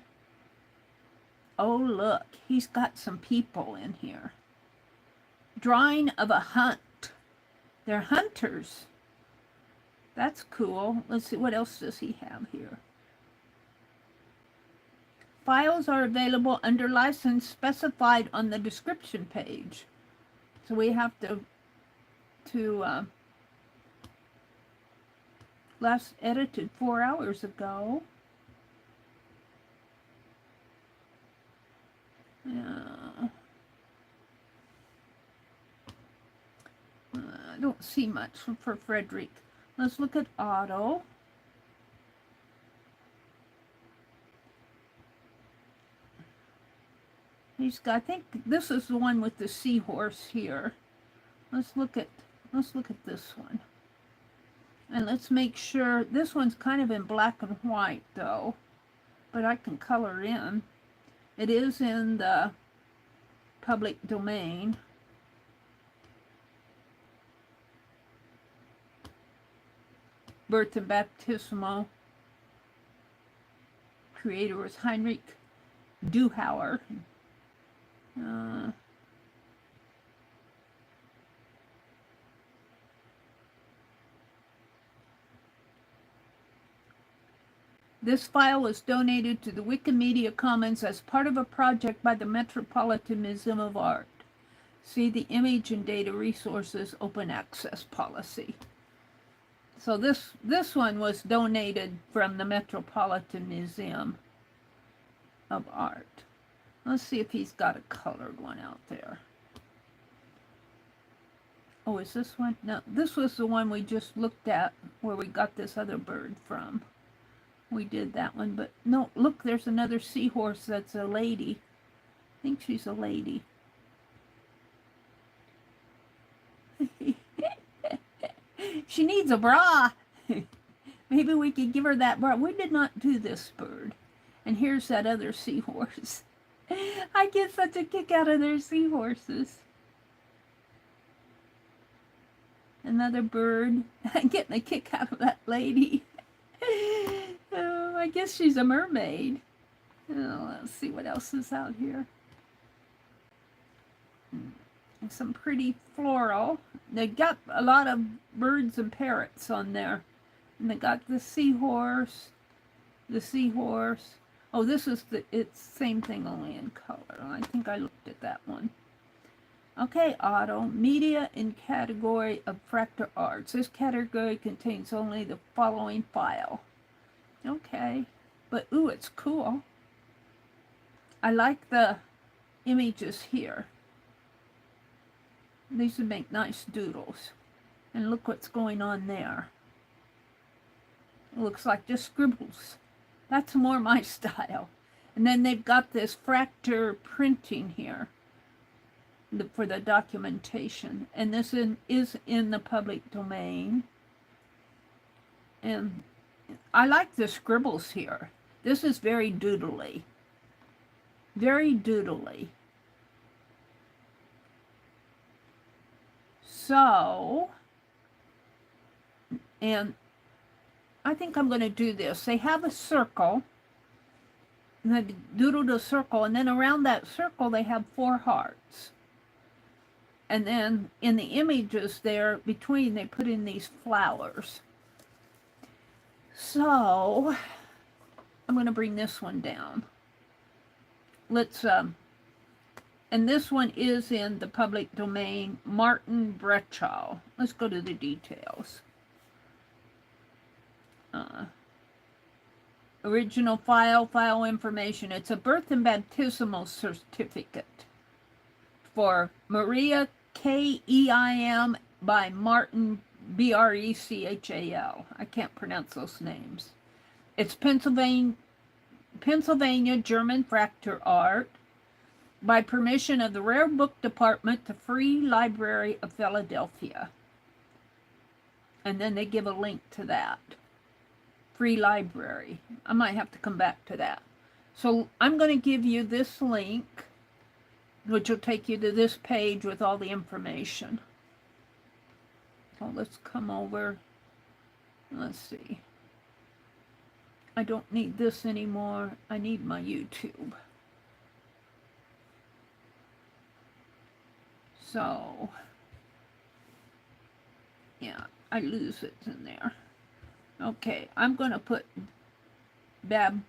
Oh, look, he's got some people in here. Drawing of a hunt. They're hunters. That's cool. Let's see, what else does he have here? Files are available under license specified on the description page. So we have to last edited 4 hours ago. I don't see much for Frederick. Let's look at Otto. He's got, I think this is the one with the seahorse here. Let's look at this one. And let's make sure, this one's kind of in black and white though, but I can color in. It is in the public domain. Birth and Baptismal. Creator was Heinrich Duhauer. This file was donated to the Wikimedia Commons as part of a project by the Metropolitan Museum of Art. See the Image and Data Resources Open Access Policy. So this one was donated from the Metropolitan Museum. of art. Let's see if he's got a colored one out there. Oh, is this one? No, this was the one we just looked at where we got this other bird from. We did that one, but no, look, there's another seahorse that's a lady. I think she's a lady. She needs a bra. Maybe we could give her that bra. We did not do this bird. And here's that other seahorse. I get such a kick out of their seahorses. Another bird. I'm getting a kick out of that lady. Oh, I guess she's a mermaid. Oh, let's see what else is out here. Some pretty floral. They got a lot of birds and parrots on there. And they got the seahorse. Oh, this is it's same thing, only in color. I think I looked at that one. Okay, Otto. Media in category of Fractor Arts. This category contains only the following file. Okay. But, ooh, it's cool. I like the images here. These would make nice doodles. And look what's going on there. It looks like just scribbles. That's more my style. And then they've got this fractor printing here for the documentation. And this is in the public domain. And I like the scribbles here. This is very doodly. Very doodly. So, and I think I'm going to do this. They have a circle, and they doodled a circle, and then around that circle they have 4 hearts. And then in the images there between, they put in these flowers. So, I'm going to bring this one down. Let's, and this one is in the public domain, Martin Brechow. Let's go to the details. Original file information. It's a birth and baptismal certificate for Maria Keim by Martin Brechal. I can't pronounce those names. It's Pennsylvania German Fractor Art by permission of the Rare Book Department, the Free Library of Philadelphia. And then they give a link to that. Free library. I might have to come back to that. So I'm going to give you this link, which will take you to this page with all the information. So let's come over. Let's see. I don't need this anymore. I need my YouTube. So, yeah, I lose it in there. Okay, I'm going to put baptism.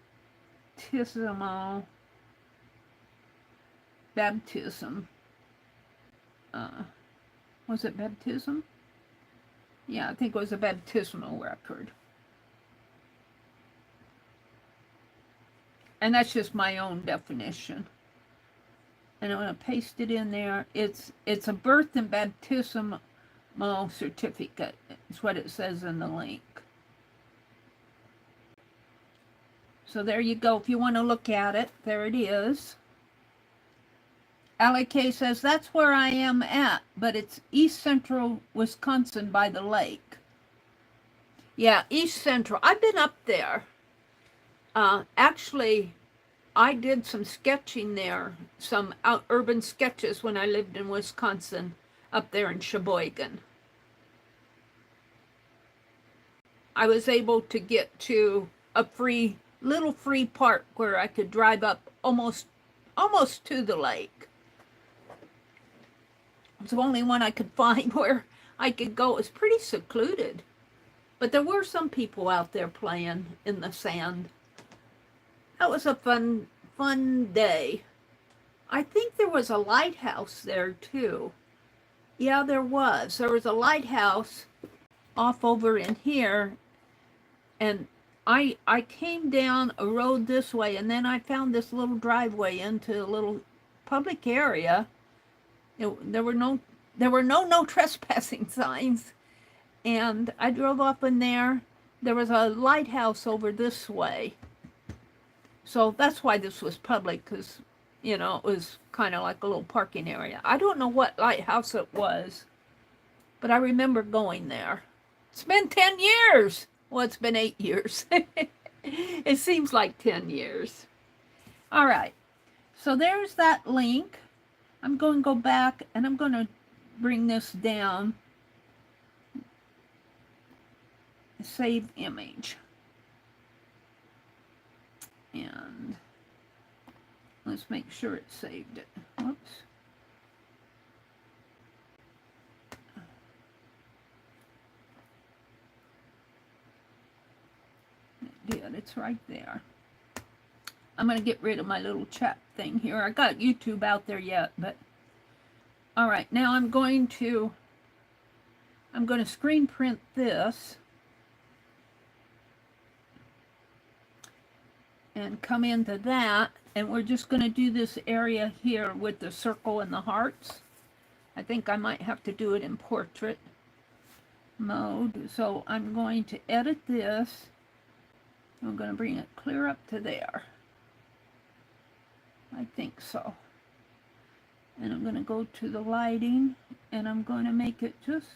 Was it baptism? Yeah, I think it was a baptismal record. And that's just my own definition. And I'm going to paste it in there. It's a birth and baptismal certificate. It's what it says in the link. So there you go. If you want to look at it, there it is. Alec says, that's where I am at, but it's East Central Wisconsin by the lake. Yeah, East Central. I've been up there. Actually, I did some sketching there, some urban sketches when I lived in Wisconsin, up there in Sheboygan. I was able to get to a little free park where I could drive up almost to the lake. It's the only one I could find where I could go. It was pretty secluded, but there were some people out there playing in the sand. That was a fun day. I think there was a lighthouse there too. Yeah, there was. There was a lighthouse off over in here, and I came down a road this way, and then I found this little driveway into a little public area. There were no trespassing signs, and I drove up in there. There was a lighthouse over this way, so that's why this was public, because it was kind of like a little parking area. I don't know what lighthouse it was, but I remember going there. It's been 10 years. Well, it's been 8 years. It seems like 10 years. All right. So there's that link. I'm going to go back and I'm going to bring this down. Save image. And let's make sure it saved it. Whoops. It did. It's right there. I'm going to get rid of my little chat thing here. I got YouTube out there yet, but all right. Now I'm going to screen print this and come into that, and we're just going to do this area here with the circle and the hearts. I think I might have to do it in portrait mode. So I'm going to edit this. I'm going to bring it clear up to there. I think so. And I'm going to go to the lighting, and I'm going to make it just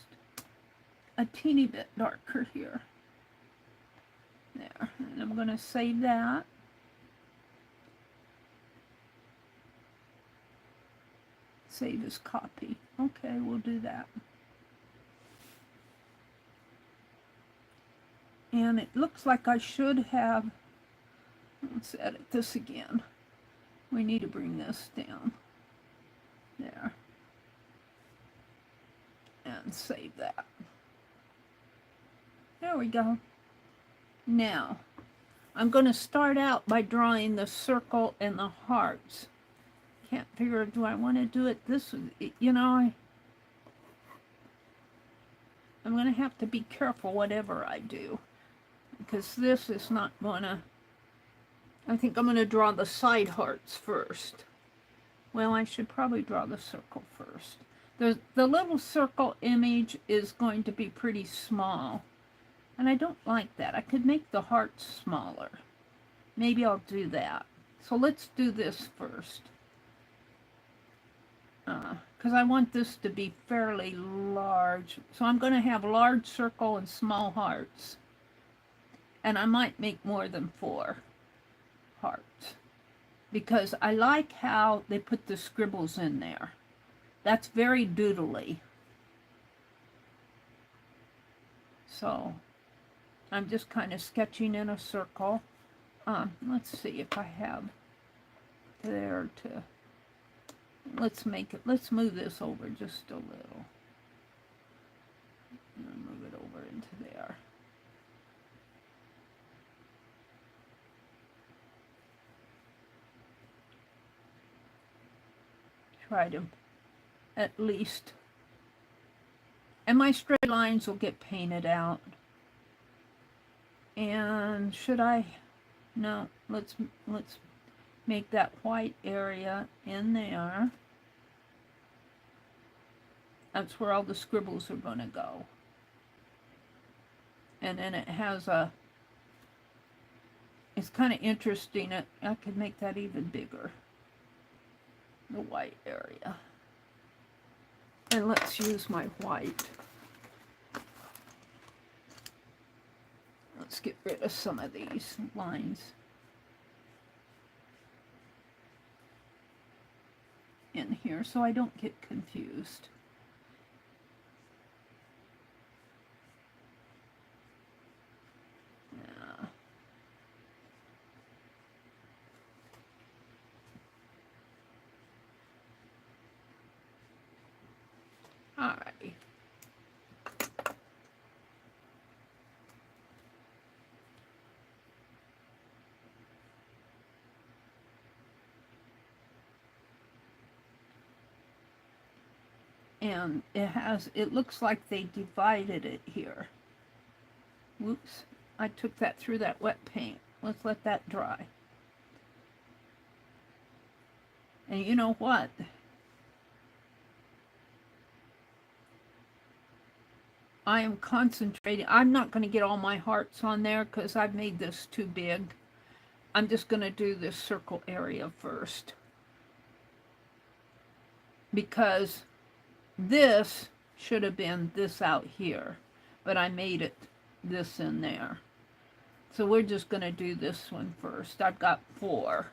a teeny bit darker here. There. And I'm going to save that. Save as copy. Okay, we'll do that. And it looks like I should have, let's edit this again. We need to bring this down. There. And save that. There we go. Now, I'm going to start out by drawing the circle and the hearts. Can't figure, do I want to do it this way? I'm going to have to be careful whatever I do, because this is not going to, I think I'm going to draw the side hearts first. Well, I should probably draw the circle first. The little circle image is going to be pretty small, and I don't like that. I could make the hearts smaller. Maybe I'll do that. So let's do this first. Because I want this to be fairly large. So I'm going to have large circle and small hearts. And I might make more than 4 hearts. Because I like how they put the scribbles in there. That's very doodly. So I'm just kind of sketching in a circle. Let's see if I have there to... Let's move this over just a little. And move it over into there. Try to at least, and my straight lines will get painted out. And should I, no, let's make that white area in there. That's where all the scribbles are going to go. And then it has a, it's kind of interesting. I could make that even bigger. The white area. And let's use my white. Let's get rid of some of these lines. In here so I don't get confused. Yeah. All right. And it looks like they divided it here. Whoops. I took that through that wet paint. Let's let that dry. And you know what? I am concentrating. I'm not going to get all my hearts on there because I've made this too big. I'm just going to do this circle area first. Because this should have been this out here. But I made it this in there. So we're just going to do this one first. I've got 4.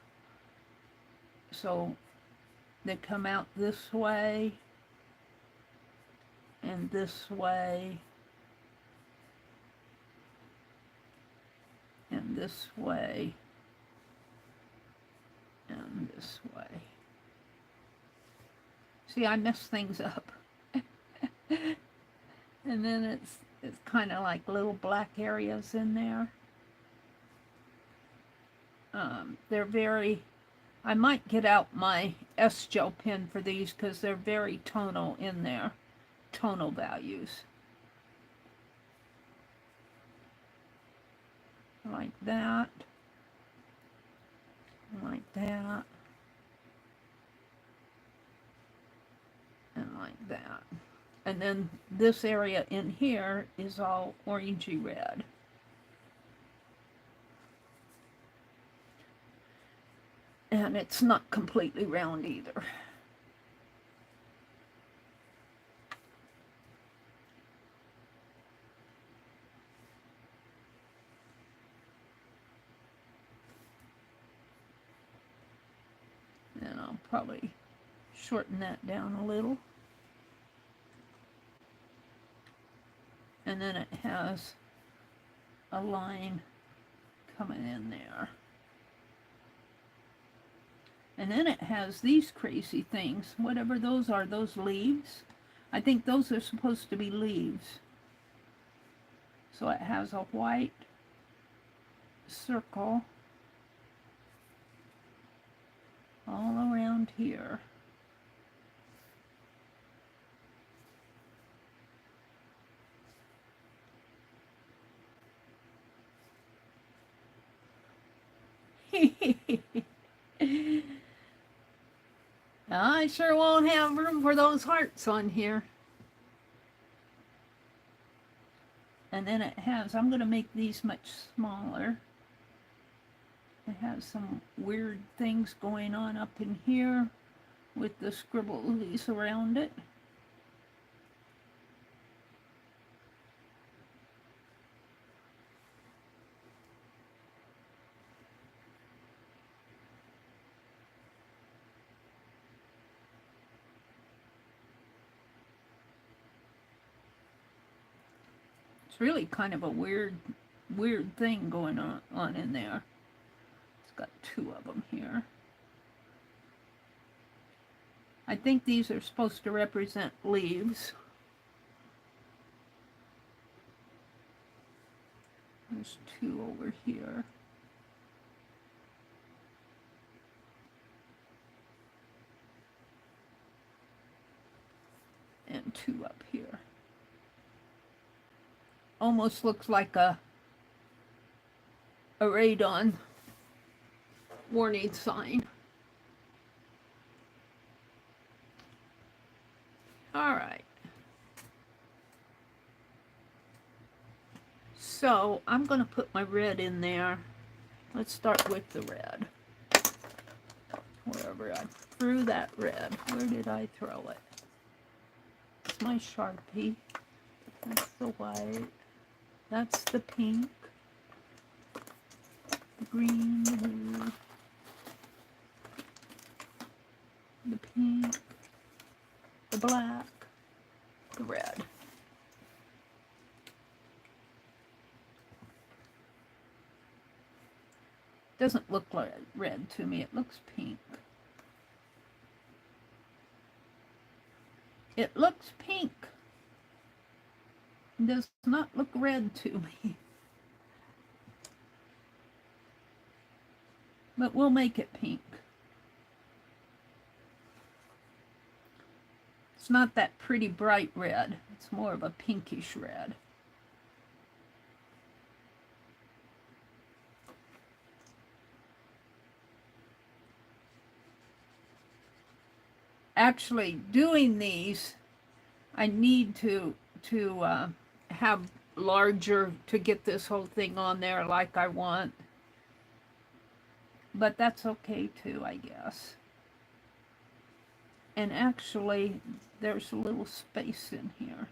So they come out this way. And this way. And this way. And this way. See, I mess things up. And then it's kind of like little black areas in there. They're very, I might get out my S-gel pen for these because they're very tonal in there. Tonal values. Like that. Like that. And like that. And then this area in here is all orangey red. And it's not completely round either. And I'll probably shorten that down a little. And then it has a line coming in there. And then it has these crazy things, whatever those are, those leaves. I think those are supposed to be leaves. So it has a white circle all around here. I sure won't have room for those hearts on here. And then it has, I'm going to make these much smaller. It has some weird things going on up in here with the scribblies around it. It's really kind of a weird thing going on in there. It's got 2 of them here. I think these are supposed to represent leaves. There's 2 over here. And 2 up here. Almost looks like a radon warning sign. All right. So I'm going to put my red in there. Let's start with the red. Wherever I threw that red. Where did I throw it? It's my Sharpie. That's the white. That's the pink. The green, the blue. The pink. The black. The red. Doesn't look like red to me. It looks pink. It looks pink. It does not look red to me. But we'll make it pink. It's not that pretty bright red. It's more of a pinkish red. actually doing these, I need to have larger to get this whole thing on there like I want. But that's okay too, I guess. And actually, there's a little space in here.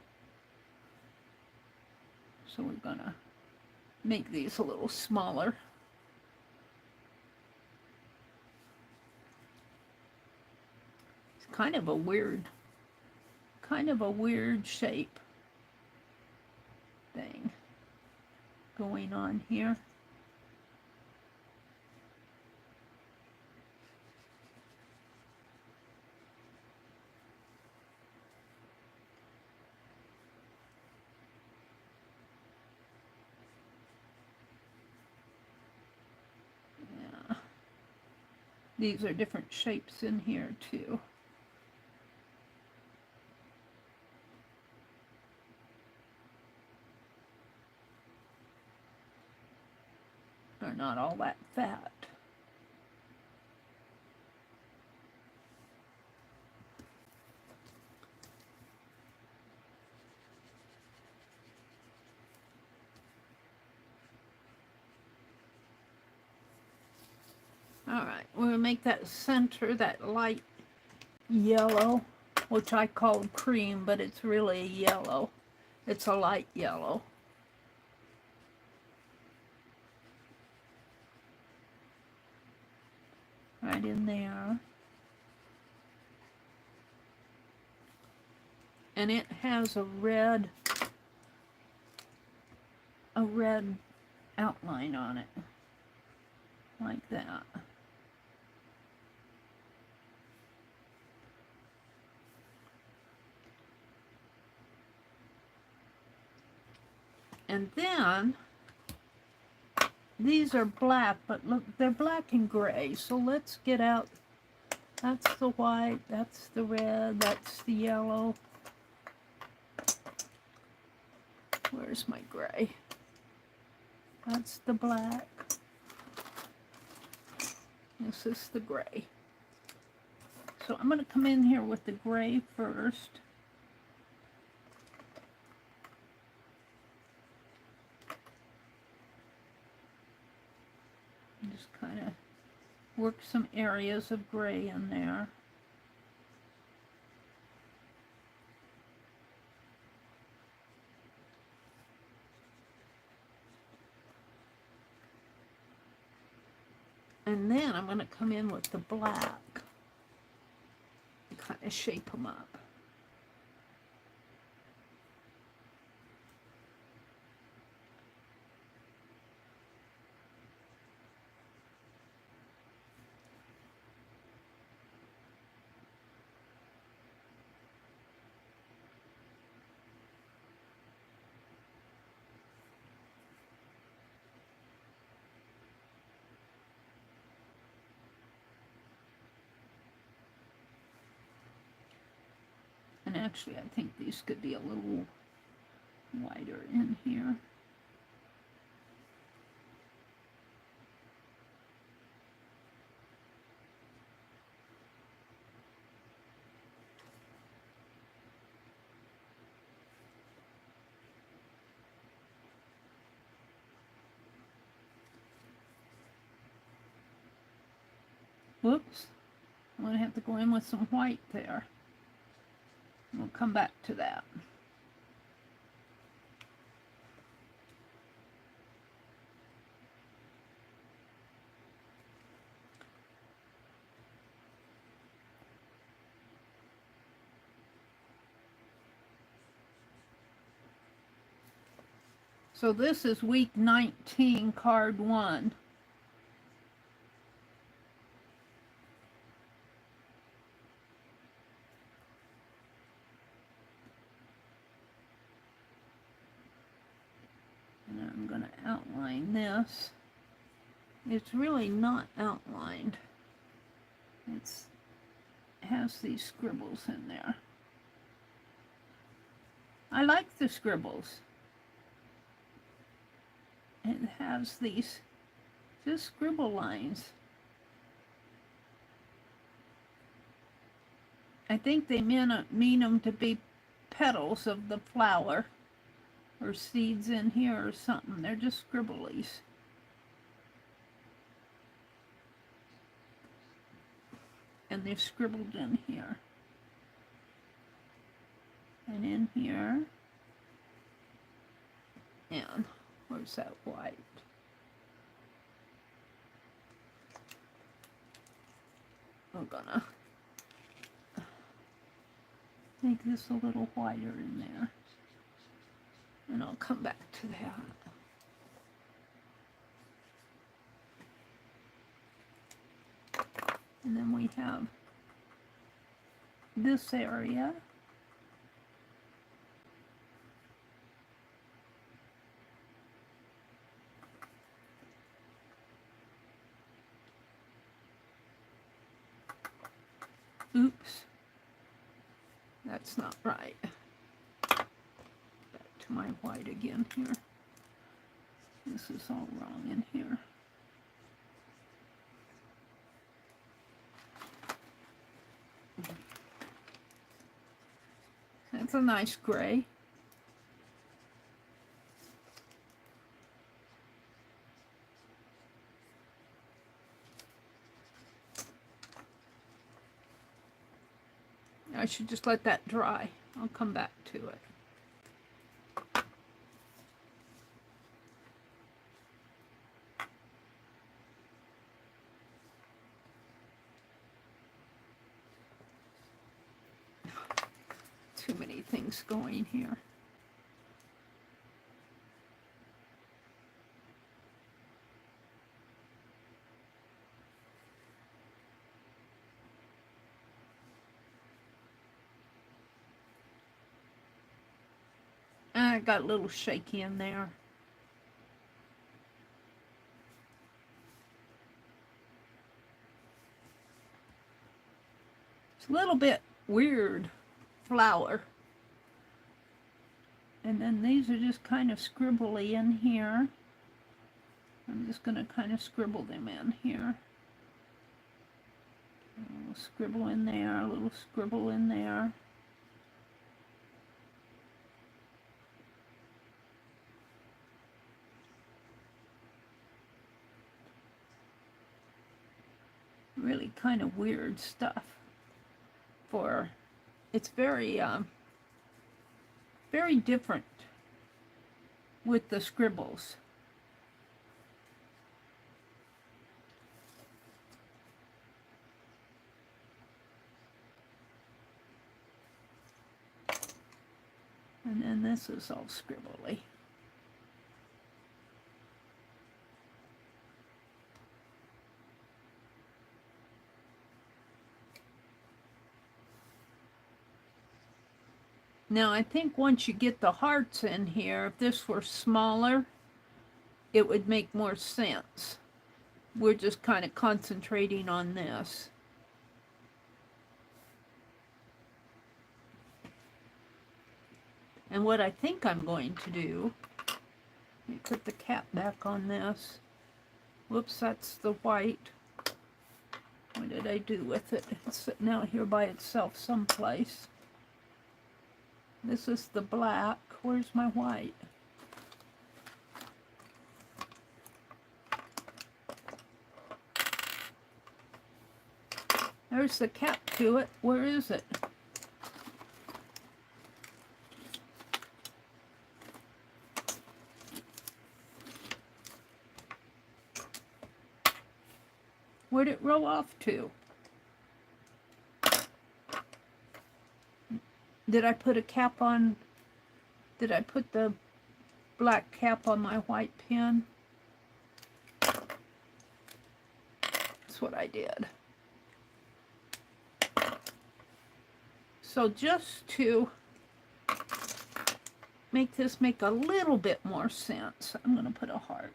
So we're gonna make these a little smaller. It's kind of a weird shape thing going on here. Yeah. These are different shapes in here too. They're not all that fat. All right, we're gonna make that center, that light yellow, which I called cream, but it's really yellow. It's a light yellow. Right in there. And it has a red outline on it, like that. And then these are black, but look, they're black and gray. So let's get out. That's the white, that's the red, that's the yellow. Where's my gray? That's the black. This is the gray. So I'm going to come in here with the gray first. Just kind of work some areas of gray in there. And then I'm going to come in with the black and kind of shape them up. And actually, I think these could be a little wider in here. Whoops, I'm going to have to go in with some white there. We'll come back to that. So this is week 19, card 1. And I'm going to outline this. It's really not outlined. It has these scribbles in there. I like the scribbles. It has these just scribble lines. I think they mean them to be petals of the flower or seeds in here or something. They're just scribblies. And they're scribbled in here. And in here. And where's that white? I'm gonna make this a little whiter in there. And I'll come back to that. And then we have this area. Oops. That's not right. Back to my white again here. This is all wrong in here. That's a nice gray. I should just let that dry. I'll come back to it. Too many things going here. I got a little shaky in there. It's a little bit weird flower. And then these are just kind of scribbly in here. I'm just going to kind of scribble them in here. A little scribble in there, a little scribble in there. Really kind of weird stuff. It's very very different with the scribbles. And then this is all scribbly. Now I think once you get the hearts in here, if this were smaller, it would make more sense. We're just kind of concentrating on this. And what I think I'm going to do, let me put the cap back on this. Whoops, that's the white. What did I do with it? It's sitting out here by itself someplace. This is the black. Where's my white? There's the cap to it. Where is it? Where'd it roll off to? Did I put a cap on? Did I put the black cap on my white pen? That's what I did. So just to make this make a little bit more sense, I'm going to put a heart.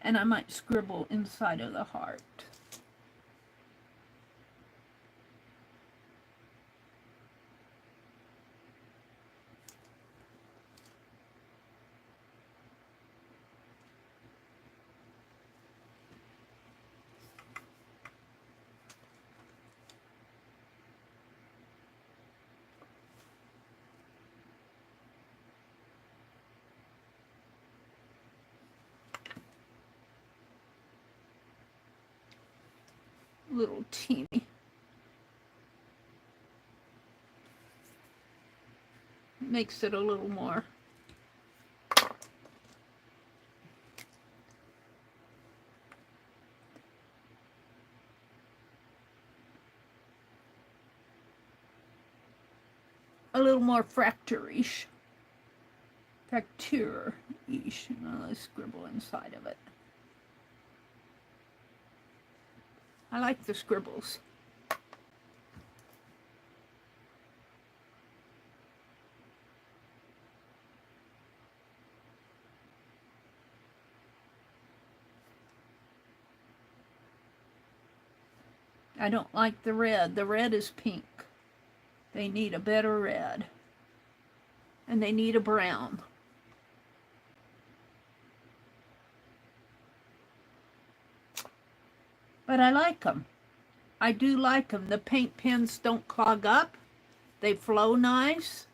And I might scribble inside of the heart. little teeny. Makes it a little more. A little more fracture-ish. Fracture-ish. Let's scribble inside of it. I like the scribbles. I don't like the red. The red is pink. They need a better red. And they need a brown. But I like them. I do like them. The paint pens don't clog up. They flow nice.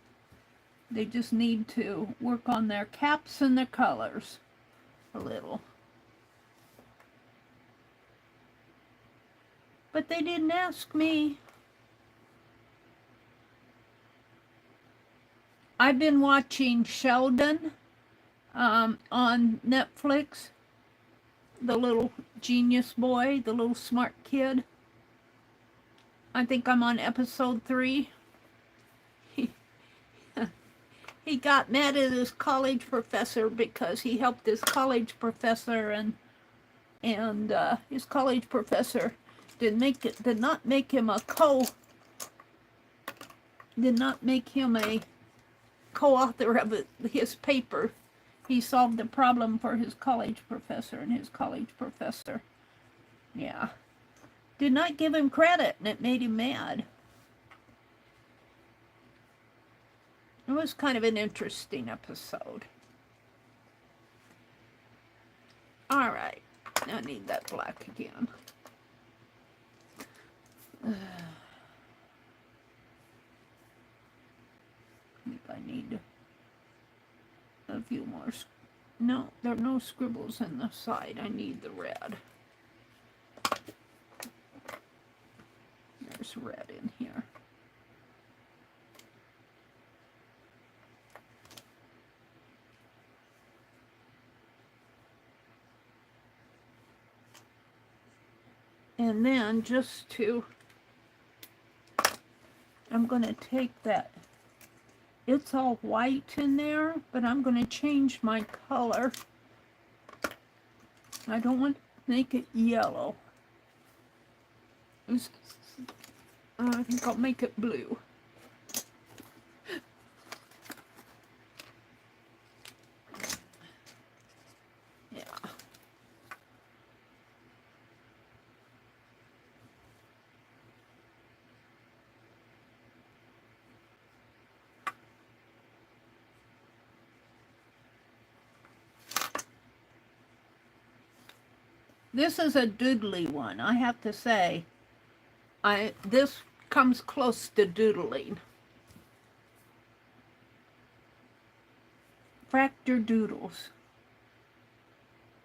They just need to work on their caps and their colors a little. But they didn't ask me. I've been watching Sheldon on Netflix. The little genius boy, the little smart kid. I think I'm on episode 3. He got mad at his college professor because he helped his college professor, and his college professor did not make him a co-author of his paper. He solved the problem for his college professor, and his college professor, yeah, did not give him credit, and it made him mad. It was kind of an interesting episode. All right, I need that black again. I think I need a few more. No, there are no scribbles in the side. I need the red. There's red in here. And then I'm going to take that. It's all white in there, but I'm going to change my color. I don't want to make it yellow. I think I'll make it blue. Yeah. This is a doodly one, I have to say. This comes close to doodling. Fractor doodles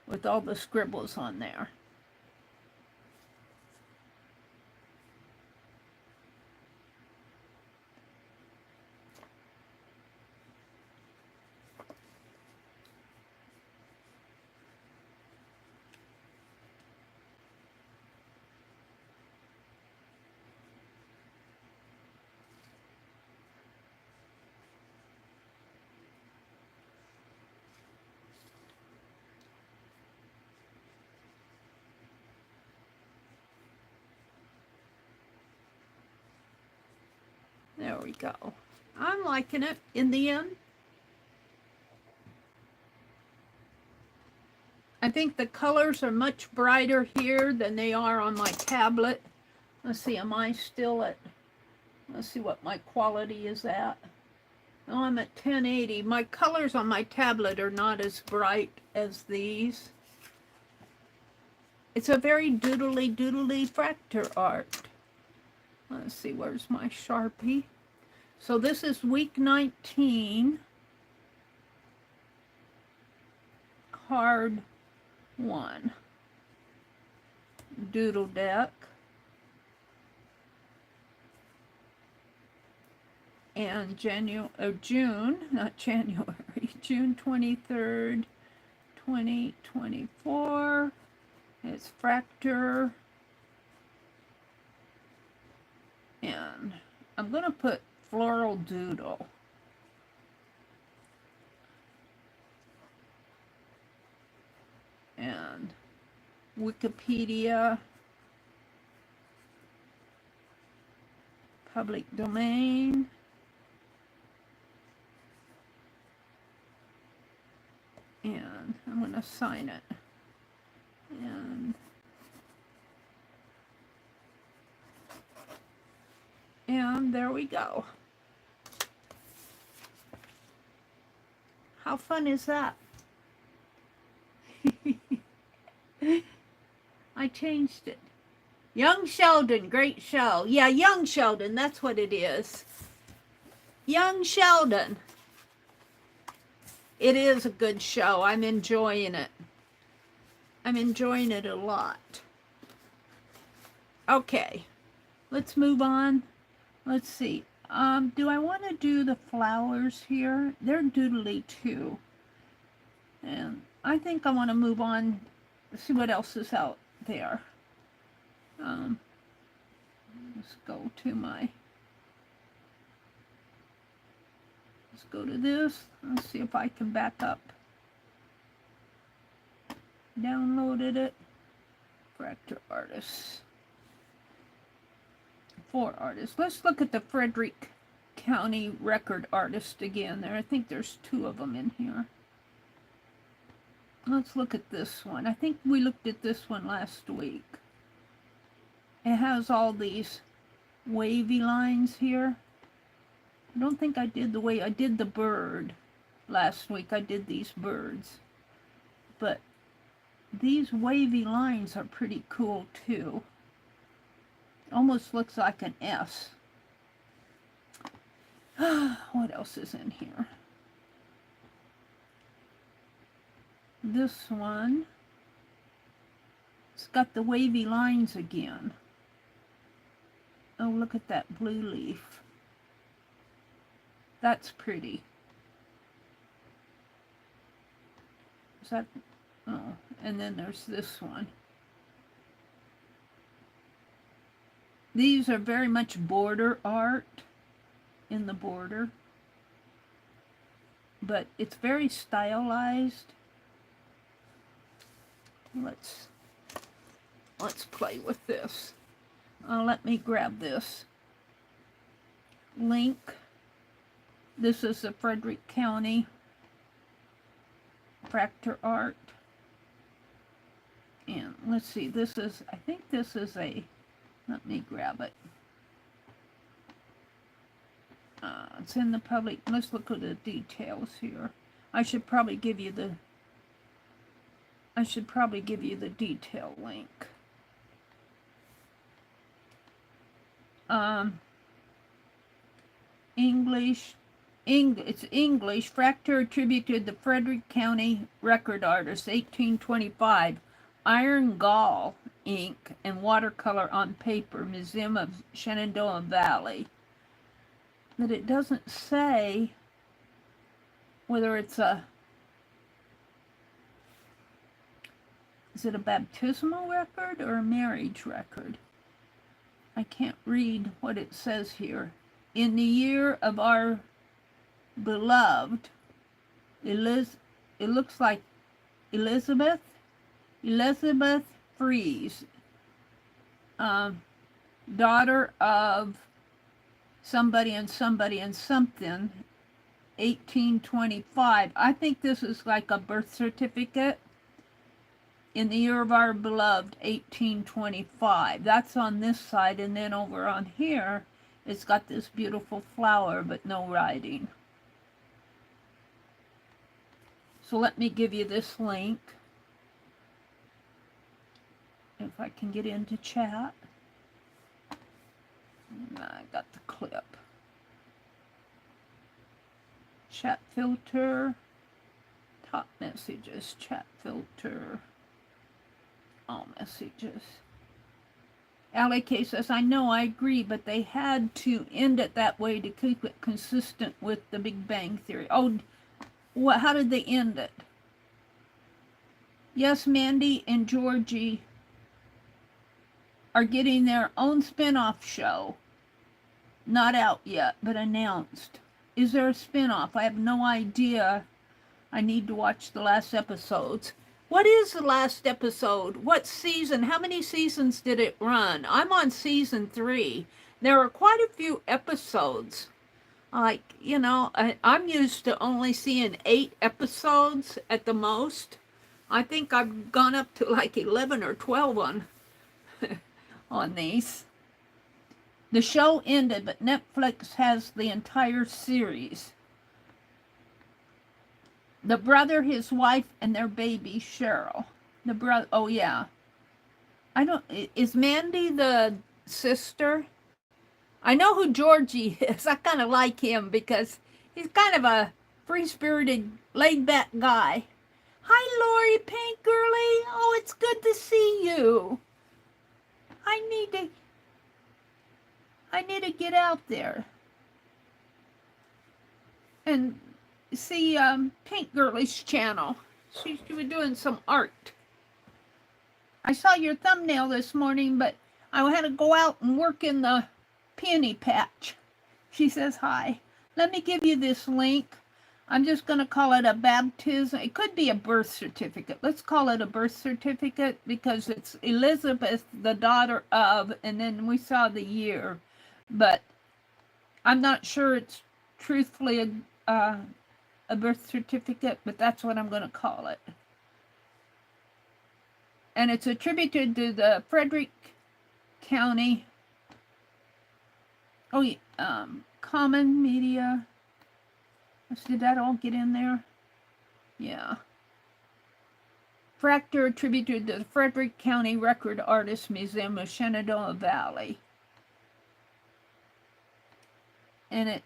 with all the scribbles on there. There we go. I'm liking it in the end. I think the colors are much brighter here than they are on my tablet. Let's see, am I still at, let's see what my quality is at. Oh, I'm at 1080. My colors on my tablet are not as bright as these. It's a very doodly Fractor Art. Let's see, where's my Sharpie? So this is week 19, card 1, doodle deck. and June, not January, June 23rd, 2024. It's Fractor. And I'm going to put Floral Doodle. And Wikipedia. Public domain. And I'm going to sign it. And there we go. How fun is that? I changed it. Young Sheldon, great show. Yeah, Young Sheldon, that's what it is. Young Sheldon. It is a good show. I'm enjoying it. I'm enjoying it a lot. Okay, let's move on. Let's see. Do I want to do the flowers here? They're doodly too. And I think I want to move on, see what else is out there. Let's go to my, let's go to this. Let's see if I can back up. Downloaded it. Fractor Artists. 4 artists. Let's look at the Frederick County record artist again there. I think there's 2 of them in here. Let's look at this one. I think we looked at this one last week. It has all these wavy lines here. I don't think I did the way I did the bird last week. I did these birds. But these wavy lines are pretty cool too. Almost looks like an S. What else is in here? This one, it's got the wavy lines again. Oh, look at that blue leaf. That's pretty. Is that, oh, and then there's this one. These are very much border art in the border, but it's very stylized. Let's play with this. Let me grab this link. This is the Frederick County Fractor Art. And let's see, this is, I think this is a, let me grab it. It's in the public. Let's look at the details here. I should probably give you the detail link. It's English. Fractor attributed the Frederick County record artist, 1825. Iron gall ink and watercolor on paper, Museum of Shenandoah Valley. But it doesn't say whether it's a, is it a baptismal record or a marriage record? I can't read what it says here. In the year of our beloved, it looks like Elizabeth Fries, daughter of somebody and somebody and something, 1825. I think this is like a birth certificate. In the year of our beloved, 1825. That's on this side, and then over on here, it's got this beautiful flower, but no writing. So let me give you this link. If I can get into chat. I got the clip. Chat filter. Top messages. Chat filter. All messages. Alec says, I know, I agree, but they had to end it that way to keep it consistent with the Big Bang Theory. Oh, how did they end it? Yes, Mandy and Georgie are getting their own spin-off show. Not out yet, but announced. Is there a spin-off? I have no idea. I need to watch the last episodes. What is the last episode? What season? How many seasons did it run? I'm on season 3. There are quite a few episodes. Like, you know, I'm used to only seeing 8 episodes at the most. I think I've gone up to like 11 or 12 on these. The show ended, but Netflix has the entire series. The brother, his wife, and their baby, Cheryl. The brother, oh yeah. Is Mandy the sister? I know who Georgie is. I kind of like him because he's kind of a free-spirited, laid-back guy. Hi, Lori Pink Girly. Oh, it's good to see you. I need to get out there and see Pink Girly's channel. She was doing some art. I saw your thumbnail this morning, but I had to go out and work in the peony patch. She says hi. Let me give you this link. I'm just going to call it a baptism. It could be a birth certificate. Let's call it a birth certificate because it's Elizabeth, the daughter of, and then we saw the year. But I'm not sure it's truthfully a birth certificate, but that's what I'm going to call it. And it's attributed to the Frederick County, Common Media. Did that all get in there? Yeah. Fractor attributed to the Frederick County Record Artists Museum of Shenandoah Valley. And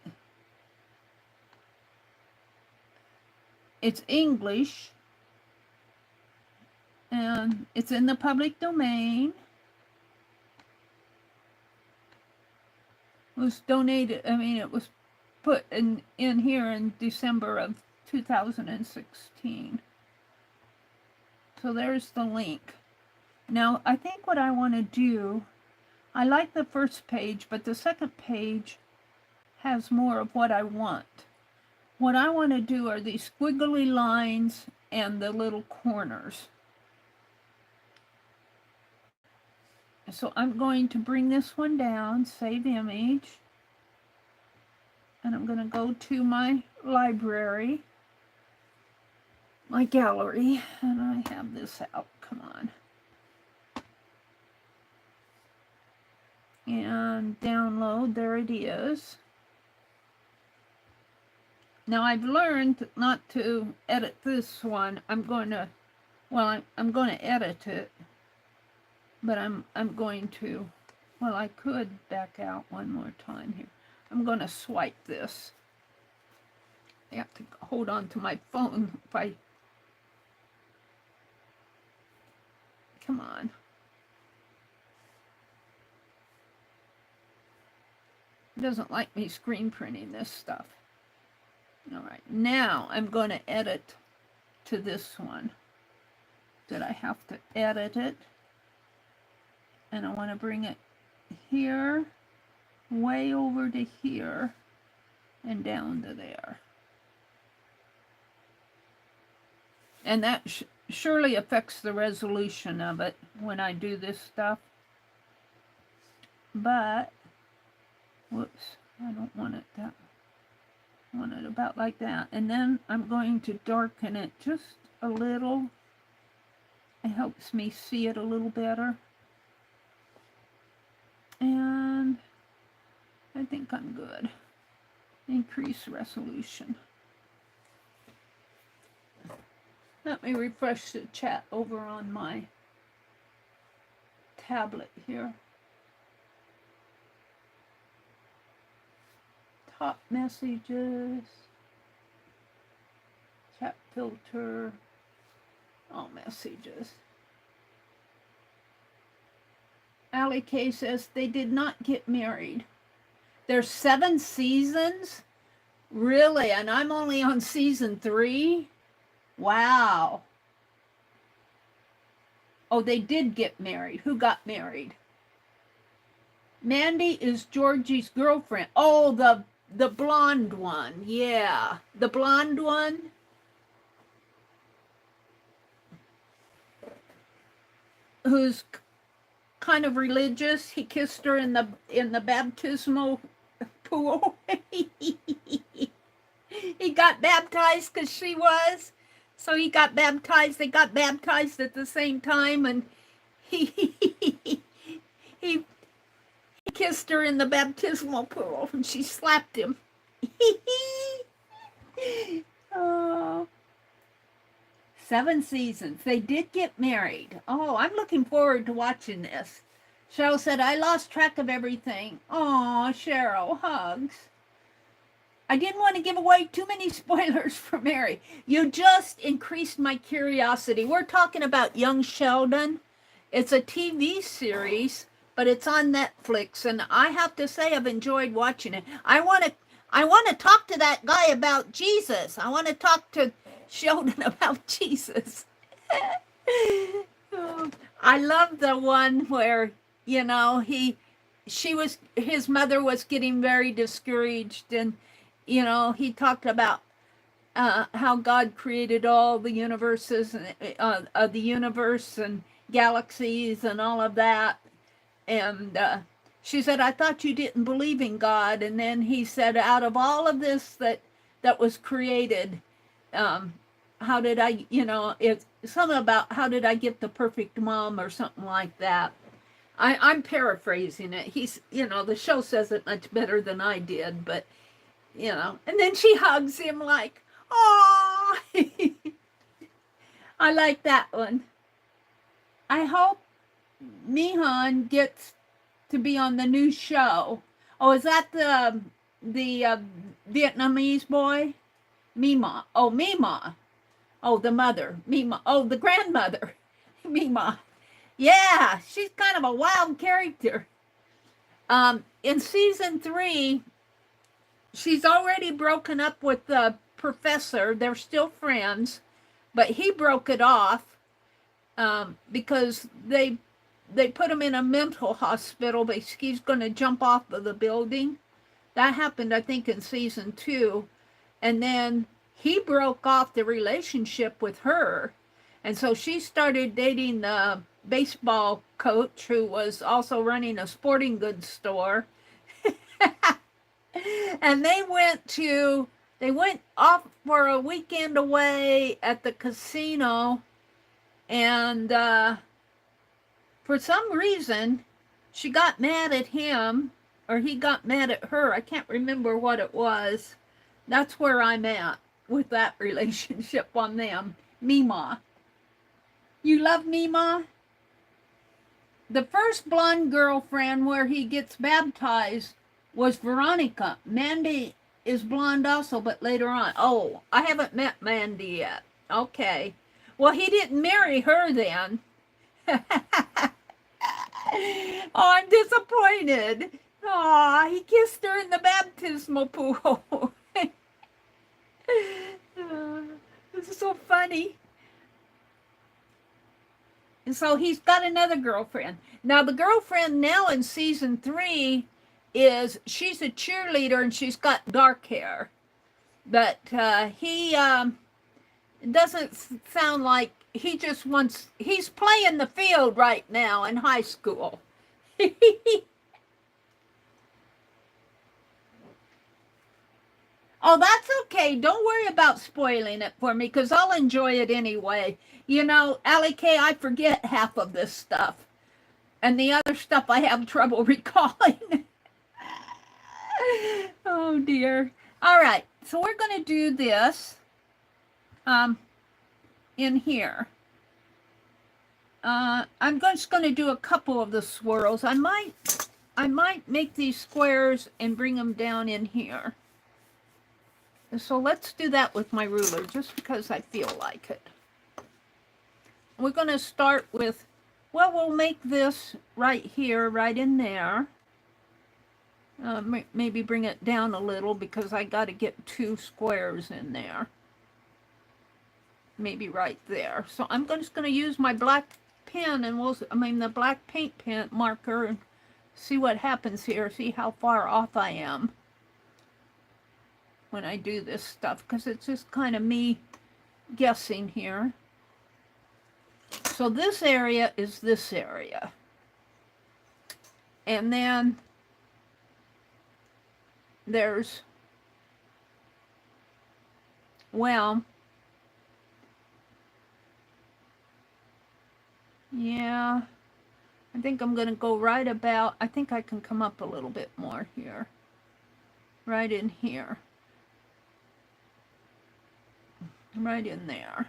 it's English. And it's in the public domain. It was donated, it was put in here in December of 2016. So there's the link. Now, I think what I want to do, I like the first page, but the second page has more of what I want. What I want to do are these squiggly lines and the little corners. So I'm going to bring this one down, save image, and I'm going to go to my library, my gallery, and I have this out. Come on. And download. There it is. Now I've learned not to edit this one. I'm going to edit it, but I'm going to, I could back out one more time here. I'm going to swipe this. I have to hold on to my phone if come on. It doesn't like me screen printing this stuff. All right, now I'm going to edit to this one. Did I have to edit it? And I want to bring it here, way over to here, and down to there. And that surely affects the resolution of it when I do this stuff. But, whoops, I don't want it that. I want it about like that. And then I'm going to darken it just a little. It helps me see it a little better. And I think I'm good. Increase resolution. Let me refresh the chat over on my tablet here. Top messages, chat filter, all messages. Allie K says they did not get married. There's 7 seasons? Really? And I'm only on season 3? Wow. Oh, they did get married. Who got married? Mandy is Georgie's girlfriend. Oh, the blonde one. Yeah. The blonde one. Who's kind of religious. He kissed her in the baptismal pool. He got baptized because she was. So he got baptized. They got baptized at the same time, and he kissed her in the baptismal pool, and she slapped him. Oh. 7 seasons. They did get married. Oh, I'm looking forward to watching this. Cheryl said, I lost track of everything. Oh, Cheryl, hugs. I didn't want to give away too many spoilers for Meri. You just increased my curiosity. We're talking about Young Sheldon. It's a TV series, but it's on Netflix, and I have to say I've enjoyed watching it. I want to talk to that guy about Jesus. I want to talk to Sheldon about Jesus. I love the one where, you know, his mother was getting very discouraged, and, you know, he talked about how God created all the universes, the universe and galaxies and all of that. And she said, I thought you didn't believe in God. And then he said, out of all of this that was created, how did I, you know, it's something about how did I get the perfect mom or something like that. I'm paraphrasing it. He's, you know, the show says it much better than I did, but, you know, and then she hugs him like, oh, I like that one. I hope Mihan gets to be on the new show. Oh, is that the Vietnamese boy? Mima. Oh, Mima. Oh, the mother. Mima. Oh, the grandmother. Mima. Yeah, she's kind of a wild character. In season 3, she's already broken up with the professor. They're still friends, but he broke it off because they put him in a mental hospital, but he's going to jump off of the building. That happened, I think, in season 2. And then he broke off the relationship with her. And so she started dating the baseball coach who was also running a sporting goods store. And they went off for a weekend away at the casino. And for some reason, she got mad at him, or he got mad at her. I can't remember what it was. That's where I'm at with that relationship on them. Mima. You love Mima? The first blonde girlfriend where he gets baptized was Veronica. Mandy is blonde also, but later on. Oh, I haven't met Mandy yet. Okay. Well, he didn't marry her then. Oh, I'm disappointed. Oh, he kissed her in the baptismal pool. This is so funny. And so he's got another girlfriend. Now, the girlfriend now in season 3 she's a cheerleader and she's got dark hair. But he doesn't sound like he just wants, he's playing the field right now in high school. Oh, that's okay. Don't worry about spoiling it for me because I'll enjoy it anyway. You know, Allie K, I forget half of this stuff. And the other stuff I have trouble recalling. Oh, dear. All right. So we're going to do this in here. I'm just going to do a couple of the swirls. I might make these squares and bring them down in here. So let's do that with my ruler, just because I feel like it. We're going to start with Well, we'll make this right here, right in there. Maybe bring it down a little because I got to get 2 squares in there. Maybe right there. So I'm just going to use my black pen and the black paint pen marker and see what happens here. See how far off I am when I do this stuff, because it's just kind of me guessing here. So this area is this area. And then there's, well, yeah, I think I'm going to go right about, I think I can come up a little bit more here. Right in here. Right in there.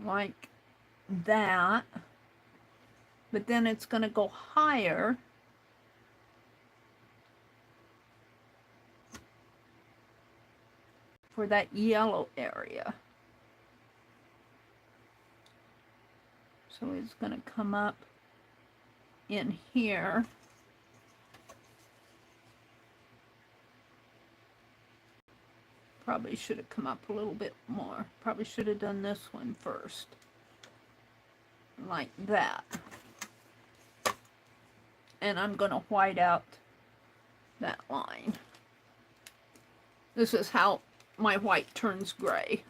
Like that. But then it's going to go higher. For that yellow area. So it's going to come up in here. Probably should have come up a little bit more. Probably should have done this one first. Like that. And I'm going to white out that line. This is how my white turns gray.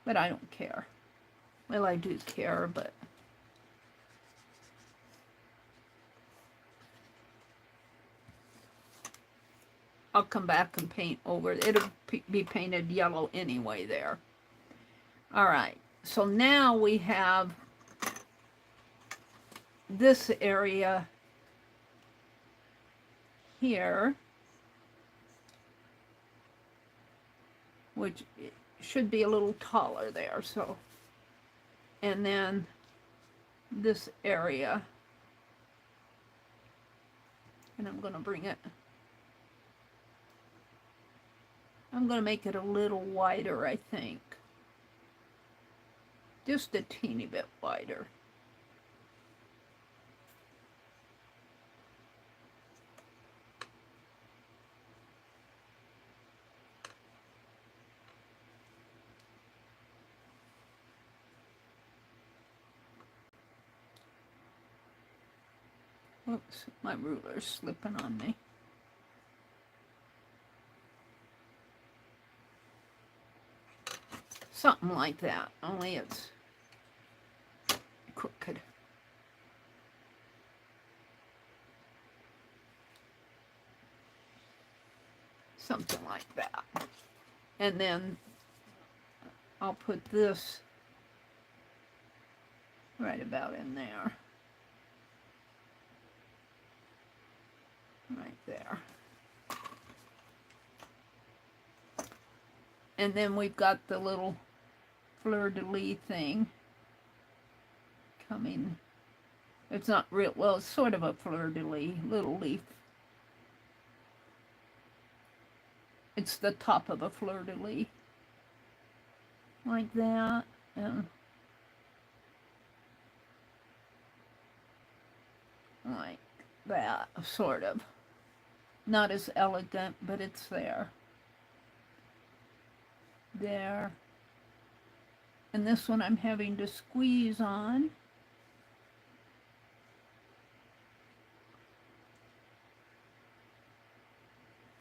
But I don't care. Well, I do care, but I'll come back and paint over. It'll be painted yellow anyway there. All right. So now we have this area here, which should be a little taller there. So, and then this area, and I'm going to bring it, I'm going to make it a little wider, I think. Just a teeny bit wider. Oops, my ruler's slipping on me. Something like that, only it's crooked. Something like that. And then I'll put this right about in there. Right there. And then we've got the little fleur-de-lis thing coming. It's not real, well, it's sort of a fleur-de-lis, little leaf. It's the top of a fleur-de-lis. Like that. And like that, sort of. Not as elegant, but it's there. There. And this one I'm having to squeeze on.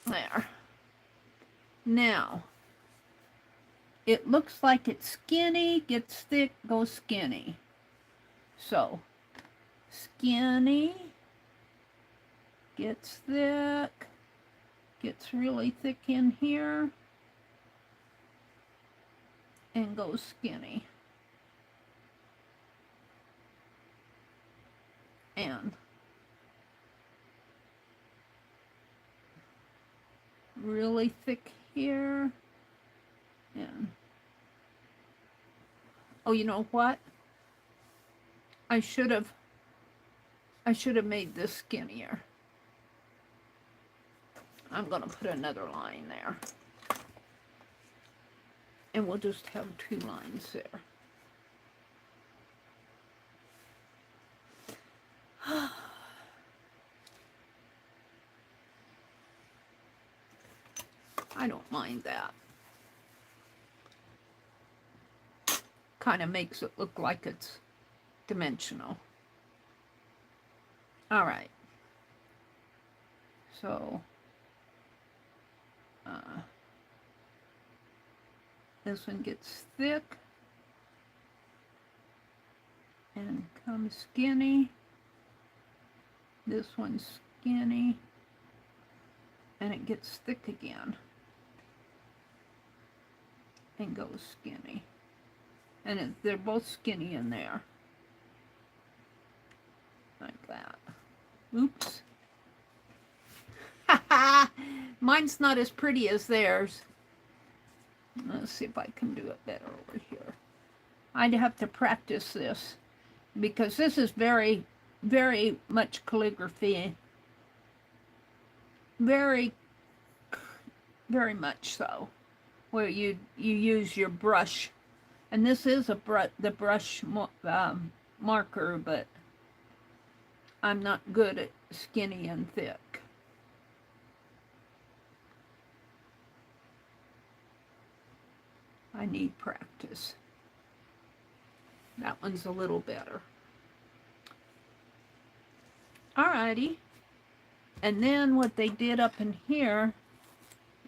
There. Now, it looks like it's skinny, gets thick, goes skinny. So, skinny, gets thick, gets really thick in here, and goes skinny. And really thick here. And oh, you know what? I should have made this skinnier. I'm going to put another line there. And we'll just have 2 lines there. I don't mind that. Kind of makes it look like it's dimensional. All right. So, this one gets thick and comes skinny. This one's skinny and it gets thick again and goes skinny. And they're both skinny in there. Like that. Oops. Mine's not as pretty as theirs. Let's see if I can do it better over here. I'd have to practice this because this is very, very much calligraphy. Very, very much so. Where you use your brush. And this is the brush marker, but I'm not good at skinny and thick. I need practice. That one's a little better. Alrighty. And then what they did up in here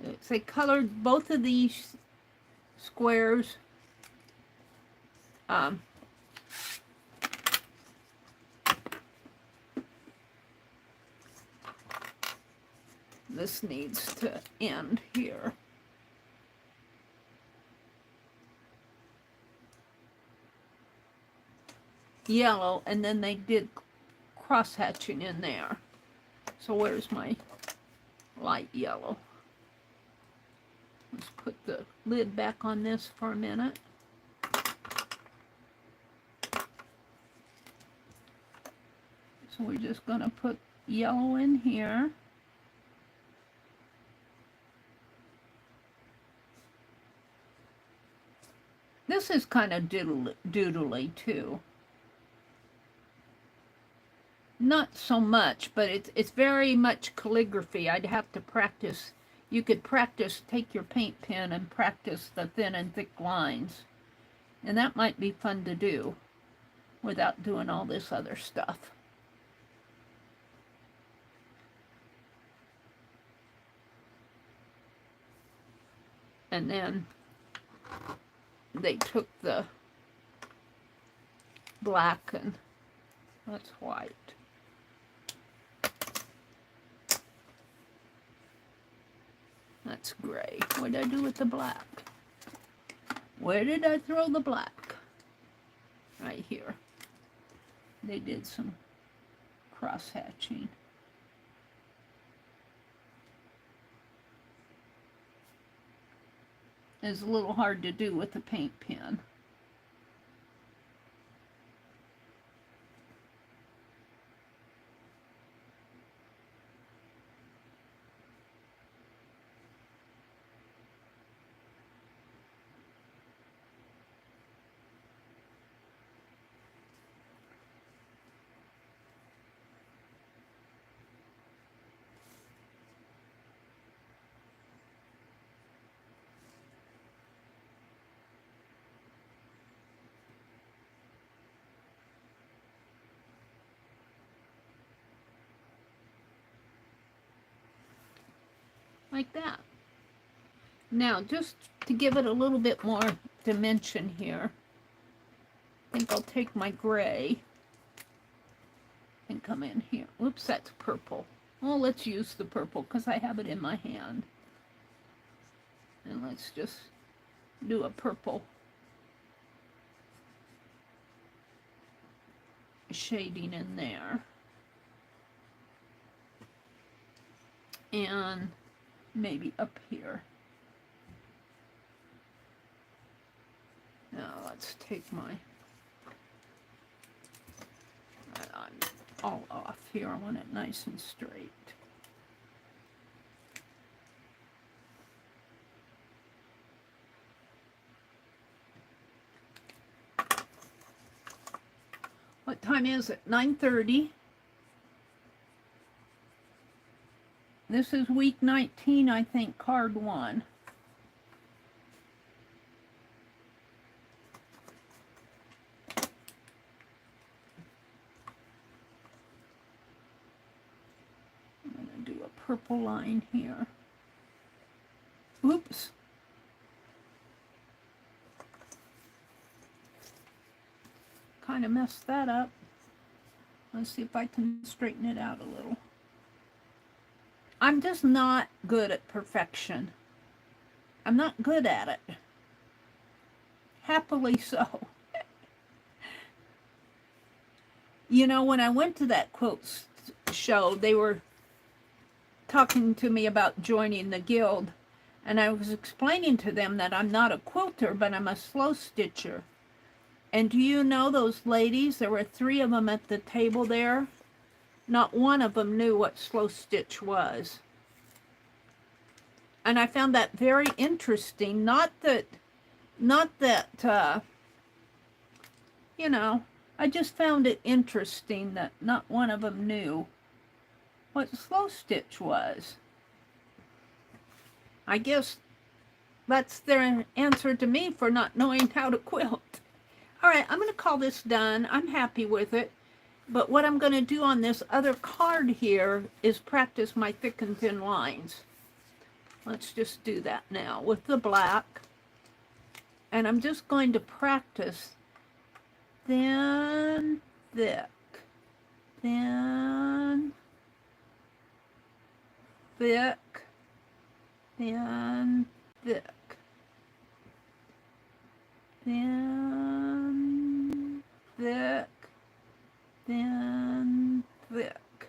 is they colored both of these squares this needs to end here. Yellow, and then they did cross hatching in there. So where's my light yellow? Let's put the lid back on this for a minute. So we're just going to put yellow in here. This is kind of doodly too. Not so much, but it's very much calligraphy. I'd have to practice. You could practice, take your paint pen and practice the thin and thick lines. And that might be fun to do without doing all this other stuff. And then they took the black and that's white. That's gray. What did I do with the black? Where did I throw the black? Right here. They did some cross hatching. It's a little hard to do with a paint pen. Like that. Now, just to give it a little bit more dimension here, I think I'll take my gray and come in here. Oops, that's purple. Well, let's use the purple because I have it in my hand. And let's just do a purple shading in there. And maybe up here. Now let's take my, I'm all off here. I want it nice and straight. What time is it? 9:30. This is week 19, I think, card 1. I'm going to do a purple line here. Oops. Kind of messed that up. Let's see if I can straighten it out a little. I'm just not good at perfection. I'm not good at it. Happily so. You know, when I went to that quilt show, they were talking to me about joining the guild, and I was explaining to them that I'm not a quilter, but I'm a slow stitcher. And do you know those ladies? There were 3 of them at the table there. Not one of them knew what slow stitch was. And I found that very interesting. Not that, you know, I just found it interesting that not one of them knew what slow stitch was. I guess that's their answer to me for not knowing how to quilt. All right, I'm going to call this done. I'm happy with it. But what I'm going to do on this other card here is practice my thick and thin lines. Let's just do that now with the black. And I'm just going to practice thin, thick, thin, thick, thin, thick, thin, thick, thin, thick.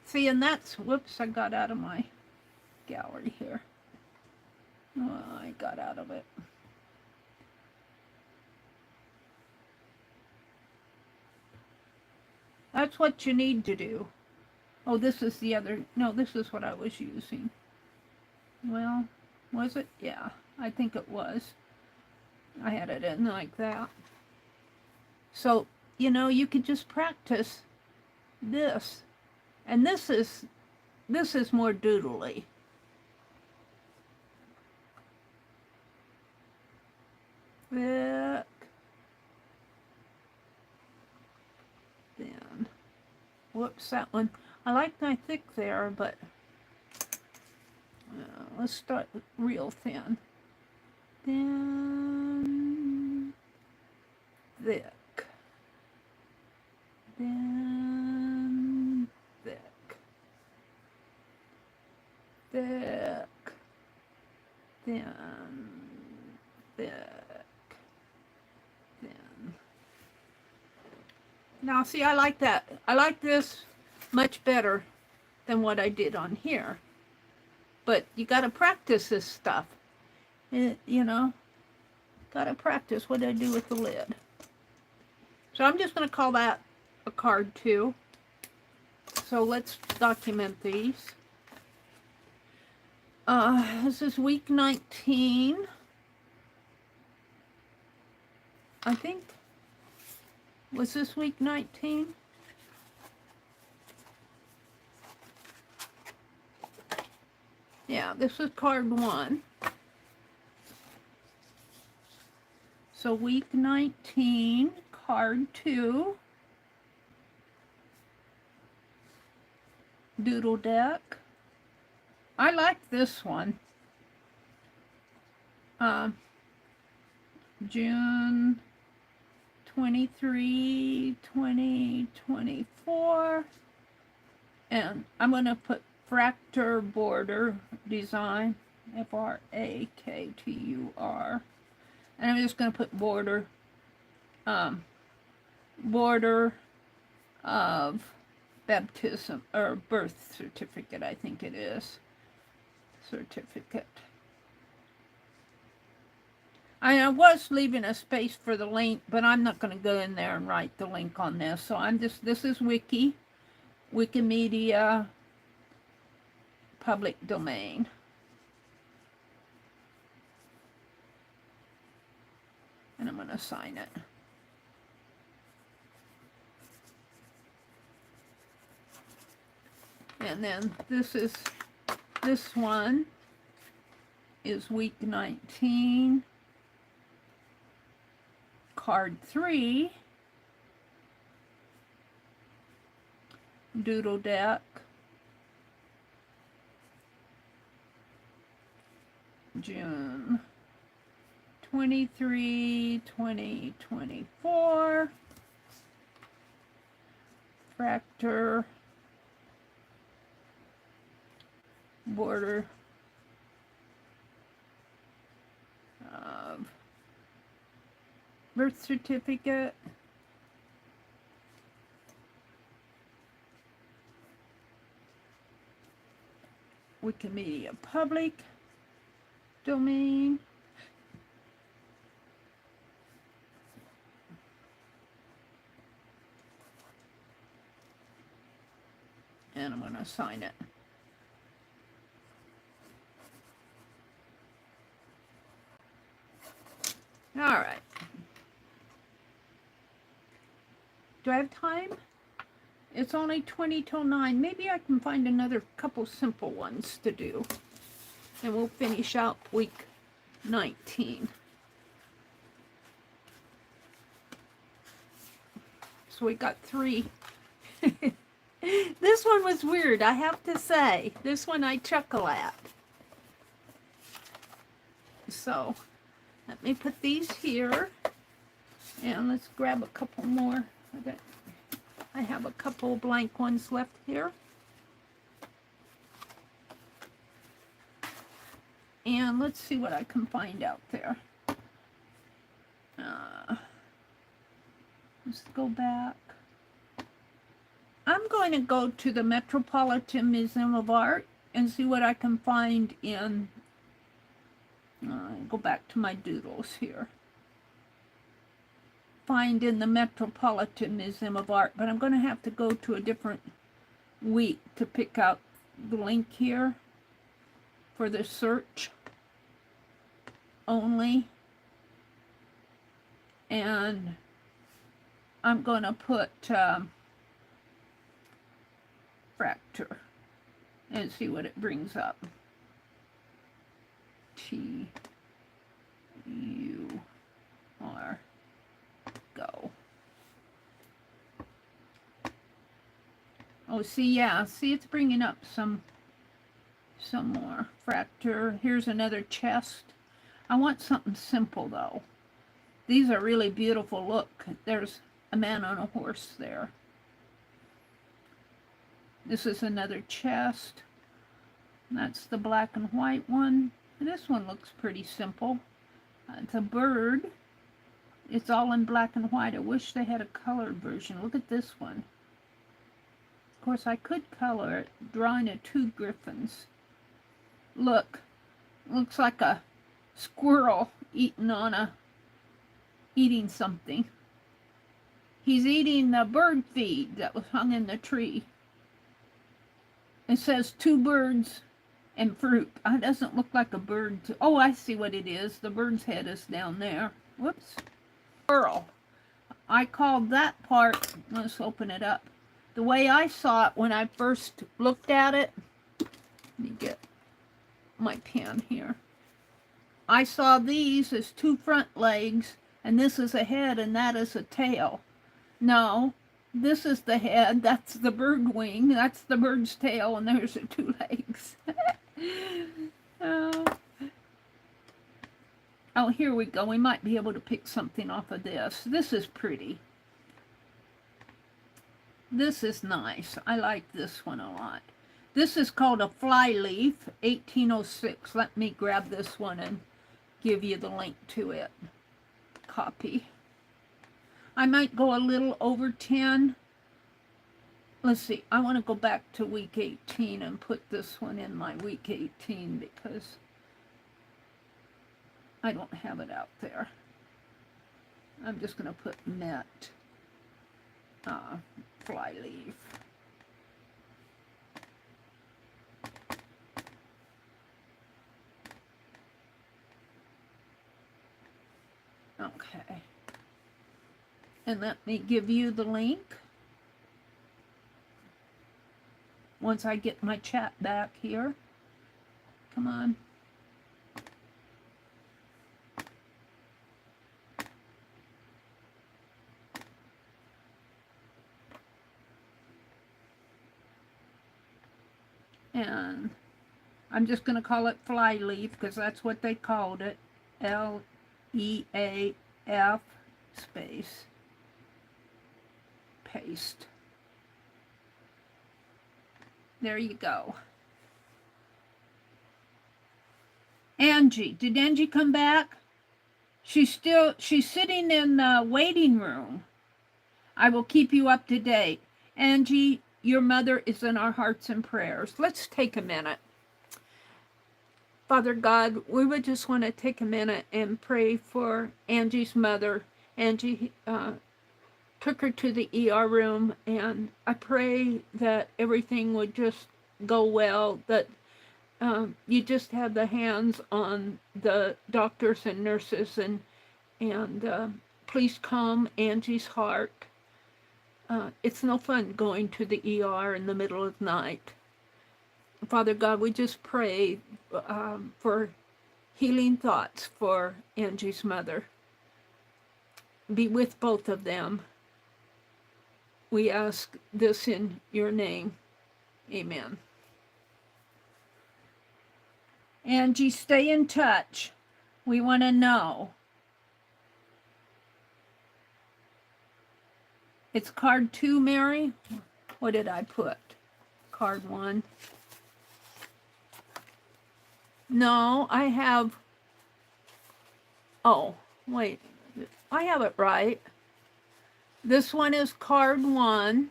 See, and that's, whoops, I got out of my gallery here. Oh, I got out of it. That's what you need to do. Oh, this is the other, no, this is what I was using. Well, was it? Yeah, I think it was. I had it in like that. So, you know, you could just practice this. And this is more doodly. Thick. Thin. Whoops, that one. I like my thick there, but let's start with real thin. Thin. Thick. Thin. Thick. Thick. Thin. Thick. Thin. Now, see, I like that. I like this much better than what I did on here. But you got to practice this stuff. You know, got to practice. What did I do with the lid? So I'm just going to call that a card 2. So let's document these. This is week 19. I think. Was this week 19? Yeah, this is card 1. So week 19, card 2. Doodle deck. I like this one. June 23, 2024. And I'm going to put Fractor border design, F-R-A-K-T-U-R. And I'm just going to put border, border of baptism, or birth certificate, I think it is. Certificate. I was leaving a space for the link, but I'm not going to go in there and write the link on this. So I'm just, this is Wikimedia, public domain. And I'm going to sign it. And then this one is week 19, card 3, doodle deck, June 23, 2024, Fractor border of birth certificate, Wikimedia public domain, and I'm going to sign it. All right. Do I have time? It's only 20 till 9. Maybe I can find another couple simple ones to do. And we'll finish up week 19. So we got 3. This one was weird, I have to say. This one I chuckle at. So let me put these here. And let's grab a couple more. I have a couple blank ones left here. And let's see what I can find out there. Let's go back. I'm going to go to the Metropolitan Museum of Art and see what I can find in, go back to my doodles here. Find in the Metropolitan Museum of Art, but I'm going to have to go to a different week to pick out the link here for the search only. And I'm going to put Fractor and see what it brings up. T-U-R. Go. Oh, see, yeah, see, it's bringing up some more. Fractor. Here's another chest. I want something simple, though. These are really beautiful. Look, there's a man on a horse there. This is another chest. That's the black and white one. And this one looks pretty simple. It's a bird. It's all in black and white. I wish they had a colored version. Look at this one. Of course, I could color it, drawing the 2 griffins. Look, looks like a squirrel eating something. He's eating the bird feed that was hung in the tree. It says 2 birds and fruit. It doesn't look like a bird. Oh, I see what it is. The bird's head is down there. Whoops. Squirrel. I called that part, let's open it up, the way I saw it when I first looked at it. Let me get my pen here. I saw these as 2 front legs, and this is a head and that is a tail. No, this is the head, that's the bird wing, that's the bird's tail, and there's the 2 legs. Oh, here we go. We might be able to pick something off of this. This is pretty. This is nice. I like this one a lot. This is called a flyleaf, 1806. Let me grab this one and give you the link to it. Copy. I might go a little over 10. Let's see. I want to go back to week 18 and put this one in my week 18 because I don't have it out there. I'm just going to put Met flyleaf. Okay. And let me give you the link. once I get my chat back here. Come on. And I'm just going to call it flyleaf because that's what they called it. L-E-A-F space paste. There you go. Angie, did Angie come back? She's sitting in the waiting room. I will keep you up to date. Angie, your mother is in our hearts and prayers. Let's take a minute. Father God, we would just want to take a minute and pray for Angie's mother. Angie took her to the ER room, and I pray that everything would just go well, that you just have the hands on the doctors and nurses, and please calm Angie's heart. It's no fun going to the ER in the middle of the night. Father God, we just pray for healing thoughts for Angie's mother. Be with both of them. We ask this in your name. Amen. Angie, stay in touch. We want to know. It's card 2, Meri? What did I put? Card 1. No, I have... Oh, wait. I have it right. This one is card 1.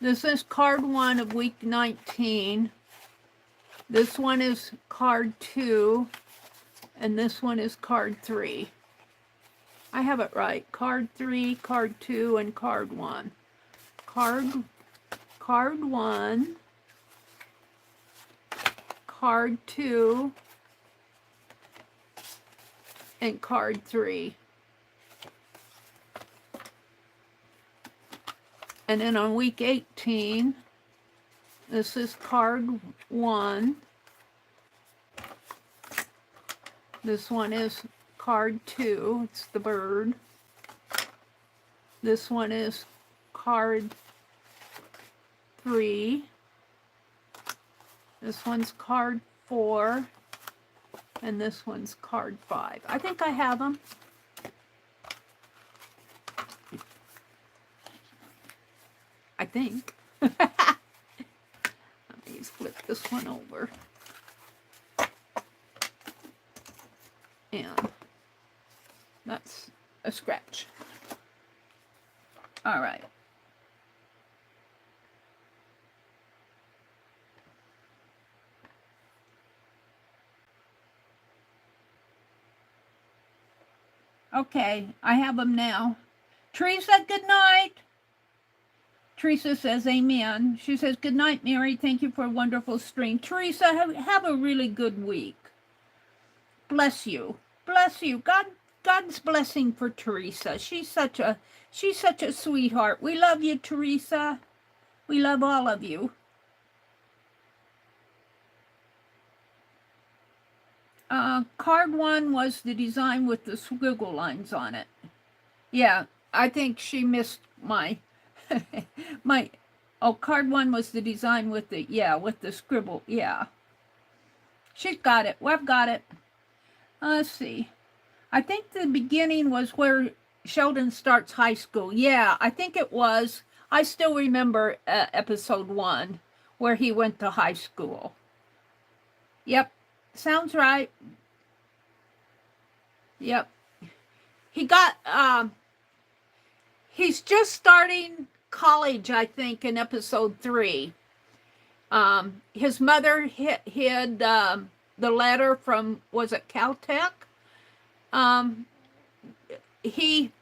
This is card 1 of week 19. This one is card 2. And this one is card 3. I have it right. Card 3, card 2, and card 1. Card 1, card 2, and card 3. And then on week 18, this is card 1. This one is card 2. It's the bird. This one is card 3. This one's card 4. And this one's card 5. I think I have them. I think. Let me flip this one over. And that's a scratch. All right. Okay, I have them now. Teresa, good night. Teresa says amen. She says, good night, Meri. Thank you for a wonderful stream. Teresa, have a really good week. Bless you. Bless you. God's blessing for Teresa. She's such a sweetheart. We love you, Teresa. We love all of you. Card 1 was the design with the squiggle lines on it. Yeah, I think she missed my card 1 was the design with the scribble. Yeah. She's got it. We've got it. Let's see. I think the beginning was where Sheldon starts high school. Yeah, I think it was. I still remember episode 1 where he went to high school. Yep. Sounds right. Yep. He got, he's just starting college, I think, in episode 3. His mother hid the letter from, was it Caltech? He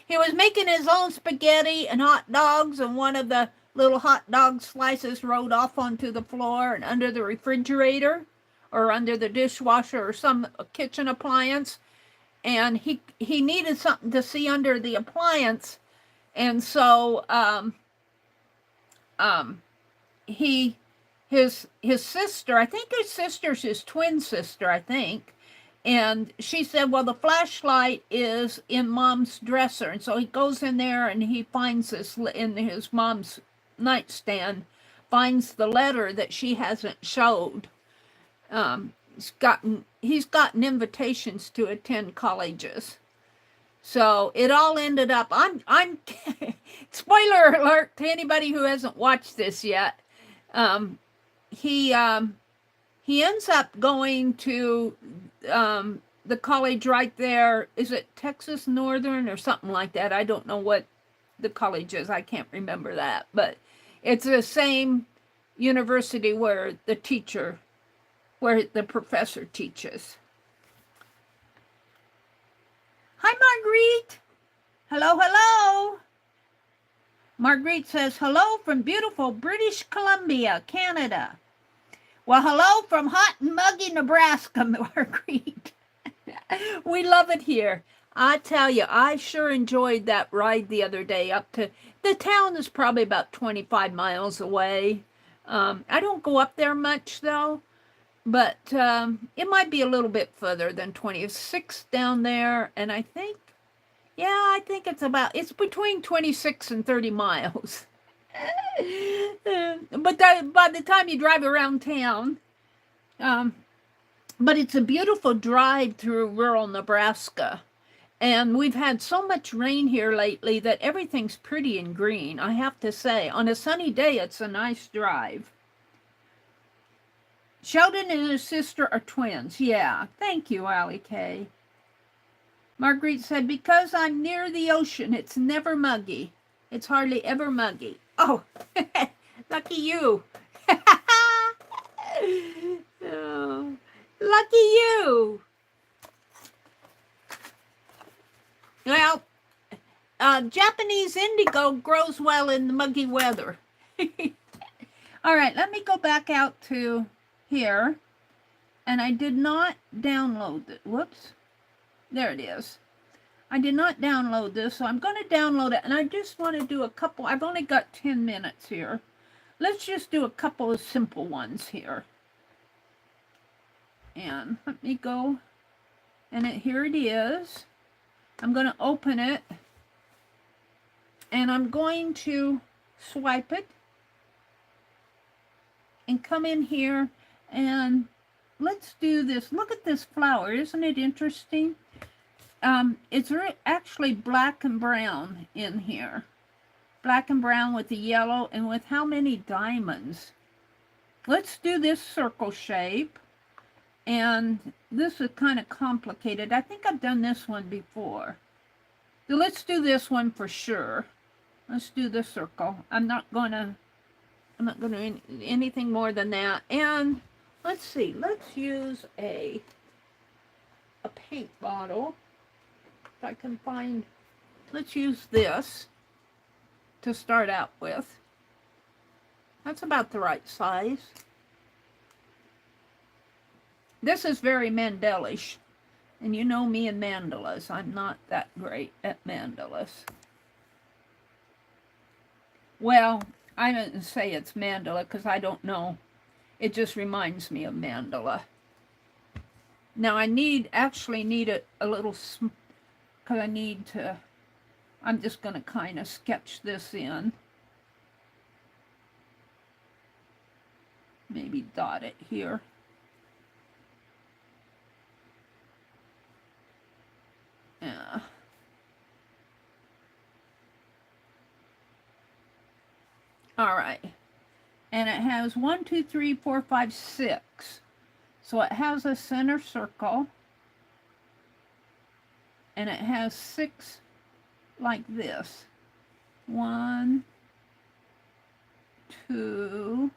he was making his own spaghetti and hot dogs, and one of the little hot dog slices rolled off onto the floor and under the refrigerator or under the dishwasher or some kitchen appliance. And he needed something to see under the appliance. And so he his sister, I think his sister's his twin sister, I think. And she said, well, the flashlight is in mom's dresser. And so he goes in there and he finds this in his mom's nightstand, finds the letter that she hasn't showed. He's gotten invitations to attend colleges. So it all ended up, I'm spoiler alert to anybody who hasn't watched this yet. He ends up going to the college right there. Is it Texas Northern or something like that? I don't know what the college is. I can't remember that. But it's the same university where the professor teaches. Hi, Marguerite. Hello, hello. Marguerite says, hello from beautiful British Columbia, Canada. Well, hello from hot and muggy Nebraska, Marguerite. We love it here. I tell you, I sure enjoyed that ride the other day up to, the town is probably about 25 miles away. I don't go up there much, though, but it might be a little bit further than 26 down there, and I think it's between 26 and 30 miles. But by the time you drive around town, but it's a beautiful drive through rural Nebraska. And we've had so much rain here lately that everything's pretty and green, I have to say. On a sunny day, it's a nice drive. Sheldon and his sister are twins. Yeah, thank you, Allie Kay. Marguerite said, because I'm near the ocean, it's never muggy. It's hardly ever muggy. Oh, lucky you. Oh, lucky you. Well, Japanese indigo grows well in the muggy weather. All right, let me go back out to here. And I did not download it. Whoops. There it is. I did not download this, so I'm going to download it. And I just want to do a couple. I've only got 10 minutes here. Let's just do a couple of simple ones here. And let me go. And here it is. I'm going to open it. And I'm going to swipe it. And come in here. And let's do this. Look at this flower. Isn't it interesting? It's actually black and brown in here. Black and brown with the yellow and with how many diamonds. Let's do this circle shape. And this is kind of complicated. I think I've done this one before. So let's do this one for sure. Let's do the circle. I'm not gonna anything more than that. And let's see. Let's use a paint bottle. If I can find. Let's use this to start out with. That's about the right size. This is very mandelish. And you know me and mandalas. I'm not that great at mandalas. Well, I didn't say it's mandala because I don't know. It just reminds me of mandala. Now I actually need it a little, because I need to, I'm just going to kind of sketch this in. Maybe dot it here. Yeah. All right. And it has 1, 2, 3, 4, 5, 6. So it has a center circle. And it has 6 like this. 1, 2,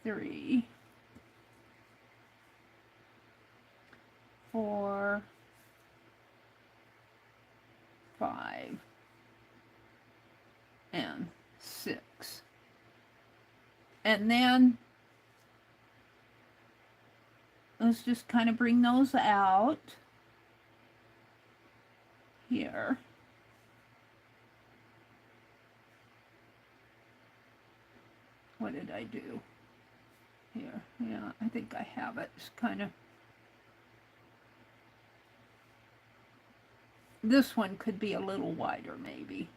3, 4, 5, and 6. And then let's just kind of bring those out here. What did I do here? Yeah, I think I have it. It's kind of... This one could be a little wider, maybe.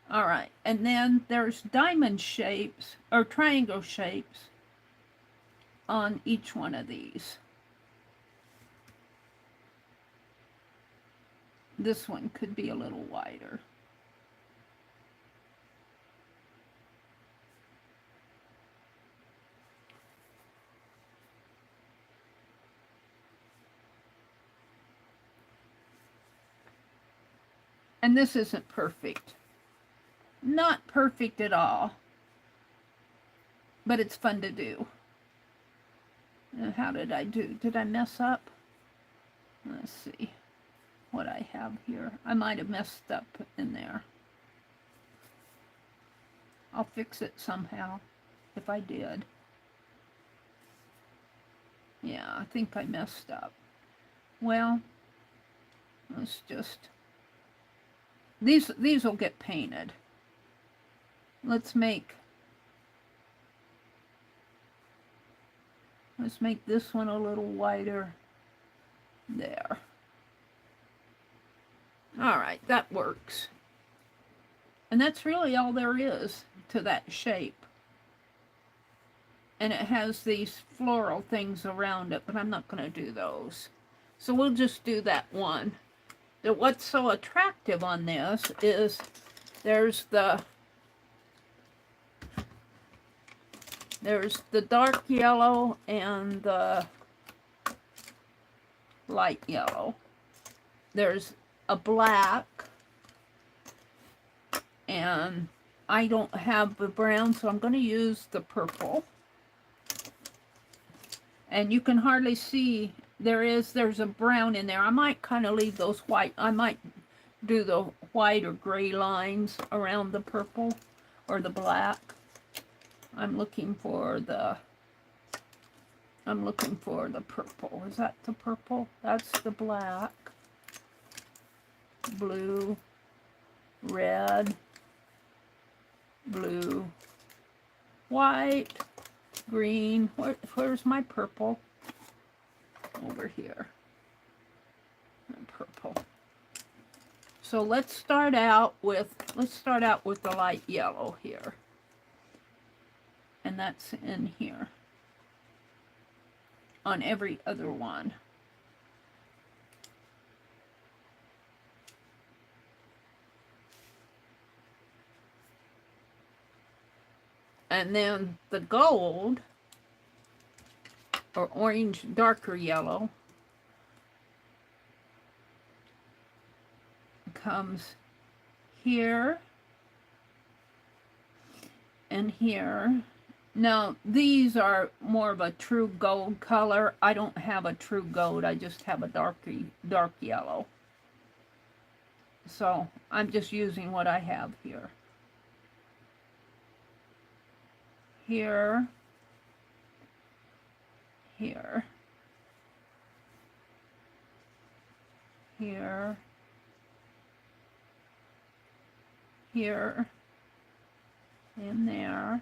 All right, and then there's diamond shapes, or triangle shapes, on each one of these. This one could be a little wider. And this isn't perfect. Not perfect at all. But it's fun to do. And how did I do? Did I mess up? Let's see what I have here. I might have messed up in there. I'll fix it somehow if I did. Yeah, I think I messed up. Well, let's just... These will get painted. Let's make this one a little wider. There. All right, that works. And that's really all there is to that shape. And it has these floral things around it, but I'm not going to do those. So we'll just do that one. What's so attractive on this is there's the dark yellow and the light yellow. There's a black, and I don't have the brown, so I'm going to use the purple. And you can hardly see, there's a brown in there. I might kind of leave those white. I might do the white or gray lines around the purple or the black. I'm looking for the purple. Is that the purple? That's the black. Blue, red, blue, white, green. Where's my purple? Over here. Purple. So let's start out with the light yellow here. And that's in here. On every other one. And then the gold, or orange, darker yellow, comes here and here. Now, these are more of a true gold color. I don't have a true gold. I just have a dark yellow. So I'm just using what I have here. Here, here, here, here, in there,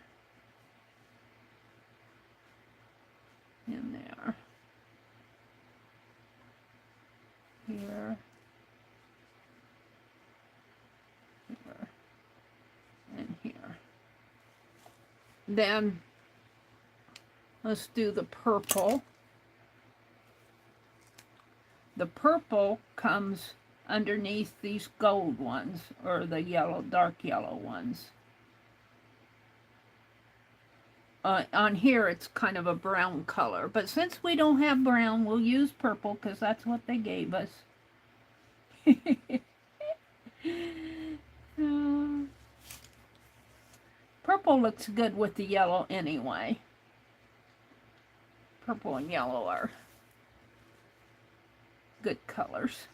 in there, here, here, and here. Then let's do the purple. The purple comes underneath these gold ones, or the yellow, dark yellow ones. On here it's kind of a brown color, but since we don't have brown, we'll use purple because that's what they gave us. Purple looks good with the yellow anyway. Purple and yellow are good colors.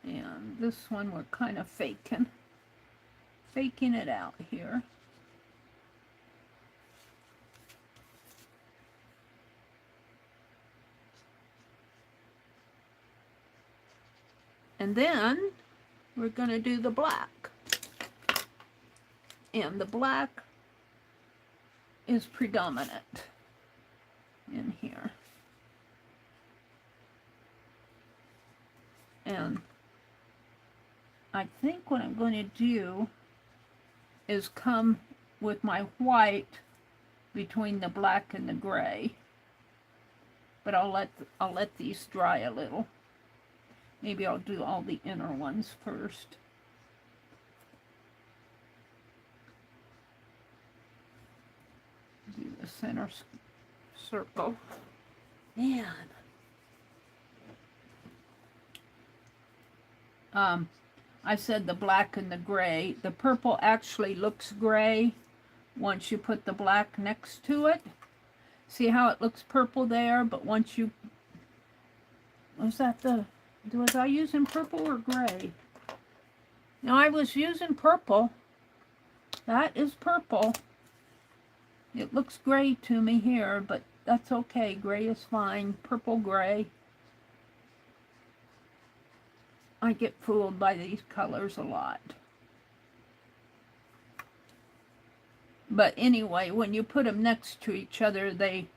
And this one we're kind of faking it out here. And then we're going to do the black. And the black is predominant in here. And I think what I'm going to do is come with my white between the black and the gray. But I'll let these dry a little. Maybe I'll do all the inner ones first. Do the center circle. Man. I said the black and the gray. The purple actually looks gray once you put the black next to it. See how it looks purple there, but once you... Was I using purple or gray? No, I was using purple. That is purple. It looks gray to me here, but that's okay. Gray is fine. Purple, gray. I get fooled by these colors a lot. But anyway, when you put them next to each other, they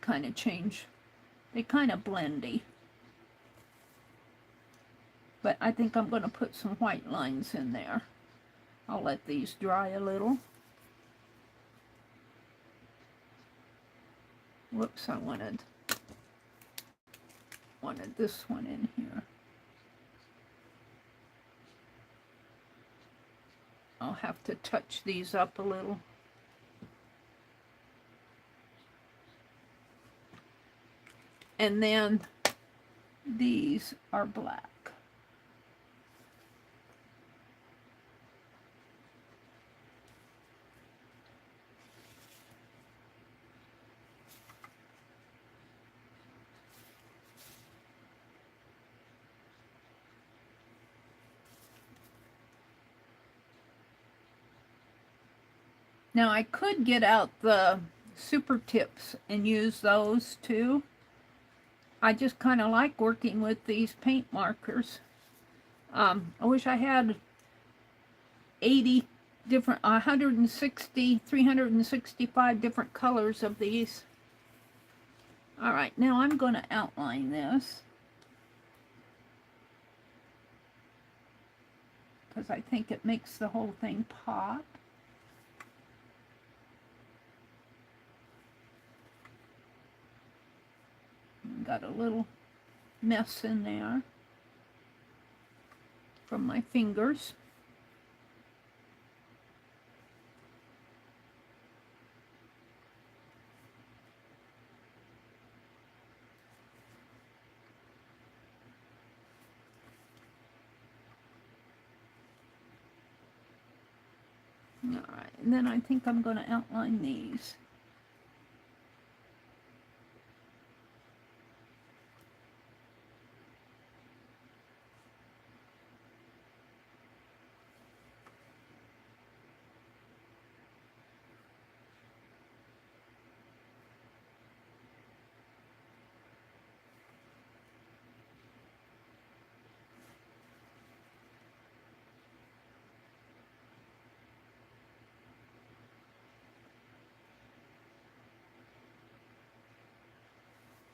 kind of change. They kind of blendy. But I think I'm going to put some white lines in there. I'll let these dry a little. Whoops, I wanted this one in here. I'll have to touch these up a little. And then these are black. Now I could get out the super tips and use those too. I just kind of like working with these paint markers. I wish I had 80 different, 160, 365 different colors of these. All right, now I'm going to outline this, because I think it makes the whole thing pop. Got a little mess in there from my fingers. All right, and then I think I'm going to outline these.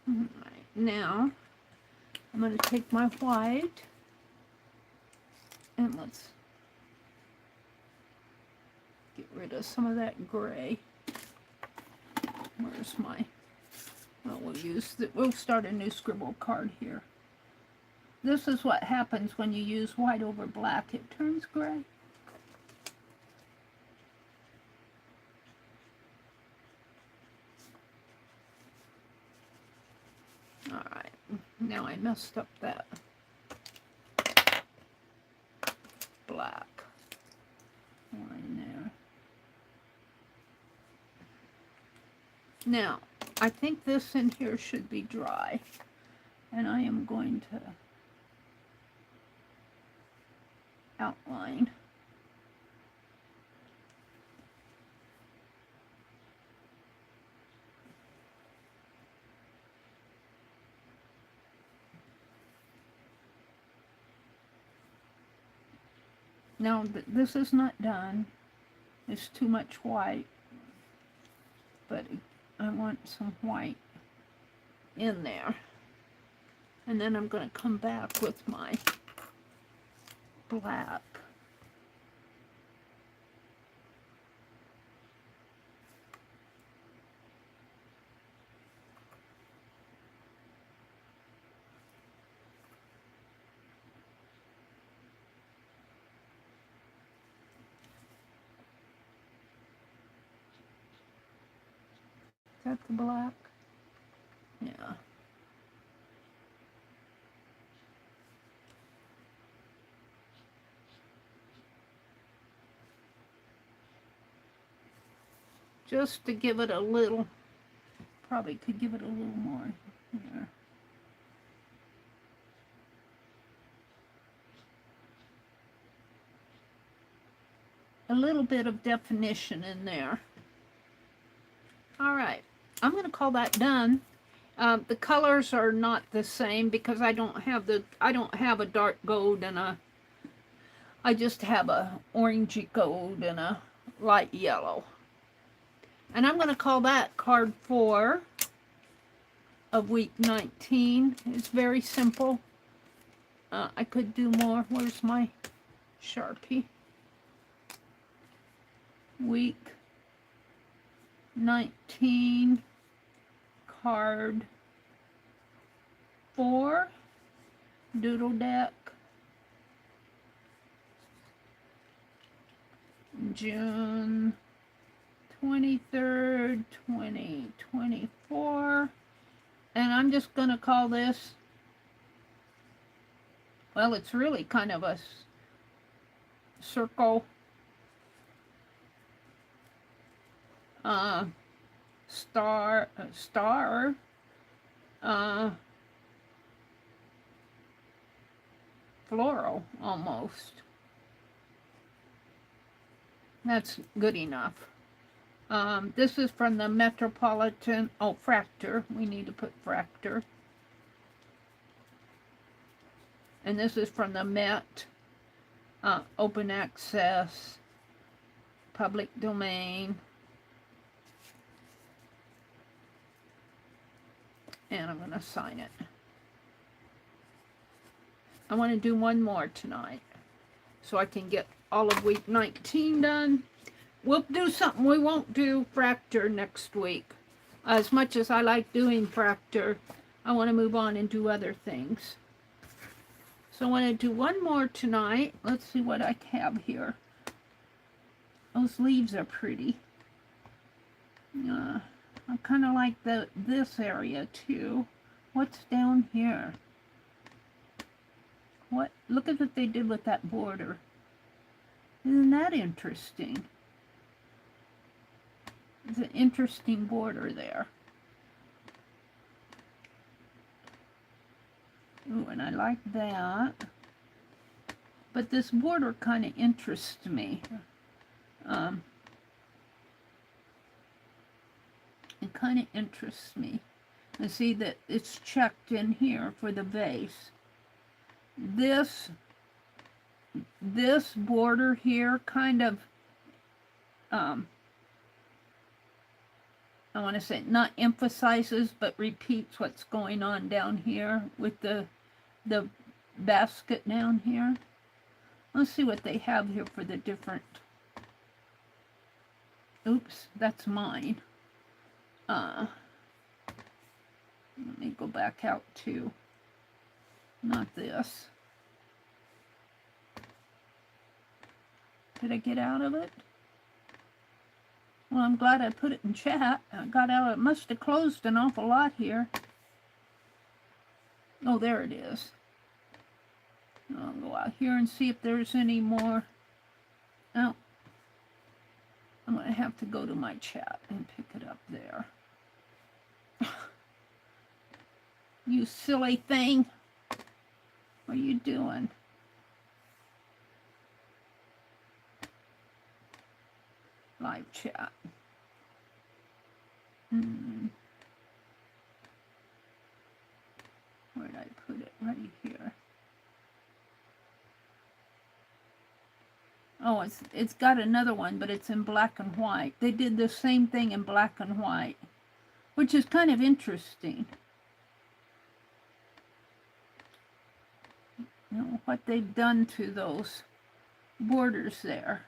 Alright, now I'm going to take my white and let's get rid of some of that gray. Where's my... Well, we'll start a new scribble card here. This is what happens when you use white over black. It turns gray. Alright, now I messed up that black line there. Now, I think this in here should be dry, and I am going to outline. Now, this is not done. It's too much white. But I want some white in there. And then I'm going to come back with my black. Is that the black? Yeah. Just to give it a little, probably could give it a little more here. A little bit of definition in there. All right, I'm going to call that done. The colors are not the same because I don't have a dark gold and I just have a orangey gold and a light yellow. And I'm going to call that card 4 of week 19. It's very simple. I could do more. Where's my Sharpie? Week 19, card 4, doodle deck, June 23rd, 2024, and I'm just going to call this, well, it's really kind of a circle, star, floral almost. That's good enough. This is from the Metropolitan, Fractor. We need to put Fractor. And this is from the Met, open access, public domain. And I'm going to sign it. I want to do one more tonight so I can get all of week 19 done. We'll do something. We won't do Fractor next week. As much as I like doing Fractor, I want to move on and do other things. So I want to do one more tonight. Let's see what I have here. Those leaves are pretty. I kind of like this area too. What's down here? What? Look at what they did with that border. Isn't that interesting? It's an interesting border there. Ooh, and I like that. But this border kind of interests me. It kind of interests me. I see that it's checked in here for the vase. This border here kind of, I want to say not emphasizes, but repeats what's going on down here with the basket down here. Let's see what they have here for the different, oops, that's mine. Let me go back out to, not this. Did I get out of it? Well, I'm glad I put it in chat. I got out. It must have closed an awful lot here. Oh, there it is. I'll go out here and see if there's any more. Oh, I'm going to have to go to my chat and pick it up there. You silly thing. What are you doing? Live chat. Where did I put it? Right here. Oh, it's got another one, but it's in black and white. They did the same thing in black and white, which is kind of interesting. You know, what they've done to those borders there.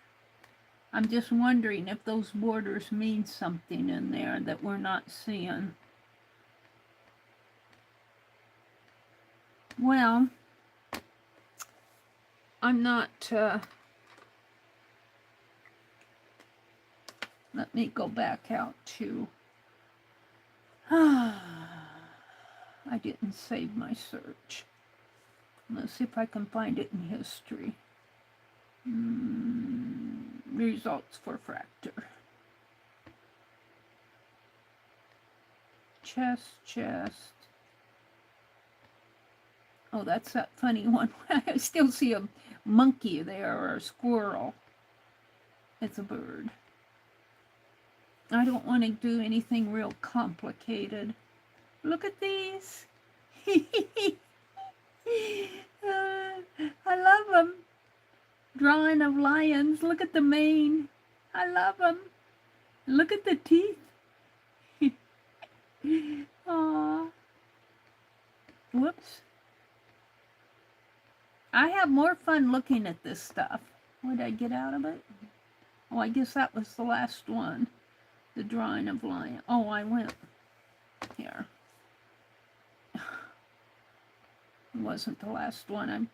I'm just wondering if those borders mean something in there that we're not seeing. Well, I'm not, let me go back out to, I didn't save my search. Let's see if I can find it in history. Results for Fractor. Chest. Oh, that's that funny one. I still see a monkey there, or a squirrel. It's a bird. I don't want to do anything real complicated. Look at these. I love them. Drawing of lions. Look at the mane. I love them. Look at the teeth. Aww. Whoops. I have more fun looking at this stuff. What did I get out of it? Oh, I guess that was the last one. The drawing of lion. Oh, I went here. It wasn't the last one.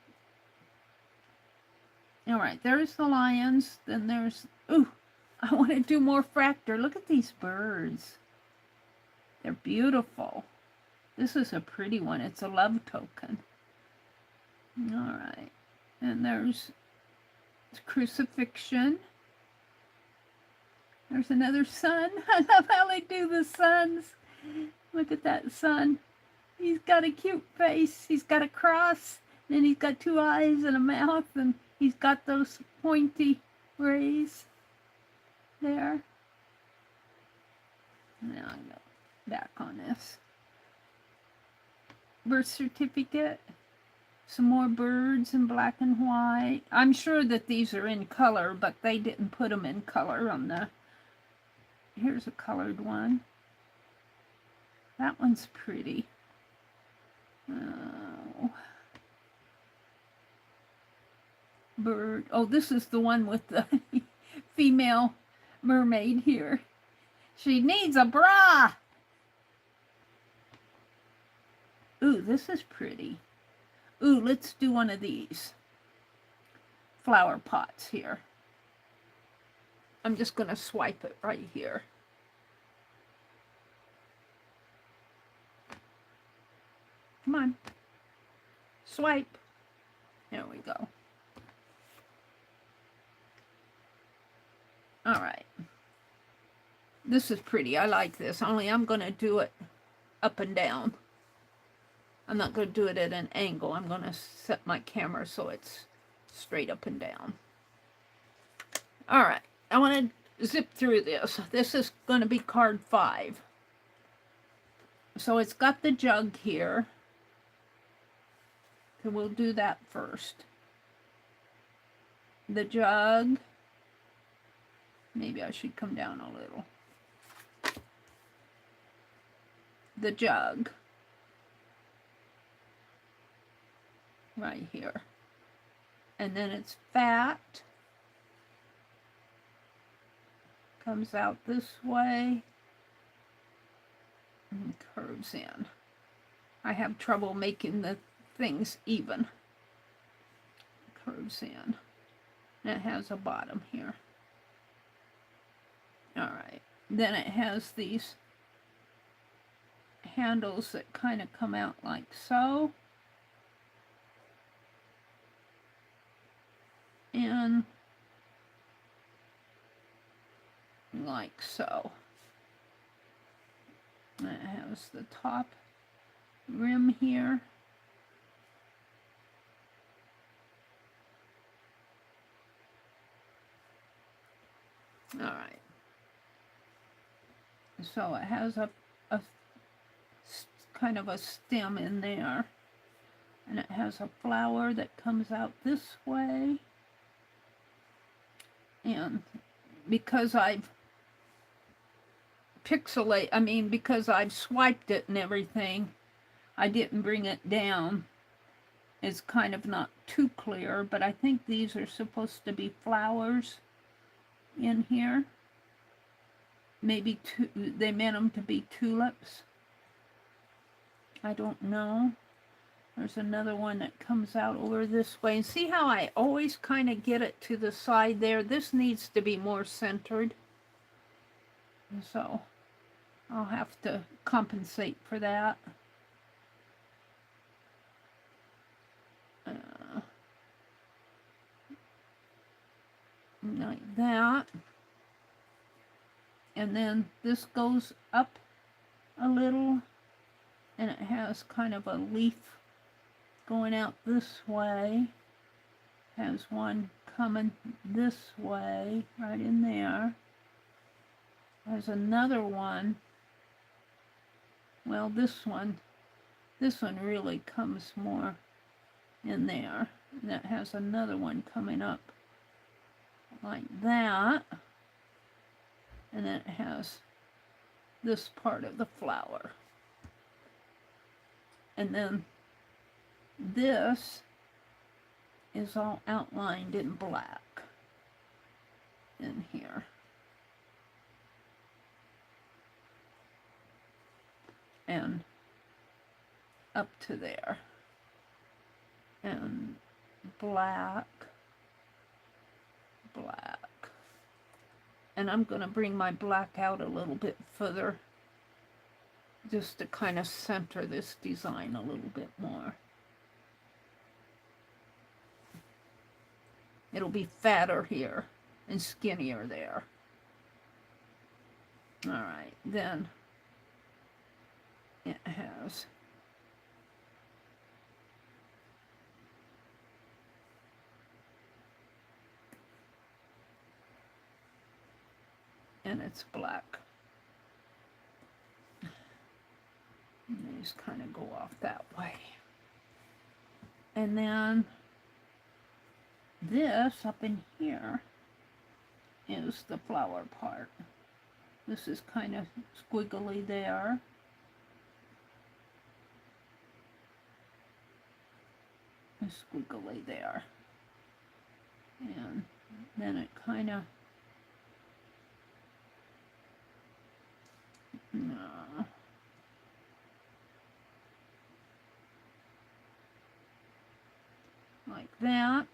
All right, there's the lions. Then there's, ooh, I want to do more Fractor. Look at these birds. They're beautiful. This is a pretty one. It's a love token. All right, and there's crucifixion. There's another sun. I love how they do the suns. Look at that sun. He's got a cute face. He's got a cross. Then he's got two eyes and a mouth, and he's got those pointy rays there. Now I'll go back on this. Birth certificate. Some more birds in black and white. I'm sure that these are in color, but they didn't put them in color on the... Here's a colored one. That one's pretty. Oh. Bird. Oh, this is the one with the female mermaid here. She needs a bra! Ooh, this is pretty. Ooh, let's do one of these flower pots here. I'm just going to swipe it right here. Come on. Swipe. There we go. All right. This is pretty. I like this. Only I'm going to do it up and down. I'm not going to do it at an angle. I'm going to set my camera so it's straight up and down. All right. I want to zip through this. This is going to be card 5. So it's got the jug here. So we'll do that first. The jug. Maybe I should come down a little. The jug. Right here. And then it's fat. Comes out this way. And curves in. I have trouble making the things even. Curves in. And it has a bottom here. Alright. Then it has these handles that kind of come out like so. And like so. And it has the top rim here. All right. So it has a kind of a stem in there. And it has a flower that comes out this way. And because I've because I've swiped it and everything, I didn't bring it down. It's kind of not too clear, but I think these are supposed to be flowers in here. Maybe they meant them to be tulips. I don't know. There's another one that comes out over this way. And see how I always kind of get it to the side there? This needs to be more centered. So I'll have to compensate for that. Like that. And then this goes up a little, and it has kind of a leaf going out this way. Has one coming this way, right in there. There's another one. Well, this one really comes more in there. And that has another one coming up like that. And then it has this part of the flower. And then this is all outlined in black in here. And up to there. And black. And I'm going to bring my black out a little bit further, just to kind of center this design a little bit more. It'll be fatter here and skinnier there. All right, then it has and it's black. And these kind of go off that way. And then this up in here is the flower part. This is kind of squiggly there. And squiggly there. And then it kind of like that.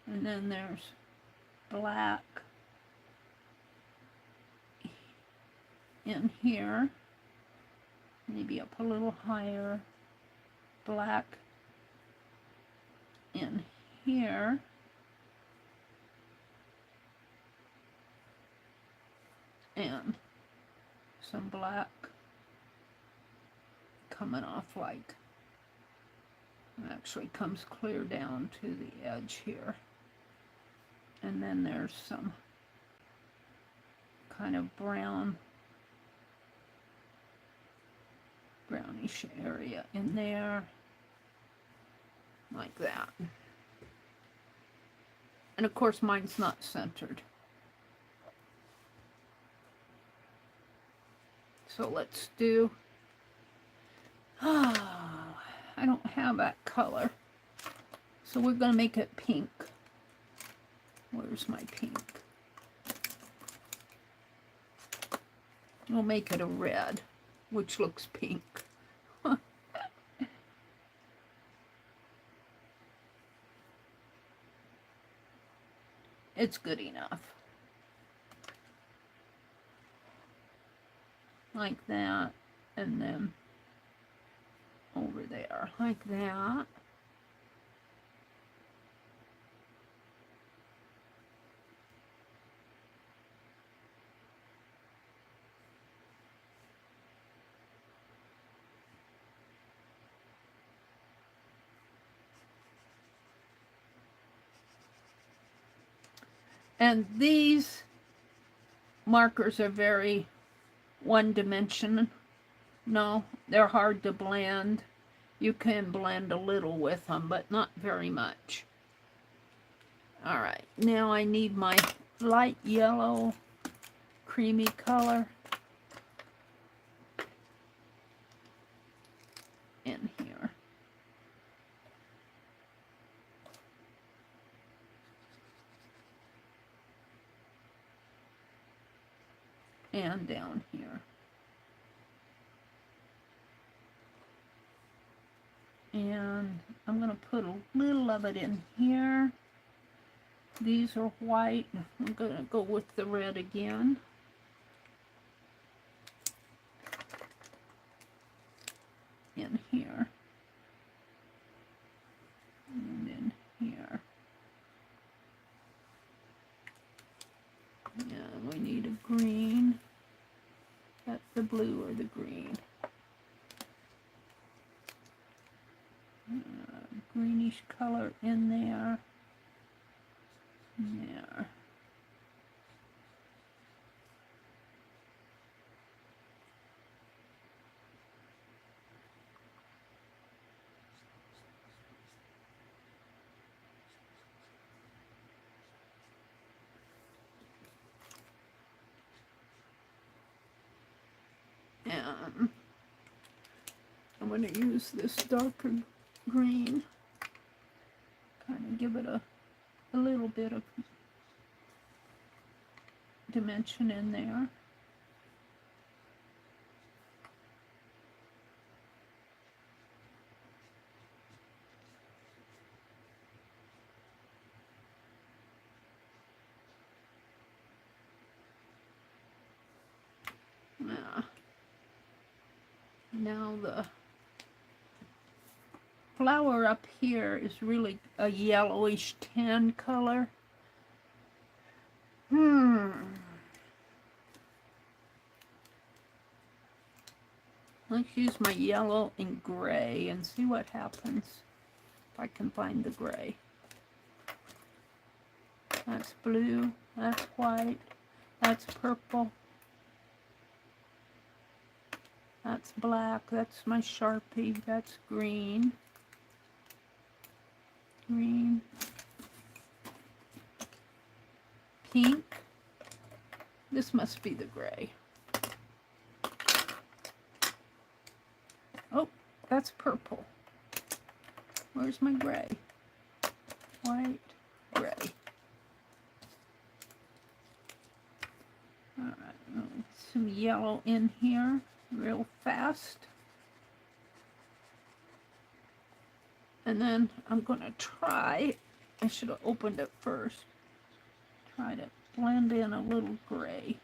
And then there's black in here, maybe up a little higher, black in here, and some black coming off, like actually comes clear down to the edge here. And then there's some kind of brownish area in there, like that. And of course mine's not centered. So let's do, I don't have that color. So we're going to make it pink. Where's my pink? We'll make it a red, which looks pink. It's good enough. Like that, and then over there, like that. And these markers are very one-dimensional. No, they're hard to blend. You can blend a little with them, but not very much. All right, now I need my light yellow creamy color in here. And down here. And I'm going to put a little of it in here. These are white. I'm going to go with the red again. In here. And in here. Yeah, we need a green. That's the blue or the green. Greenish color in there. There. And I'm going to use this darker green, kind of give it a little bit of dimension in there. Now the flower up here is really a yellowish tan color. Let's use my yellow and gray and see what happens if I can find the gray. That's blue, that's white, that's purple, that's black, that's my Sharpie, that's green, green, pink, this must be the gray. Oh, that's purple. Where's my gray? White, gray. Alright, some yellow in here real fast. And then I'm going to try, I should have opened it first, try to blend in a little gray.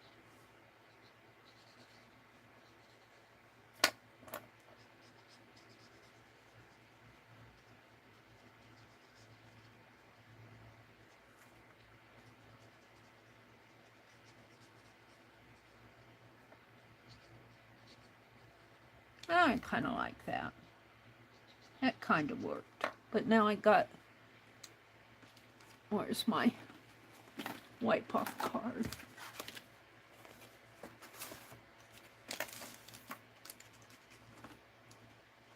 I kind of like that. That kind of worked. But now I got, where's my wipe off card?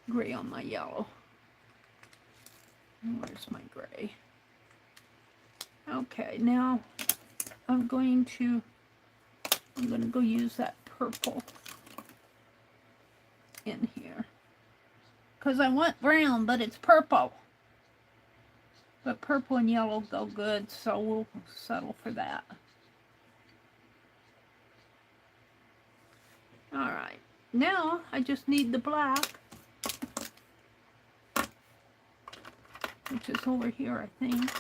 Gray on my yellow. Where's my gray? Okay, now I'm going to go use that purple in here. Because I want brown, but it's purple. But purple and yellow go good, so we'll settle for that. Alright, now I just need the black, which is over here, I think.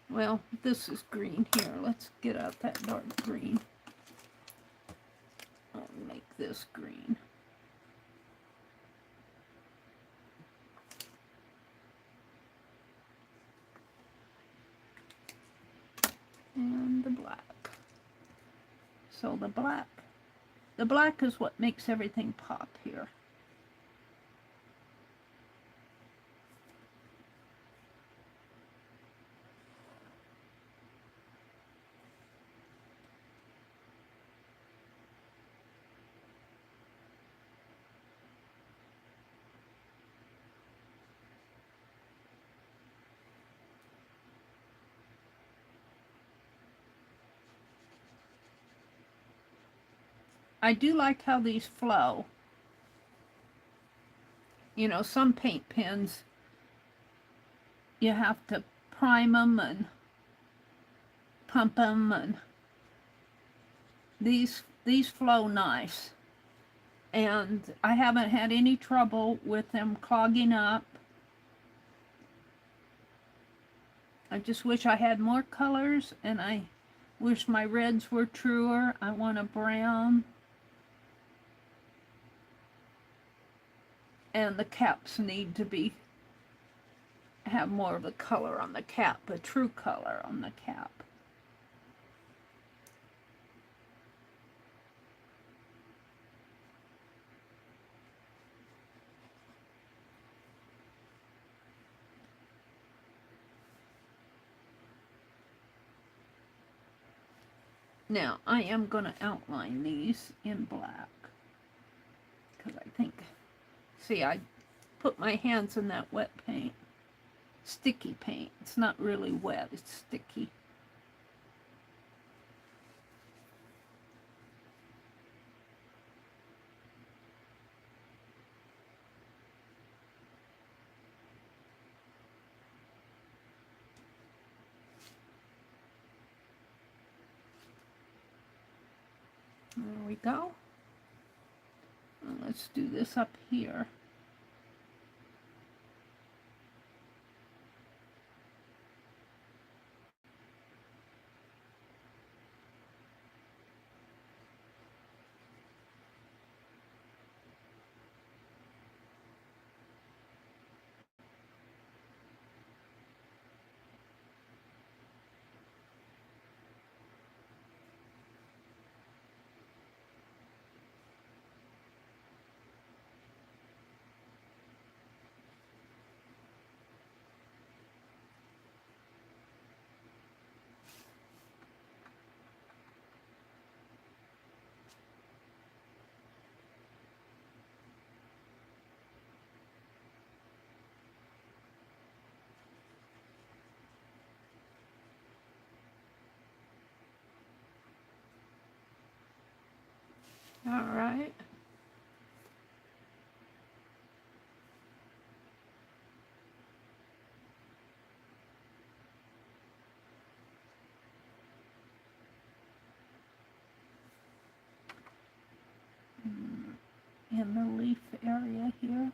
Well, this is green here. Let's get out that dark green. I'll make this green. And the black. So the black is what makes everything pop here. I do like how these flow. You know, some paint pens, you have to prime them and pump them, and these flow nice. And I haven't had any trouble with them clogging up. I just wish I had more colors, and I wish my reds were truer. I want a brown. And the caps need to have more of a color on the cap, a true color on the cap. Now, I am going to outline these in black, because I think, see, I put my hands in that wet paint, sticky paint. It's not really wet, it's sticky. There we go. And let's do this up here. All right. In the leaf area here.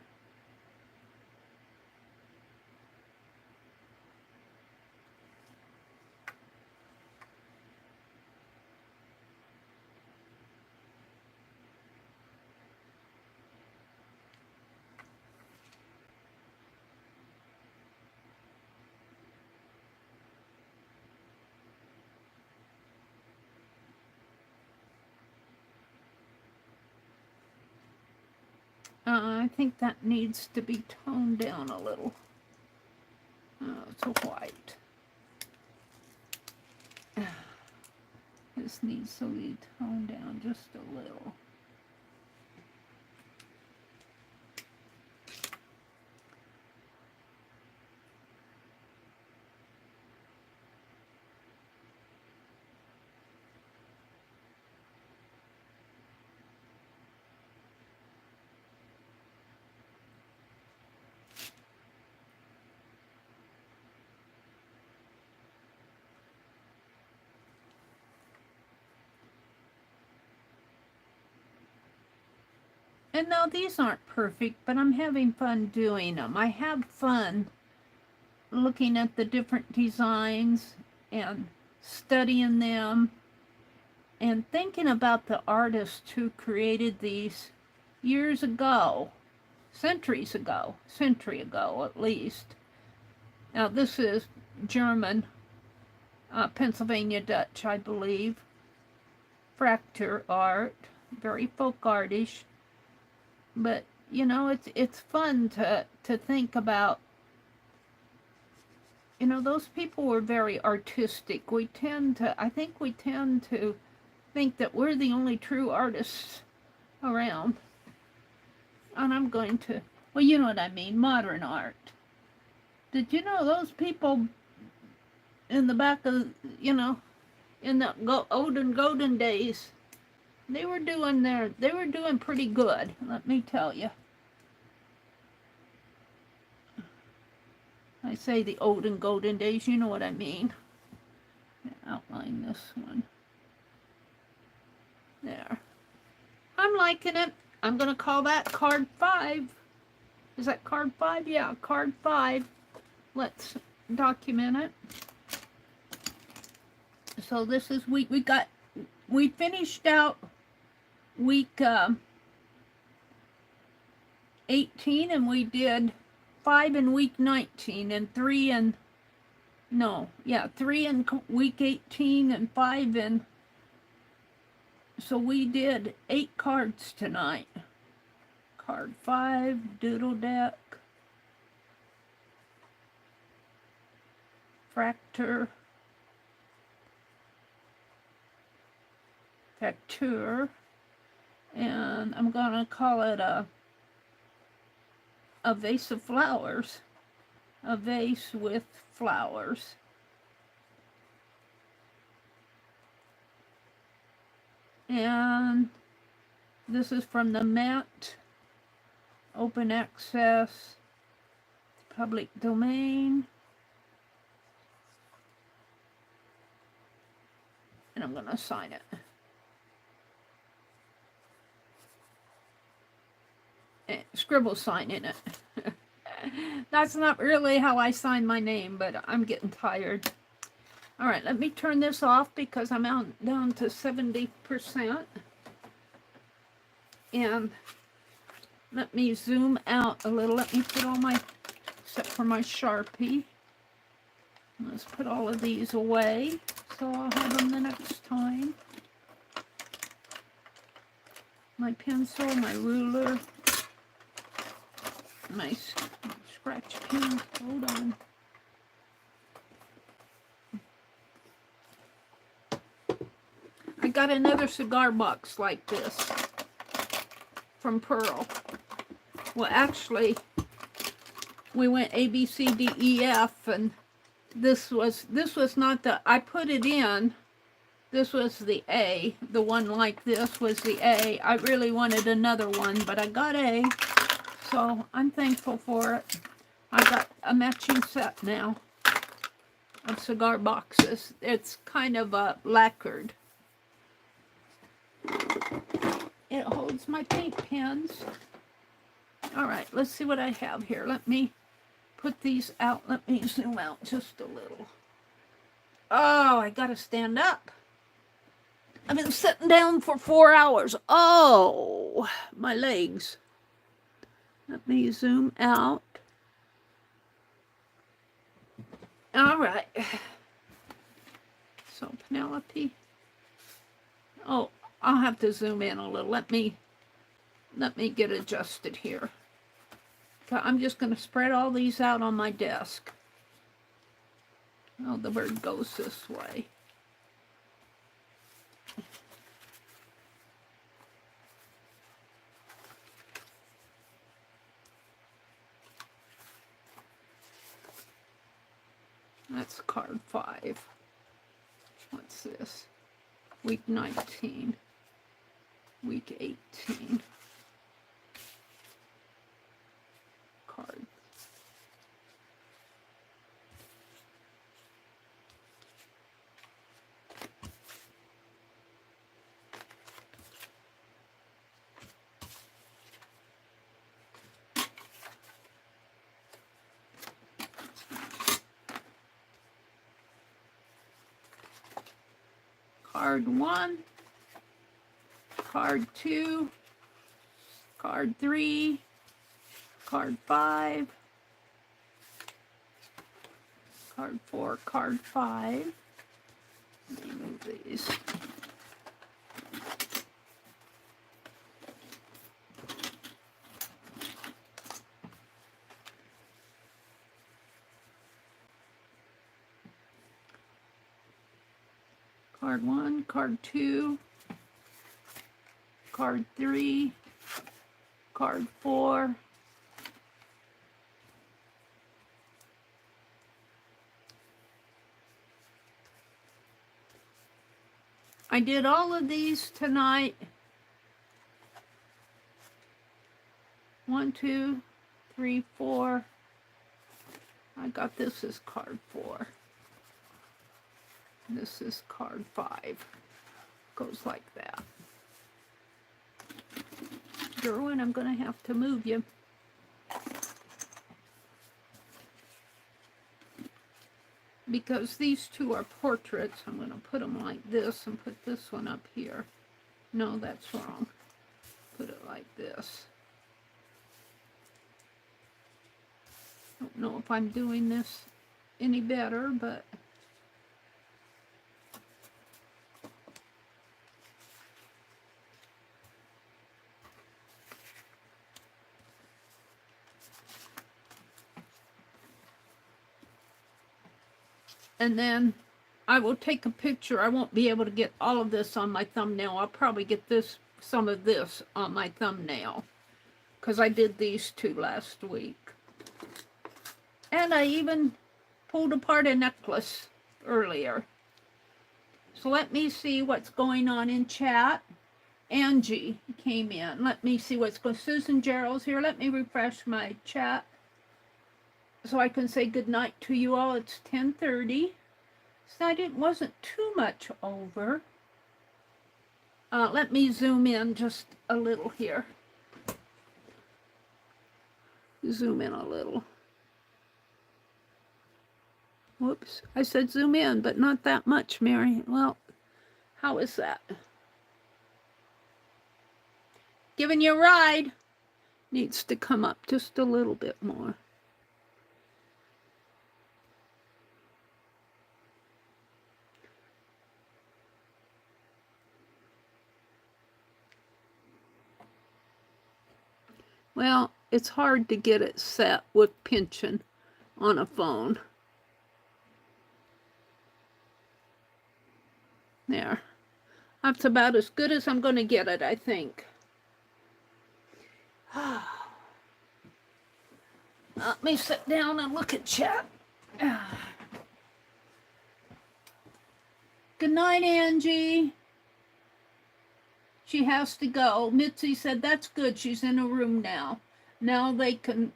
I think that needs to be toned down a little. It's a white. This needs to be toned down just a little. And now these aren't perfect, but I'm having fun doing them. I have fun looking at the different designs and studying them and thinking about the artists who created these years ago, century ago at least. Now this is German, Pennsylvania Dutch, I believe. Fractor Art, very folk artish. But, you know, it's fun to think about, you know, those people were very artistic. I think we tend to think that we're the only true artists around. And I'm going to, well, you know what I mean, modern art. Did you know those people in the back of, you know, in the olden days, They were doing pretty good, let me tell you. I say the old and golden days, you know what I mean. Outline this one. There. I'm liking it. I'm going to call that card 5. Is that card 5? Yeah, card 5. Let's document it. So this is we finished out week 18, and we did 5 in week 19 and 3 in, 3 in week 18 and 5 in, so we did 8 cards tonight. Card 5, Doodle Deck, Fractor and I'm gonna call it a vase of flowers, a vase with flowers. And this is from the Met, open access, public domain. And I'm gonna sign it. Scribble sign in it. That's not really how I sign my name, but I'm getting tired. All right, let me turn this off because I'm down to 70%. And let me zoom out a little. Let me put all my, except for my Sharpie. Let's put all of these away so I'll have them the next time. My pencil, my ruler, my scratch pen. Hold on. I got another cigar box like this from Pearl. Well, actually, we went A, B, C, D, E, F, and this was not the, I put it in, this was the A. The one like this was the A. I really wanted another one, but I got A, so I'm thankful for it. I got a matching set now of cigar boxes. It's kind of lacquered. It holds my paint pens. All right, let's see what I have here. Let me put these out. Let me zoom out just a little. Oh, I gotta stand up. I've been sitting down for 4 hours. Oh, my legs. Let me zoom out. All right. So Penelope. Oh, I'll have to zoom in a little. Let me get adjusted here. I'm just going to spread all these out on my desk. Oh, the bird goes this way. That's card 5. What's this? Week 19. Week 18. Card. Card 1, card 2, card 3, card 5, card 4, card 5. Let me move these. Card 1, card 2, card 3, card 4, I did all of these tonight 1, 2, 3, 4. I got this as card 4. This is card 5. Goes like that. Derwin, I'm going to have to move you. Because these two are portraits, I'm going to put them like this and put this one up here. No, that's wrong. Put it like this. Don't know if I'm doing this any better, but and then I will take a picture. I won't be able to get all of this on my thumbnail. I'll probably get some of this on my thumbnail because I did these two last week. And I even pulled apart a necklace earlier. So let me see what's going on in chat. Angie came in. Let me see what's going on. Susan Gerald's here. Let me refresh my chat so I can say good night to you all. It's 10:30. So it wasn't too much over. Let me zoom in just a little here. Zoom in a little. Whoops, I said zoom in, but not that much, Mary. Well, how is that? Giving you a ride. Needs to come up just a little bit more. Well, it's hard to get it set with pinching on a phone. There. That's about as good as I'm going to get it, I think. Let me sit down and look at chat. Good night, Angie. She has to go. Mitzi said, that's good. She's in a room now. Now they can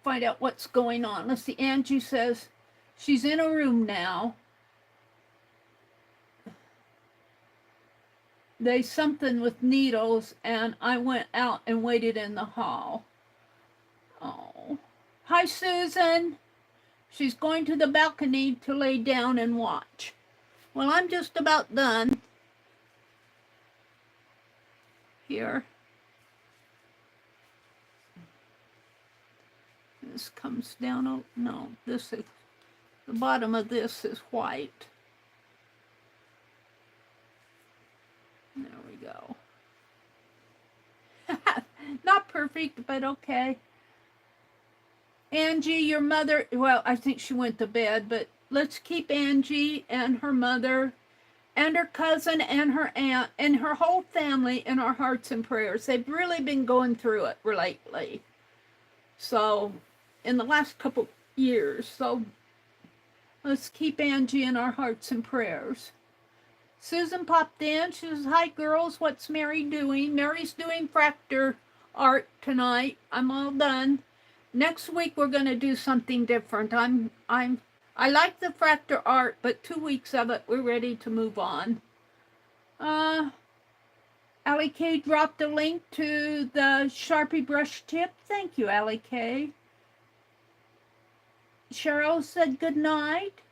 find out what's going on. Let's see. Angie says, she's in a room now. There's something with needles, and I went out and waited in the hall. Oh. Hi, Susan. She's going to the balcony to lay down and watch. Well, I'm just about done. Here. This comes down, oh, no, this is, the bottom of this is white. There we go. Not perfect, but okay. Angie, your mother, well, I think she went to bed, but let's keep Angie and her mother and her cousin and her aunt and her whole family in our hearts and prayers. They've really been going through it lately. So, in the last couple years. So, let's keep Angie in our hearts and prayers. Susan popped in. She says, hi, girls. What's Meri doing? Meri's doing Fractor Art tonight. I'm all done. Next week, we're going to do something different. I like the Fractor Art, but 2 weeks of it, we're ready to move on. Allie K dropped a link to the Sharpie brush tip. Thank you, Allie K. Cheryl said good night.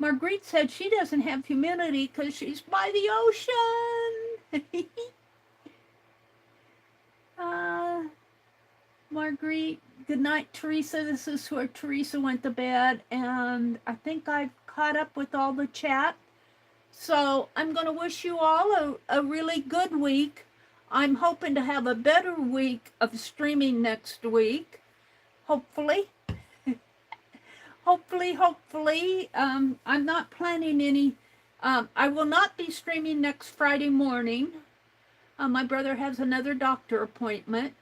Marguerite said she doesn't have humidity because she's by the ocean. Marguerite, good night, Teresa. This is where Teresa went to bed, and I think I've caught up with all the chat. So I'm going to wish you all a really good week. I'm hoping to have a better week of streaming next week. Hopefully. Hopefully. I'm not planning any. I will not be streaming next Friday morning. My brother has another doctor appointment.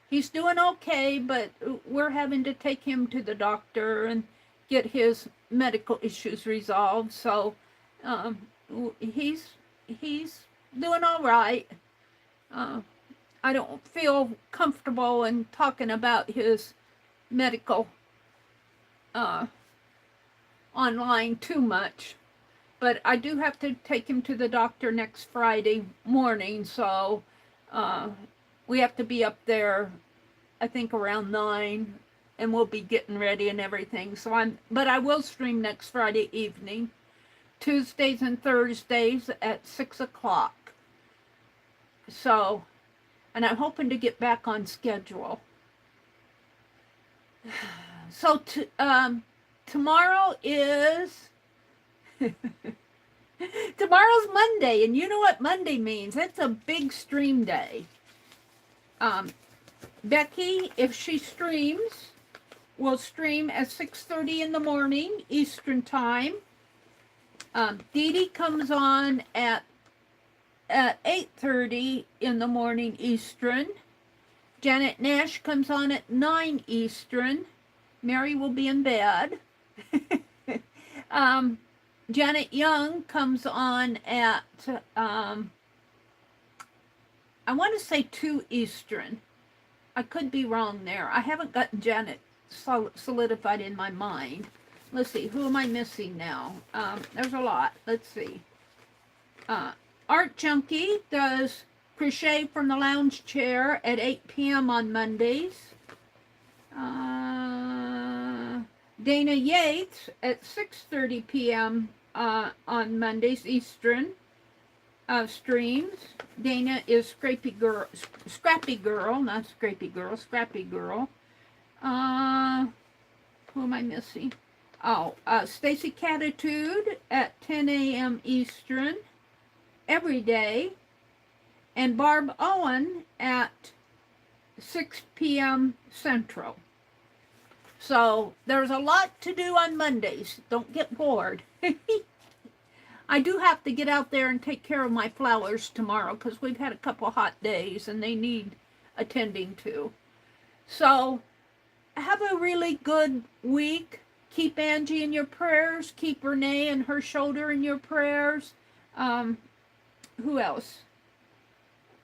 He's doing okay, but we're having to take him to the doctor and get his medical issues resolved. So he's doing all right. I don't feel comfortable in talking about his medical online too much. But I do have to take him to the doctor next Friday morning, so we have to be up there, I think, around 9, and we'll be getting ready and everything. But I will stream next Friday evening, Tuesdays and Thursdays at 6 o'clock. So, and I'm hoping to get back on schedule. So tomorrow is tomorrow's Monday, and you know what Monday means. It's a big stream day. Becky, if she streams, will stream at 6:30 in the morning Eastern time. Dee Dee comes on at 8:30 in the morning Eastern. Janet Nash comes on at 9 Eastern. Meri will be in bed. Janet Young comes on at, I want to say 2 Eastern. I could be wrong there. I haven't gotten Janet solidified in my mind. Let's see, who am I missing now? There's a lot. Let's see. Art Junkie does crochet from the lounge chair at 8 p.m. on Mondays. Dana Yates at 6:30 p.m. On Mondays Eastern streams. Dana is Scrappy Girl, not Scrappy Girl, Scrappy Girl. Who am I missing? Oh, Stacy Catitude at 10 a.m. Eastern every day, and Barb Owen at 6 p.m. Central. So there's a lot to do on Mondays. Don't get bored. I do have to get out there and take care of my flowers tomorrow because we've had a couple hot days and they need attending to. So have a really good week. Keep Angie in your prayers. Keep Renee and her shoulder in your prayers. Who else?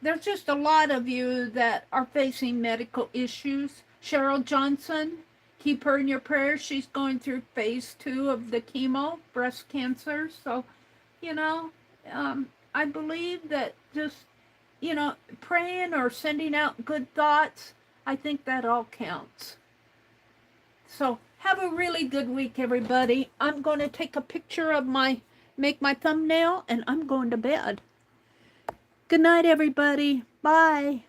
There's just a lot of you that are facing medical issues. Cheryl Johnson, keep her in your prayers. She's going through phase 2 of the chemo, breast cancer. So, you know, I believe that just, you know, praying or sending out good thoughts, I think that all counts. So have a really good week, everybody. I'm going to take a picture of make my thumbnail, and I'm going to bed. Good night, everybody. Bye.